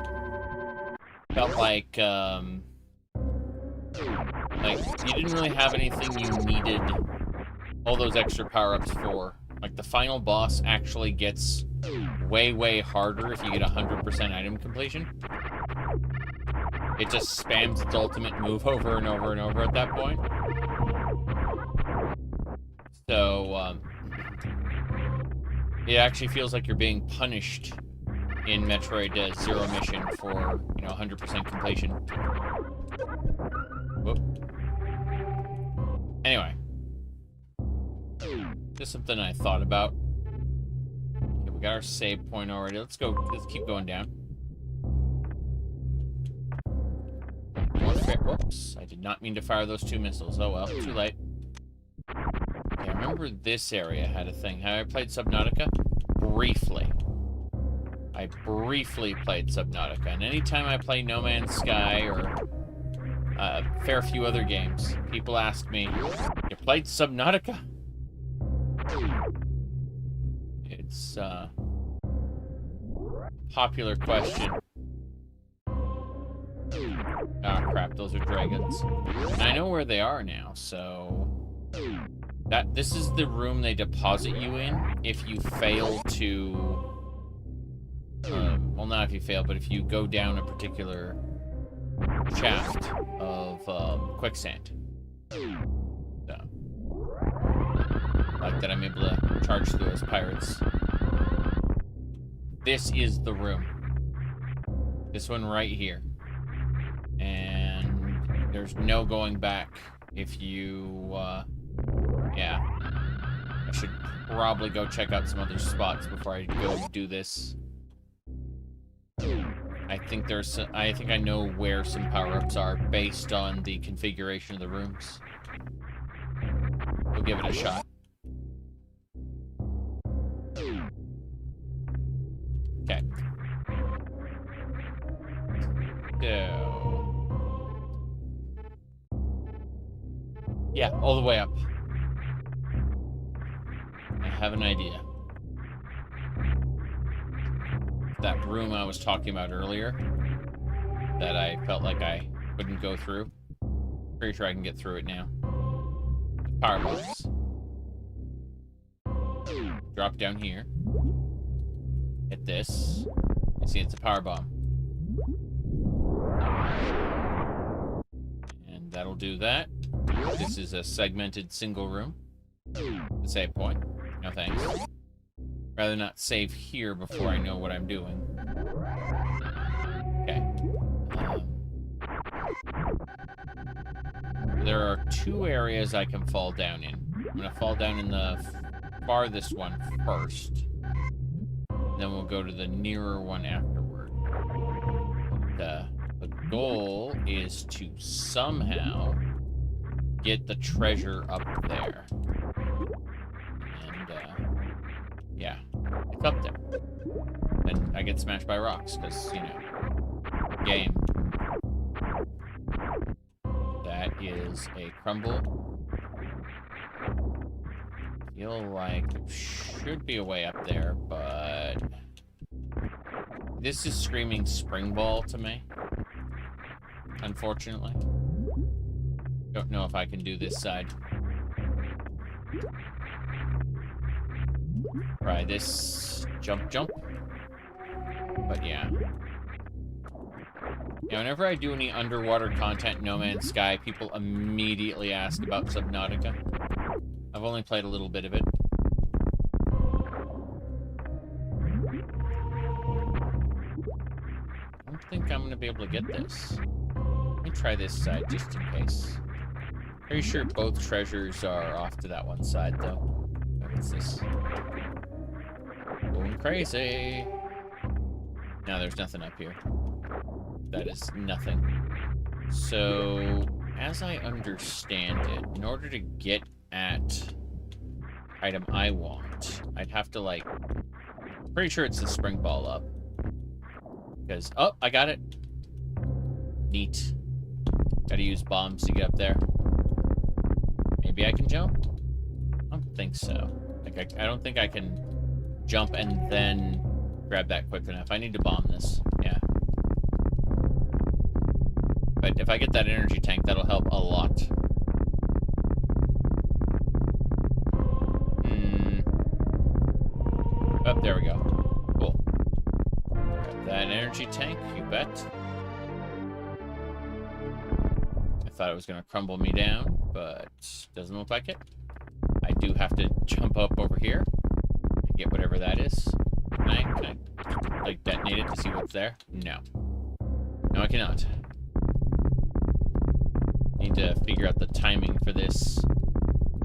Felt like, you didn't really have anything you needed all those extra power-ups for. Like, the final boss actually gets way, way harder if you get 100% item completion. It just spams its ultimate move over and over and over at that point. So, it actually feels like you're being punished in Metroid Zero Mission for, 100% completion. Whoop. Anyway. Just something I thought about. Okay, we got our save point already. Let's keep going down. Whoops. I did not mean to fire those 2 missiles. Oh well, too late. Okay, I remember this area had a thing. Have I played Subnautica? Briefly. I briefly played Subnautica. And anytime I play No Man's Sky or a fair few other games, people ask me, you played Subnautica? It's a popular question. Ah, crap, those are dragons. And I know where they are now, so... This is the room they deposit you in if you fail to... well, not if you fail, but if you go down a particular shaft of quicksand. So, like that I'm able to charge through as pirates. This is the room. This one right here. And there's no going back if you, yeah. I should probably go check out some other spots before I go do this. I think I know where some power-ups are based on the configuration of the rooms. We'll give it a shot. Okay. So... yeah, all the way up. I have an idea. That room I was talking about earlier that I felt like I couldn't go through. Pretty sure I can get through it now. Power bombs. Drop down here. Hit this. You see it's a power bomb. And that'll do that. This is a segmented single room. The save point. No thanks. Rather not save here before I know what I'm doing. Okay. There are 2 areas I can fall down in. I'm going to fall down in the farthest one first. Then we'll go to the nearer one afterward. The goal is to somehow get the treasure up there. And, yeah, it's up there. And I get smashed by rocks, because, you know, game. That is a crumble. Feel like it should be a way up there, but... this is screaming spring ball to me. Unfortunately. Don't know if I can do this side. Try this jump. But yeah. Now, whenever I do any underwater content in No Man's Sky, people immediately ask about Subnautica. I've only played a little bit of it. I don't think I'm going to be able to get this. Let me try this side just in case. Pretty sure both treasures are off to that one side, though. What's this? Going crazy. No, there's nothing up here. That is nothing. So, as I understand it, in order to get at item I want, I'd have to, like... pretty sure it's the spring ball up. Because... oh, I got it. Neat. Gotta use bombs to get up there. Maybe I can jump? I don't think so. Like, I don't think I can jump and then grab that quick enough. I need to bomb this. Yeah. But if I get that energy tank, that'll help a lot. Oh, there we go. Cool. Grab that energy tank, you bet. I thought it was going to crumble me down, but doesn't look like it. I do have to jump up over here and get whatever that is. Can I like, detonate it to see what's there? No. No, I cannot. Need to figure out the timing for this.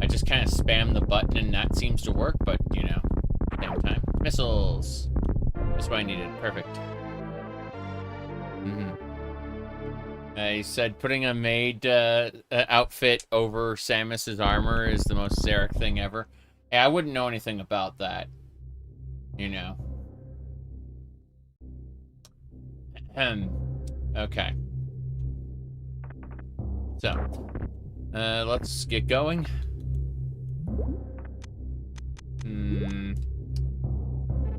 I just kind of spam the button and that seems to work, but, you know, same time. Missiles! That's what I needed. Perfect. He said putting a maid outfit over Samus's armor is the most Zarek thing ever. Yeah, I wouldn't know anything about that. You know. Okay. So, let's get going.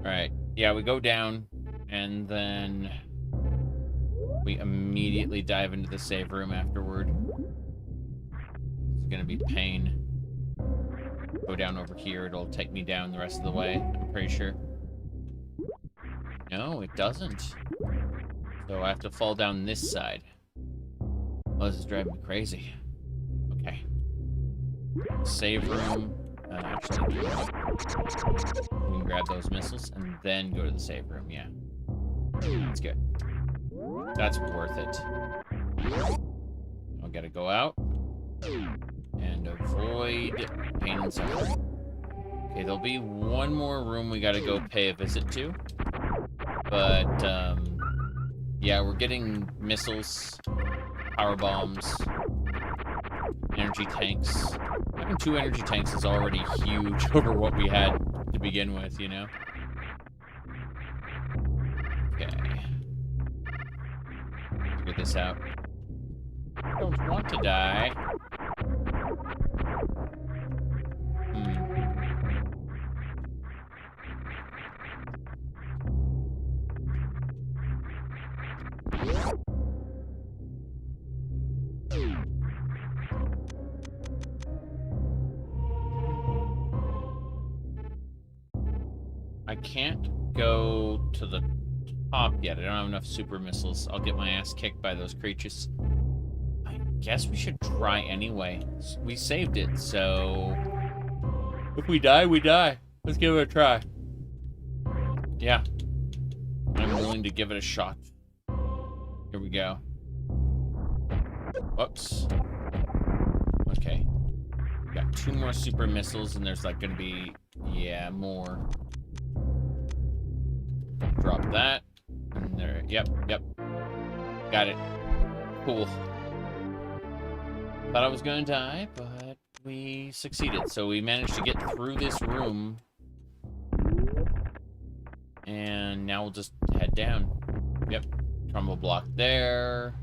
Alright. Yeah, we go down, and then we immediately dive into the save room afterward. It's gonna be pain. Go down over here, it'll take me down the rest of the way, I'm pretty sure. No, it doesn't. So I have to fall down this side. Oh, this is driving me crazy. Okay. Save room. Actually, we can grab those missiles and then go to the save room, yeah. That's good. That's worth it. I gotta go out and avoid pain and suffering. Okay, there'll be one more room we gotta go pay a visit to. But, yeah, we're getting missiles, power bombs, energy tanks. Having 2 energy tanks is already huge over what we had to begin with, you know? Okay. Figure this out. I don't want to die. I can't go to the top yet. I don't have enough super missiles. I'll get my ass kicked by those creatures. I guess we should try anyway. We saved it, so if we die, we die. Let's give it a try. Yeah. I'm willing to give it a shot. Here we go. Whoops. Okay. We got 2 more super missiles, and there's like gonna be, yeah, more. Drop that. And there, yep. Got it. Cool. Thought I was gonna die, but we succeeded. So we managed to get through this room. And now we'll just head down. Yep. Trumbull block there.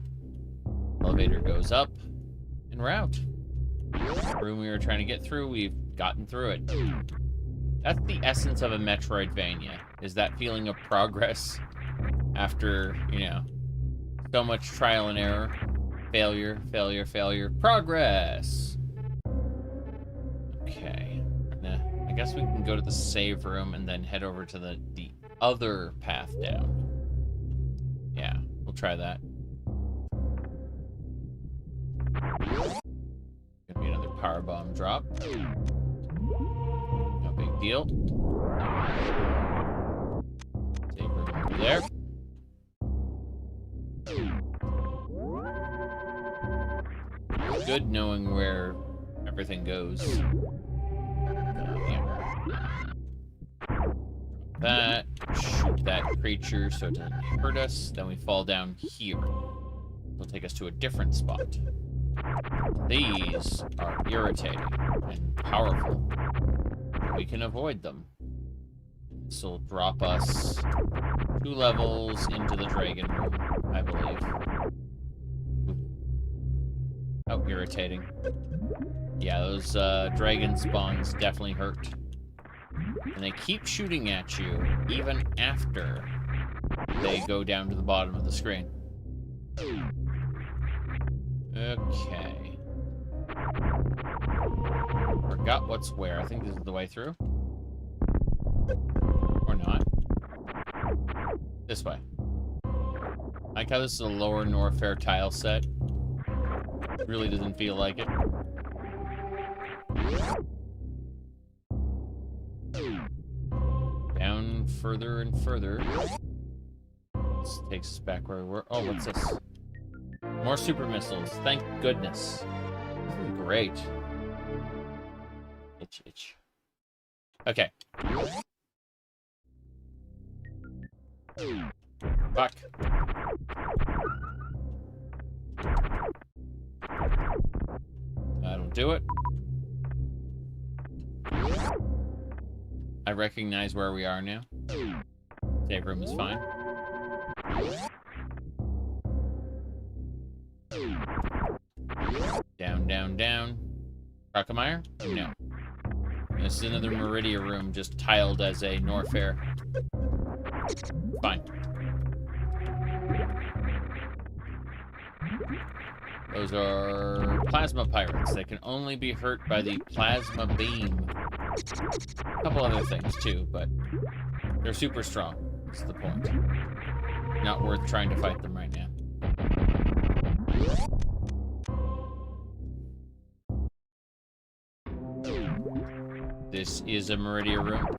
Elevator goes up. And we're out. The room we were trying to get through, we've gotten through it. That's the essence of a Metroidvania, is that feeling of progress after, you know, so much trial and error. Failure, progress! Okay. I guess we can go to the save room and then head over to the other path down. Yeah, we'll try that. Gonna be another power bomb drop. No big deal. Save room over there. Good knowing where everything goes. Yeah. That, shoot that creature so it doesn't hurt us. Then we fall down here. It'll take us to a different spot. These are irritating and powerful. We can avoid them. This will drop us 2 levels into the dragon room, I believe. Oh, irritating. Yeah, those dragon spawns definitely hurt. And they keep shooting at you even after they go down to the bottom of the screen. Okay. Forgot what's where. I think this is the way through. Or not. This way. I like how this is a lower Norfair tile set. Really doesn't feel like it. Down further and further. This takes us back where we were. Oh, what's this? More super missiles. Thank goodness. This is great. Itch. Okay. Fuck. That'll do it. I recognize where we are now. Save room is fine. Down, down, down. Crockemeyer? No. This is another Meridia room, just tiled as a Norfair. Fine. Those are plasma pirates. They can only be hurt by the plasma beam. A couple other things too, but they're super strong. That's the point. Not worth trying to fight them right now. This is a Meridia room.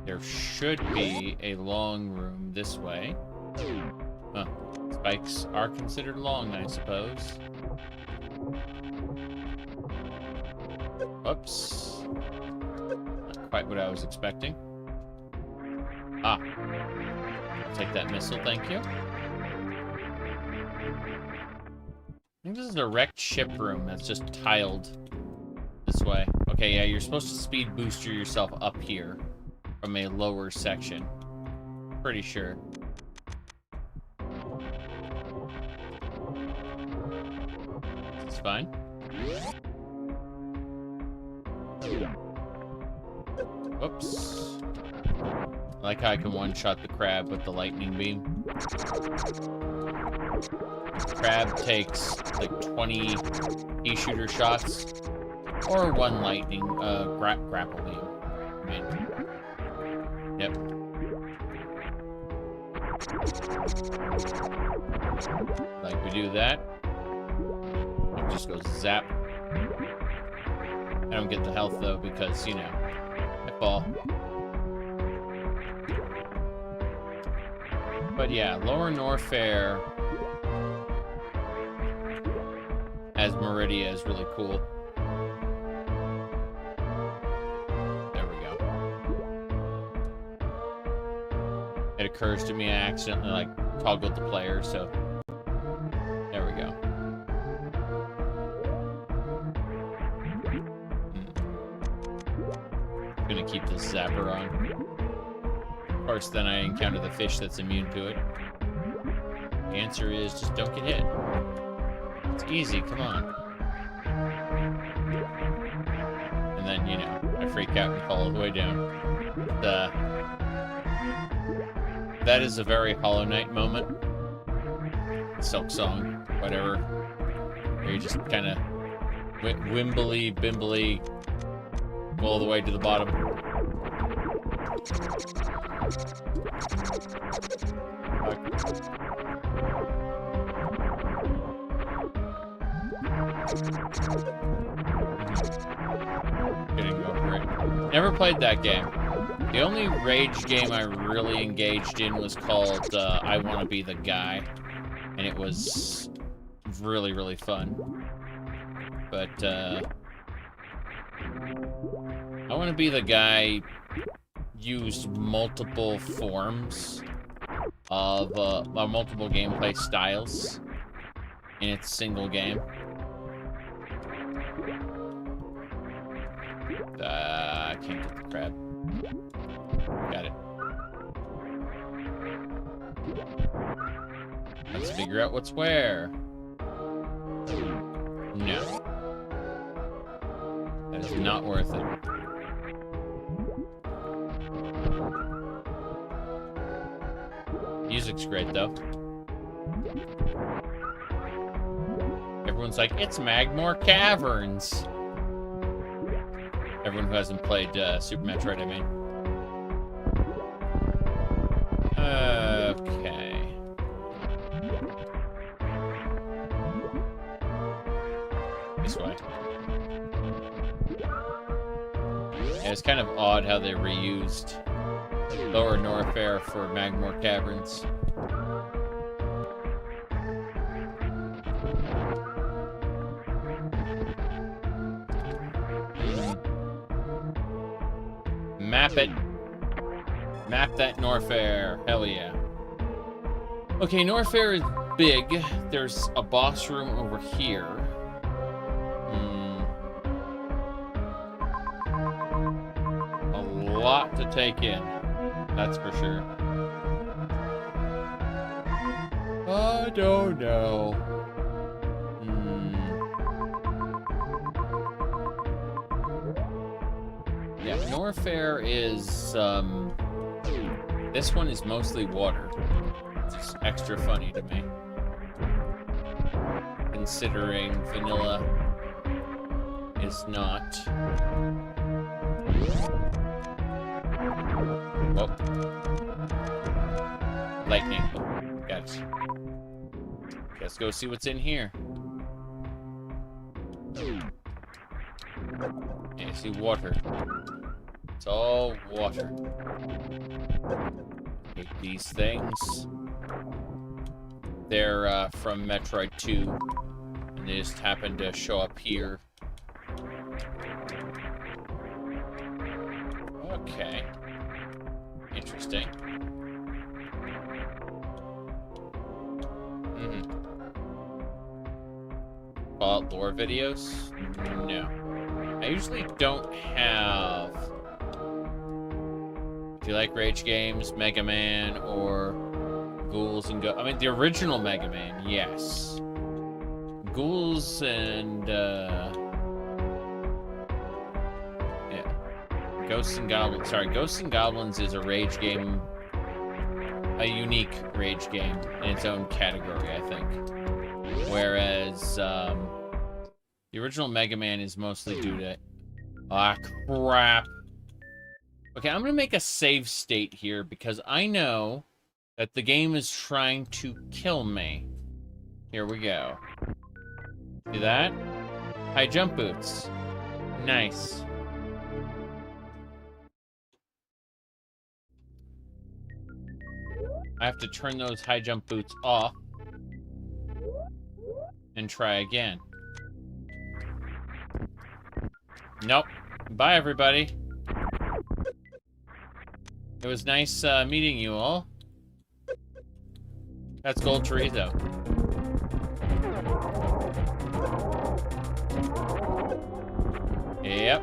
There should be a long room this way. Huh. Spikes are considered long, I suppose. Oops. Not quite what I was expecting. Ah. I'll take that missile, thank you. I think this is a wrecked ship room that's just tiled this way. Okay, yeah, you're supposed to speed booster yourself up here from a lower section. Pretty sure. It's fine. Oops. I like how I can one-shot the crab with the lightning beam. Crab takes like 20 pea-shooter shots, or one lightning grapple beam. I mean, yep. Like we do that, it just goes zap. I don't get the health though because, you know, I fall. But yeah, Lower Norfair as Meridia is really cool. There we go. It occurs to me I accidentally like toggled the player, so there we go. Gonna keep this zapper on. Of course, then I encounter the fish that's immune to it. The answer is just don't get hit. It's easy, come on. And then, you know, I freak out and fall all the way down. That is a very Hollow Knight moment. Silk Song, whatever. Where you just kind of wimbly, bimbly go all the way to the bottom. Getting over it. Never played that game. The only Rage game I really engaged in was called I Want to Be the Guy. And it was really, really fun. But I Want to Be the Guy used multiple forms of multiple gameplay styles in its single game. I can't get the crab. Got it. Let's figure out what's where. No. That is not worth it. Music's great, though. Everyone's like, it's Magmore Caverns. Everyone who hasn't played Super Metroid, I mean. Okay. This way. Yeah, it's kind of odd how they reused Lower Norfair for Magmore Caverns. Map it. Map that Norfair. Hell yeah. Okay, Norfair is big. There's a boss room over here. A lot to take in. That's for sure. I don't know. Yeah, Norfair is, this one is mostly water. It's extra funny to me. Considering vanilla is not. Oh. Lightning. Got it. Let's go see what's in here. Yeah, see water. It's all water. Take these things. They're from Metroid 2. And they just happen to show up here. Okay. Interesting. Fallout lore videos? No. I usually don't have... If you like rage games, Mega Man, or Ghouls and I mean, the original Mega Man, yes. Ghouls and, yeah. Ghosts and Goblins. Sorry, Ghosts and Goblins is a rage game. A unique rage game in its own category, I think. Whereas, the original Mega Man is mostly due to... Ah, crap. Okay, I'm gonna make a save state here because I know that the game is trying to kill me. Here we go. See that? High jump boots. Nice. I have to turn those high jump boots off and try again. Nope. Bye, everybody. It was nice meeting you all. That's gold chorizo. Yep.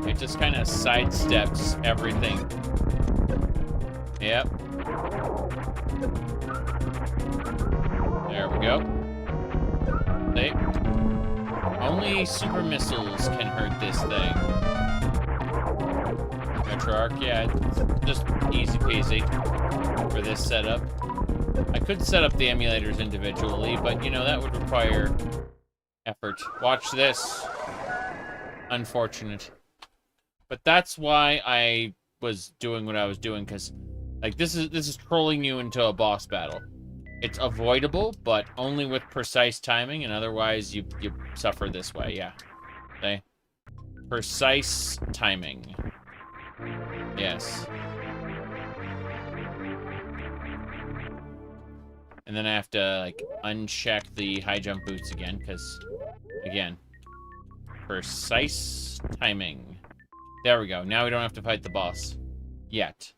It just kind of sidesteps everything. Yep. There we go. See? Only super missiles can hurt this thing. Metroarch, yeah, it's just easy peasy for this setup. I could set up the emulators individually, but you know, that would require effort. Watch this. Unfortunate. But that's why I was doing what I was doing, because like this is trolling you into a boss battle. It's avoidable, but only with precise timing, and otherwise you suffer this way, yeah. Okay? Precise timing. Yes. And then I have to, like, uncheck the high jump boots again, because, again, precise timing. There we go. Now we don't have to fight the boss. Yet.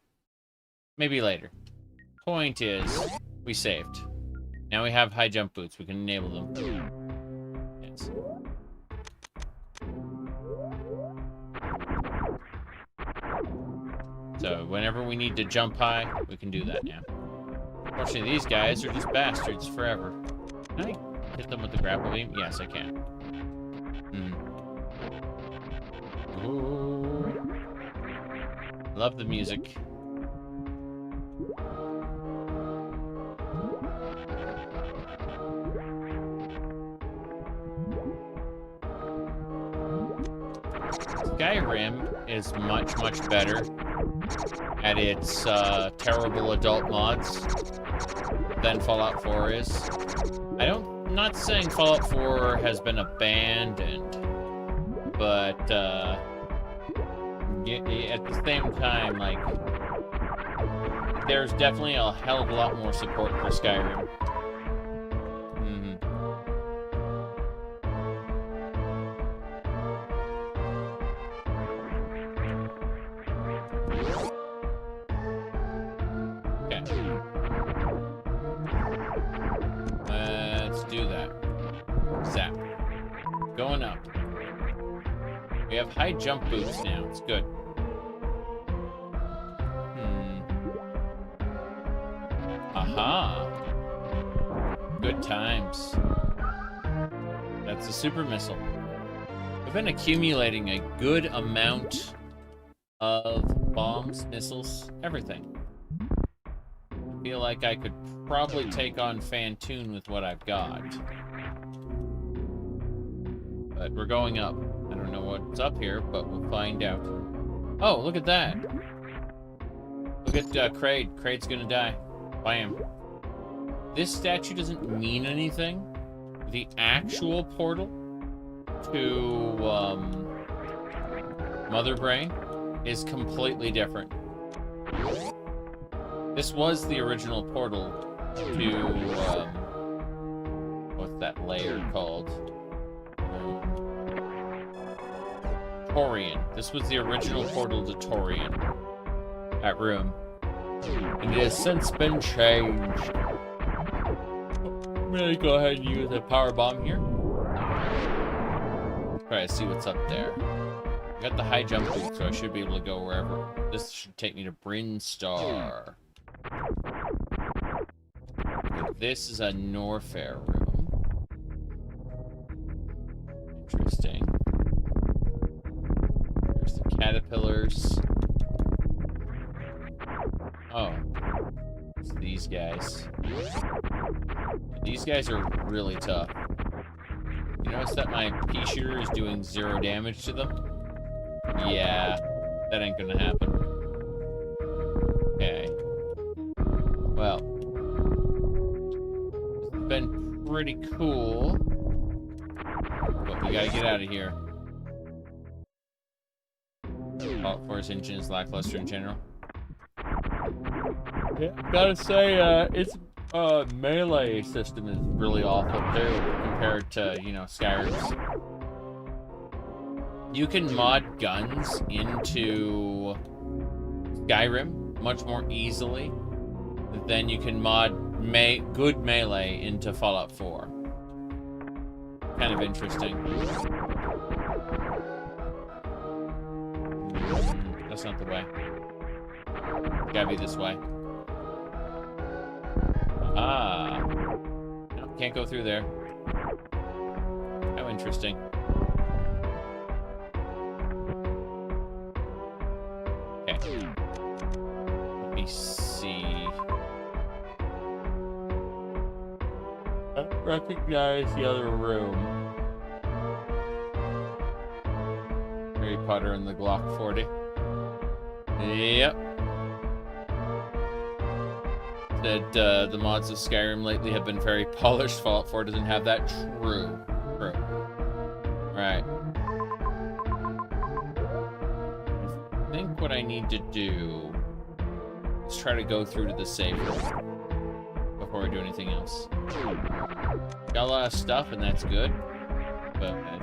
Maybe later. Point is, we saved. Now we have high jump boots. We can enable them. Yes. So, whenever we need to jump high, we can do that now. Unfortunately, these guys are just bastards forever. Can I hit them with the grapple beam? Yes, I can. Ooh. Love the music. Skyrim is much, much better at its terrible adult mods than Fallout 4 is. I'm not saying Fallout 4 has been abandoned, but at the same time, like, there's definitely a hell of a lot more support for Skyrim. Going up. We have high jump boots now. It's good. Aha. Good times. That's a super missile. I've been accumulating a good amount of bombs, missiles, everything. I feel like I could probably take on Fantoon with what I've got. But we're going up. I don't know what's up here, but we'll find out. Oh, look at that. Look at Kraid. Kraid's gonna die. Bam. This statue doesn't mean anything. The actual portal to Mother Brain is completely different. This was the original portal to what's that layer called? Torian. This was the original portal to Torian. That room. And it has since been changed. I'm gonna go ahead and use a power bomb here. Try to see what's up there. I got the high jump boot, so I should be able to go wherever. This should take me to Brinstar. This is a Norfair room. Interesting. There's the caterpillars. Oh. It's these guys. These guys are really tough. You notice that my pea shooter is doing 0 damage to them? Yeah, that ain't gonna happen. Okay. Well. It's been pretty cool. But we gotta get out of here. Fallout 4's engine is lackluster in general. Yeah, gotta say, its melee system is really awful too, compared to, you know, Skyrim's. You can mod guns into Skyrim much more easily than you can mod good melee into Fallout 4. Kind of interesting. That's not the way. Gotta be this way. Ah. No, can't go through there. How interesting. Okay. Let me see. I don't recognize the other room. Harry Potter and the Glock 40. Yep. That the mods of Skyrim lately have been very polished. Fallout 4 doesn't have that. True. Right. I think what I need to do is try to go through to the save room before I do anything else. Got a lot of stuff, and that's good. But I'm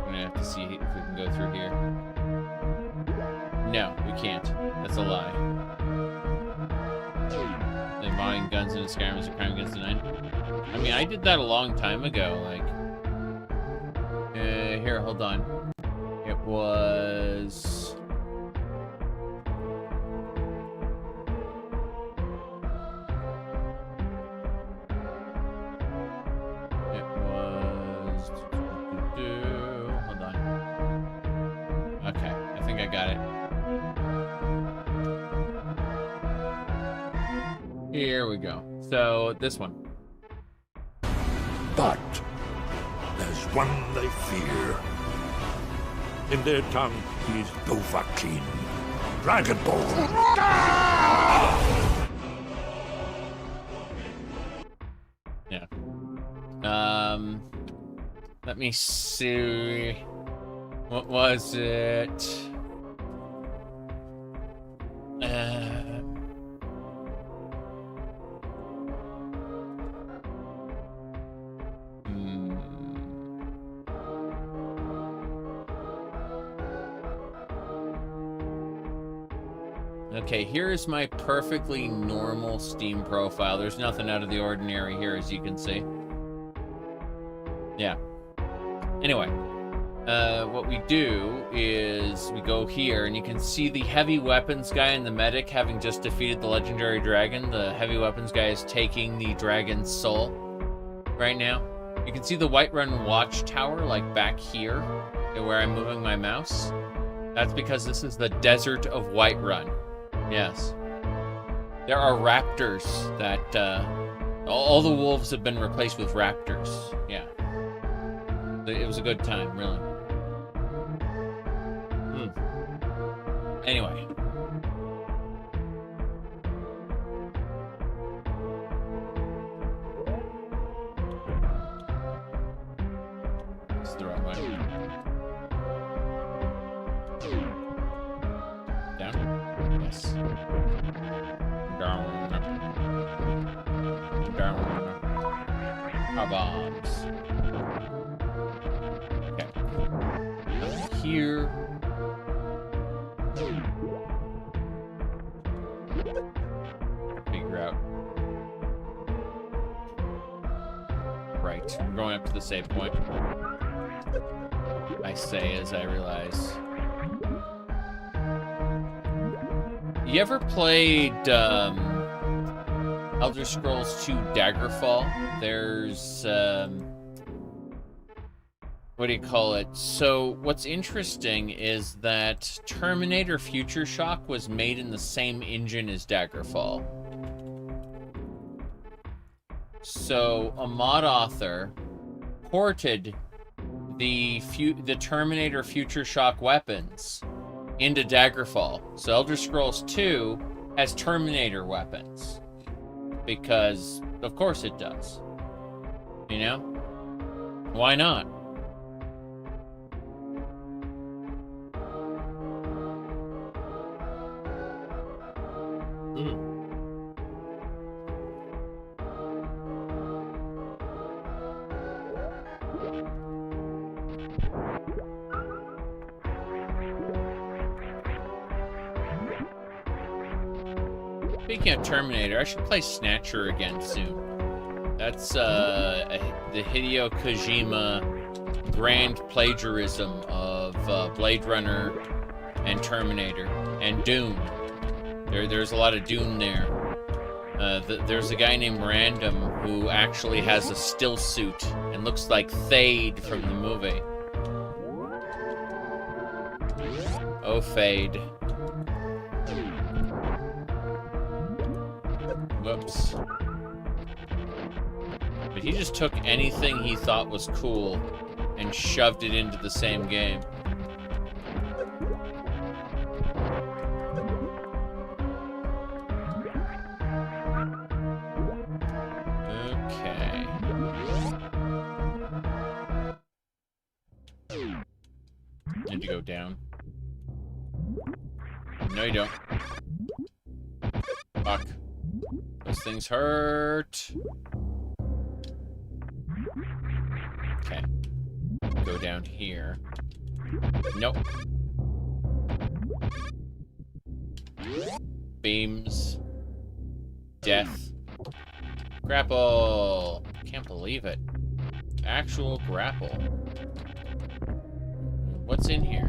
gonna have to see if we can go through here. No, we can't. That's a lie. The modding guns into Skyrim is a crime against the night. I mean, I did that a long time ago. Like, here, hold on. It was. Hold on. Okay, I think I got it. Here we go. So, this one. But there's one they fear. In their tongue, he's Dovahkiin, Dragonborn. Yeah. Let me see. What was it? Okay, here's my perfectly normal Steam profile. There's nothing out of the ordinary here, as you can see. Anyway, what we do is we go here, and you can see the heavy weapons guy and the medic having just defeated the legendary dragon. The heavy weapons guy is taking the dragon's soul right now. You can see the Whiterun watchtower, like back here, where I'm moving my mouse. That's because this is the desert of Whiterun. Yes. There are raptors that, all the wolves have been replaced with raptors. Yeah. It was a good time, really. Anyway. It's the wrong way. Down? Yes. Down. Down. Our bombs. Okay. Here. Figure out. Right. We're going up to the save point. I say as I realize. You ever played Elder Scrolls 2 Daggerfall? There's what do you call it? So what's interesting is that Terminator Future Shock was made in the same engine as Daggerfall. So a mod author ported the Terminator Future Shock weapons into Daggerfall. So Elder Scrolls 2 has Terminator weapons. Because, of course it does. You know? Why not? Speaking of Terminator, I should play Snatcher again soon. That's the Hideo Kojima grand plagiarism of Blade Runner and Terminator and Dune. There's a lot of Dune there. There's a guy named Random who actually has a still suit and looks like Thade from the movie. Oh, Thade. Whoops. But he just took anything he thought was cool and shoved it into the same game. Okay. Need to go down. No, you don't. Fuck. Those things hurt. Okay. Go down here. Nope. Beams. Death. Grapple. Can't believe it. Actual grapple. What's in here?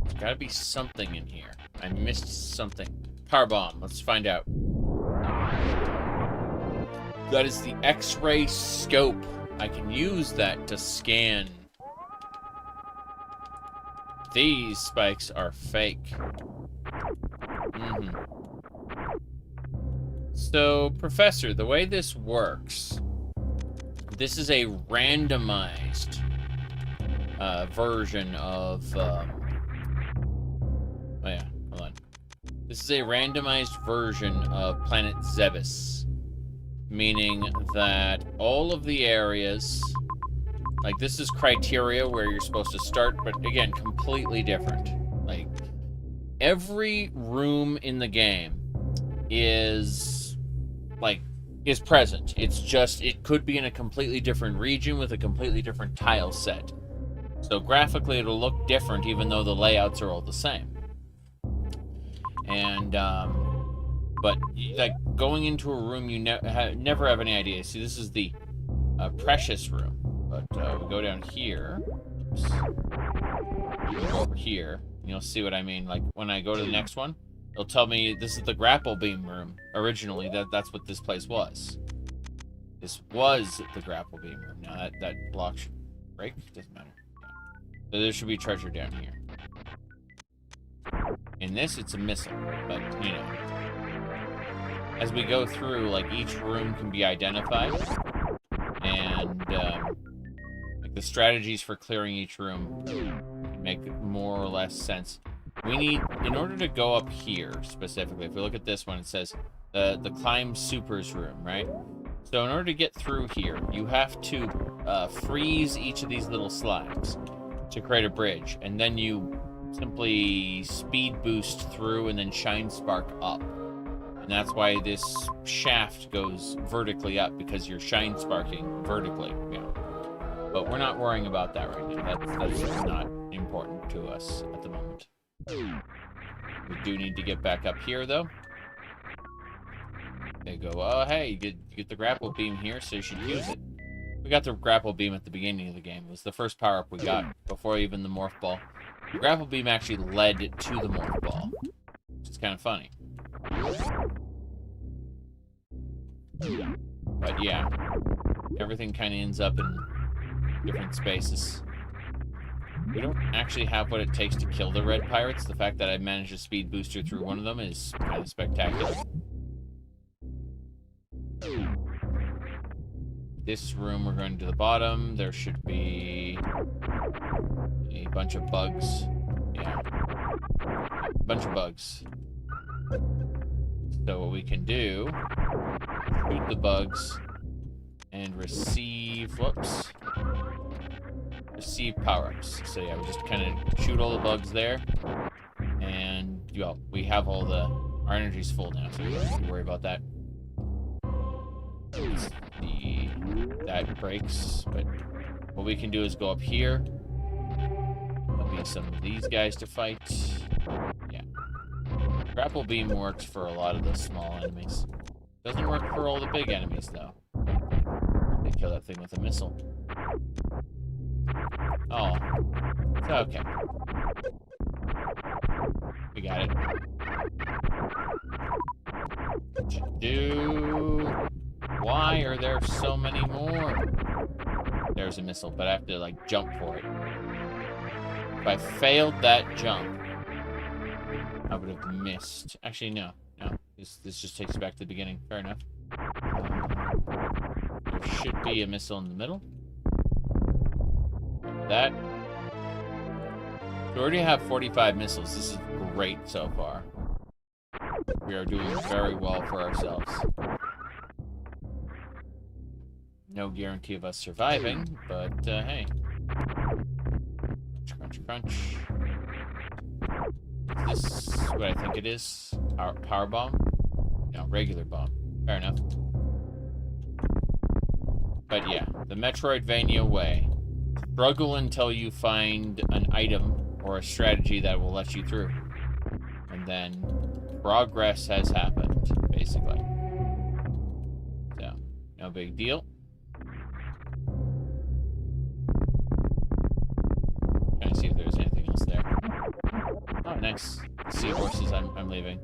There's gotta be something in here. I missed something. Power bomb. Let's find out. That is the X-ray scope. I can use that to scan. These spikes are fake. So, Professor, the way this works, this is a randomized version of... oh yeah, hold on. This is a randomized version of Planet Zebus, meaning that all of the areas, like this is criteria where you're supposed to start, but again, completely different. Like, every room in the game is present. It's just, it could be in a completely different region with a completely different tile set. So graphically it'll look different even though the layouts are all the same. And, but, like, going into a room you never have any idea. See, this is the Precious room. But we go down here. Oops. We go over here. And you'll see what I mean. Like, when I go to the next one, it'll tell me this is the grapple beam room. Originally, that's what this place was. This was the grapple beam room. Now, that block should break. Doesn't matter. Yeah. So there should be treasure down here. In this, it's a missile. But, you know. As we go through, like, each room can be identified. And, like, the strategies for clearing each room make more or less sense. We need, in order to go up here, specifically, if we look at this one, it says the climb supers room, right? So in order to get through here, you have to freeze each of these little slimes to create a bridge, and then you simply speed boost through and then shine spark up. And that's why this shaft goes vertically up, because you're shine sparking vertically, you know. But we're not worrying about that right now. That's just not important to us at the moment. We do need to get back up here, though. They go, oh, hey, you get the grapple beam here, so you should use it. We got the grapple beam at the beginning of the game. It was the first power-up we got, before even the morph ball. The grapple beam actually led to the morph ball, which is kind of funny. But yeah, everything kind of ends up in different spaces. We don't actually have what it takes to kill the red pirates. The fact that I managed a speed booster through one of them is kind of spectacular. This room, we're going to the bottom. There should be a bunch of bugs. Yeah. A bunch of bugs. So what we can do, shoot the bugs and receive, whoops, receive power-ups. So yeah, we just kind of shoot all the bugs there, and well, we have all our energy's full now, so we don't have to worry about that. That breaks, but what we can do is go up here. There'll be some of these guys to fight. Yeah. Grapple beam works for a lot of the small enemies. Doesn't work for all the big enemies, though. They kill that thing with a missile. Oh. It's okay. We got it. Why are there so many more? There's a missile, but I have to, like, jump for it. If I failed that jump, I would have missed. Actually, no. This just takes you back to the beginning. Fair enough. There should be a missile in the middle. That. We already have 45 missiles. This is great so far. We are doing very well for ourselves. No guarantee of us surviving, but hey. Crunch, crunch. Is this what I think it is? Our power bomb? No, regular bomb. Fair enough. But yeah, the Metroidvania way. Struggle until you find an item or a strategy that will let you through. And then progress has happened, basically. So, no big deal. Trying to see if there's anything else there. Oh, nice. Seahorses, I'm leaving.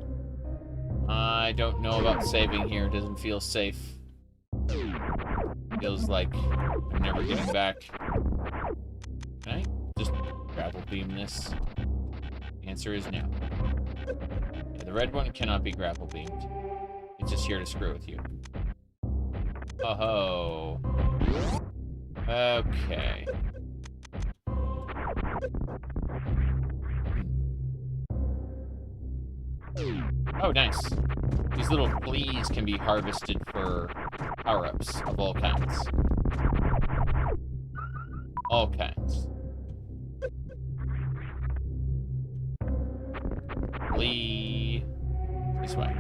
I don't know about saving here. It doesn't feel safe. Feels like I'm never getting back. Can I just grapple beam this? The answer is no. Yeah, the red one cannot be grapple beamed. It's just here to screw with you. Oh-ho. Okay. Oh, nice. These little fleas can be harvested for power-ups of all kinds. All kinds. Flea. This way.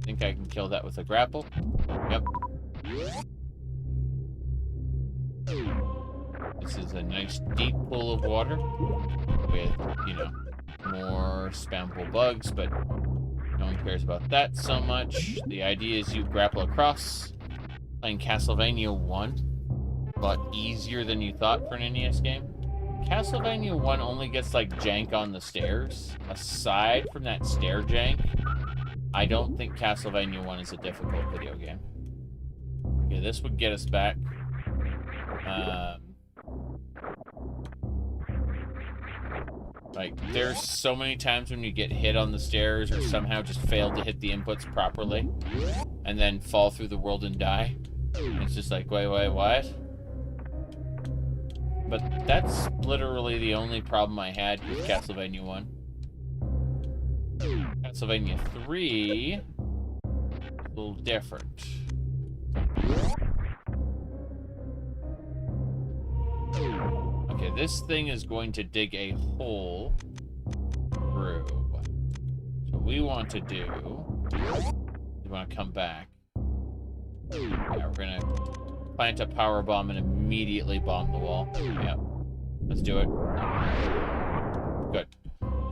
Think I can kill that with a grapple? Yep. This is a nice deep pool of water with, you know, more spammable bugs, but No one cares about that so much. The idea is you grapple across. Playing Castlevania 1. A lot easier than you thought for an NES game. Castlevania 1 only gets, like, jank on the stairs. Aside from that stair jank, I don't think Castlevania 1 is a difficult video game. Okay, this would get us back. Like, there's so many times when you get hit on the stairs or somehow just fail to hit the inputs properly and then fall through the world and die. And it's just like, wait, what? But that's literally the only problem I had with Castlevania 1. Castlevania 3... a little different. Okay, this thing is going to dig a hole through. So what we want to do... we want to come back. Yeah, we're gonna plant a power bomb and immediately bomb the wall. Yeah, let's do it. Good.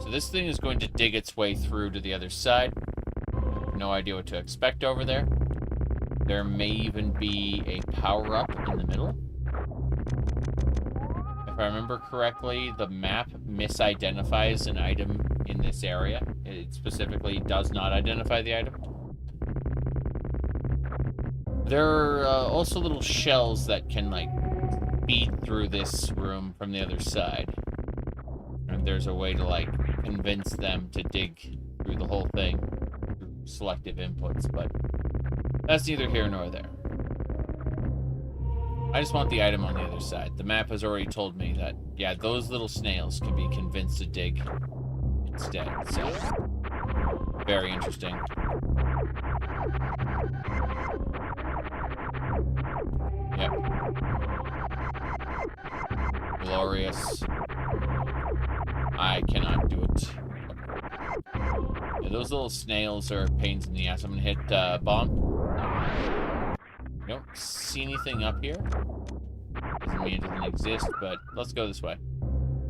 So this thing is going to dig its way through to the other side. I have no idea what to expect over there. There may even be a power-up in the middle. If I remember correctly, the map misidentifies an item in this area. It specifically does not identify the item. There are also little shells that can, like, feed through this room from the other side. And there's a way to, like, convince them to dig through the whole thing through selective inputs, but that's neither here nor there. I just want the item on the other side. The map has already told me that, yeah, those little snails can be convinced to dig instead, so very interesting. Yep. Glorious. I cannot do it. Yeah, those little snails are pains in the ass. I'm gonna hit bomb. I don't see anything up here. Doesn't mean it doesn't exist, but let's go this way.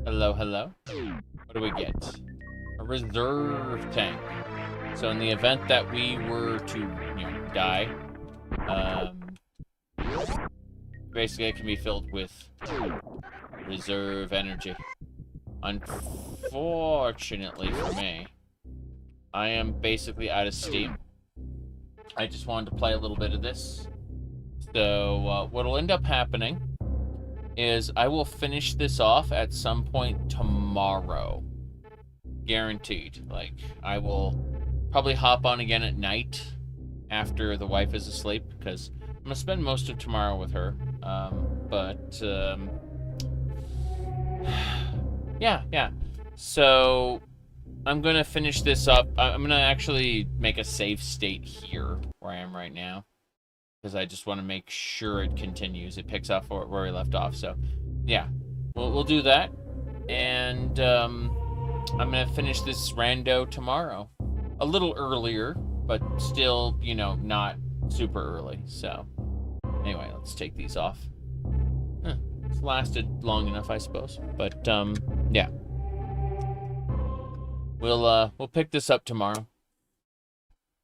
Hello, hello. What do we get? A reserve tank. So in the event that we were to, you know, die, basically it can be filled with reserve energy. Unfortunately for me, I am basically out of steam. I just wanted to play a little bit of this. So what'll end up happening is I will finish this off at some point tomorrow. Guaranteed. Like, I will probably hop on again at night after the wife is asleep, because I'm going to spend most of tomorrow with her. Yeah. So I'm going to finish this up. I'm going to actually make a save state here where I am right now, because I just want to make sure it continues. It picks up where we left off. So, yeah, we'll do that. And I'm going to finish this rando tomorrow. A little earlier, but still, you know, not super early. So, anyway, let's take these off. It's lasted long enough, I suppose. But, yeah. We'll pick this up tomorrow.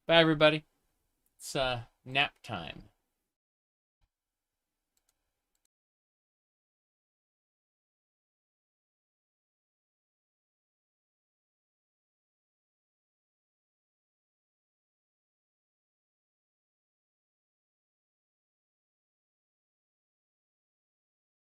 Bye, everybody. It's nap time.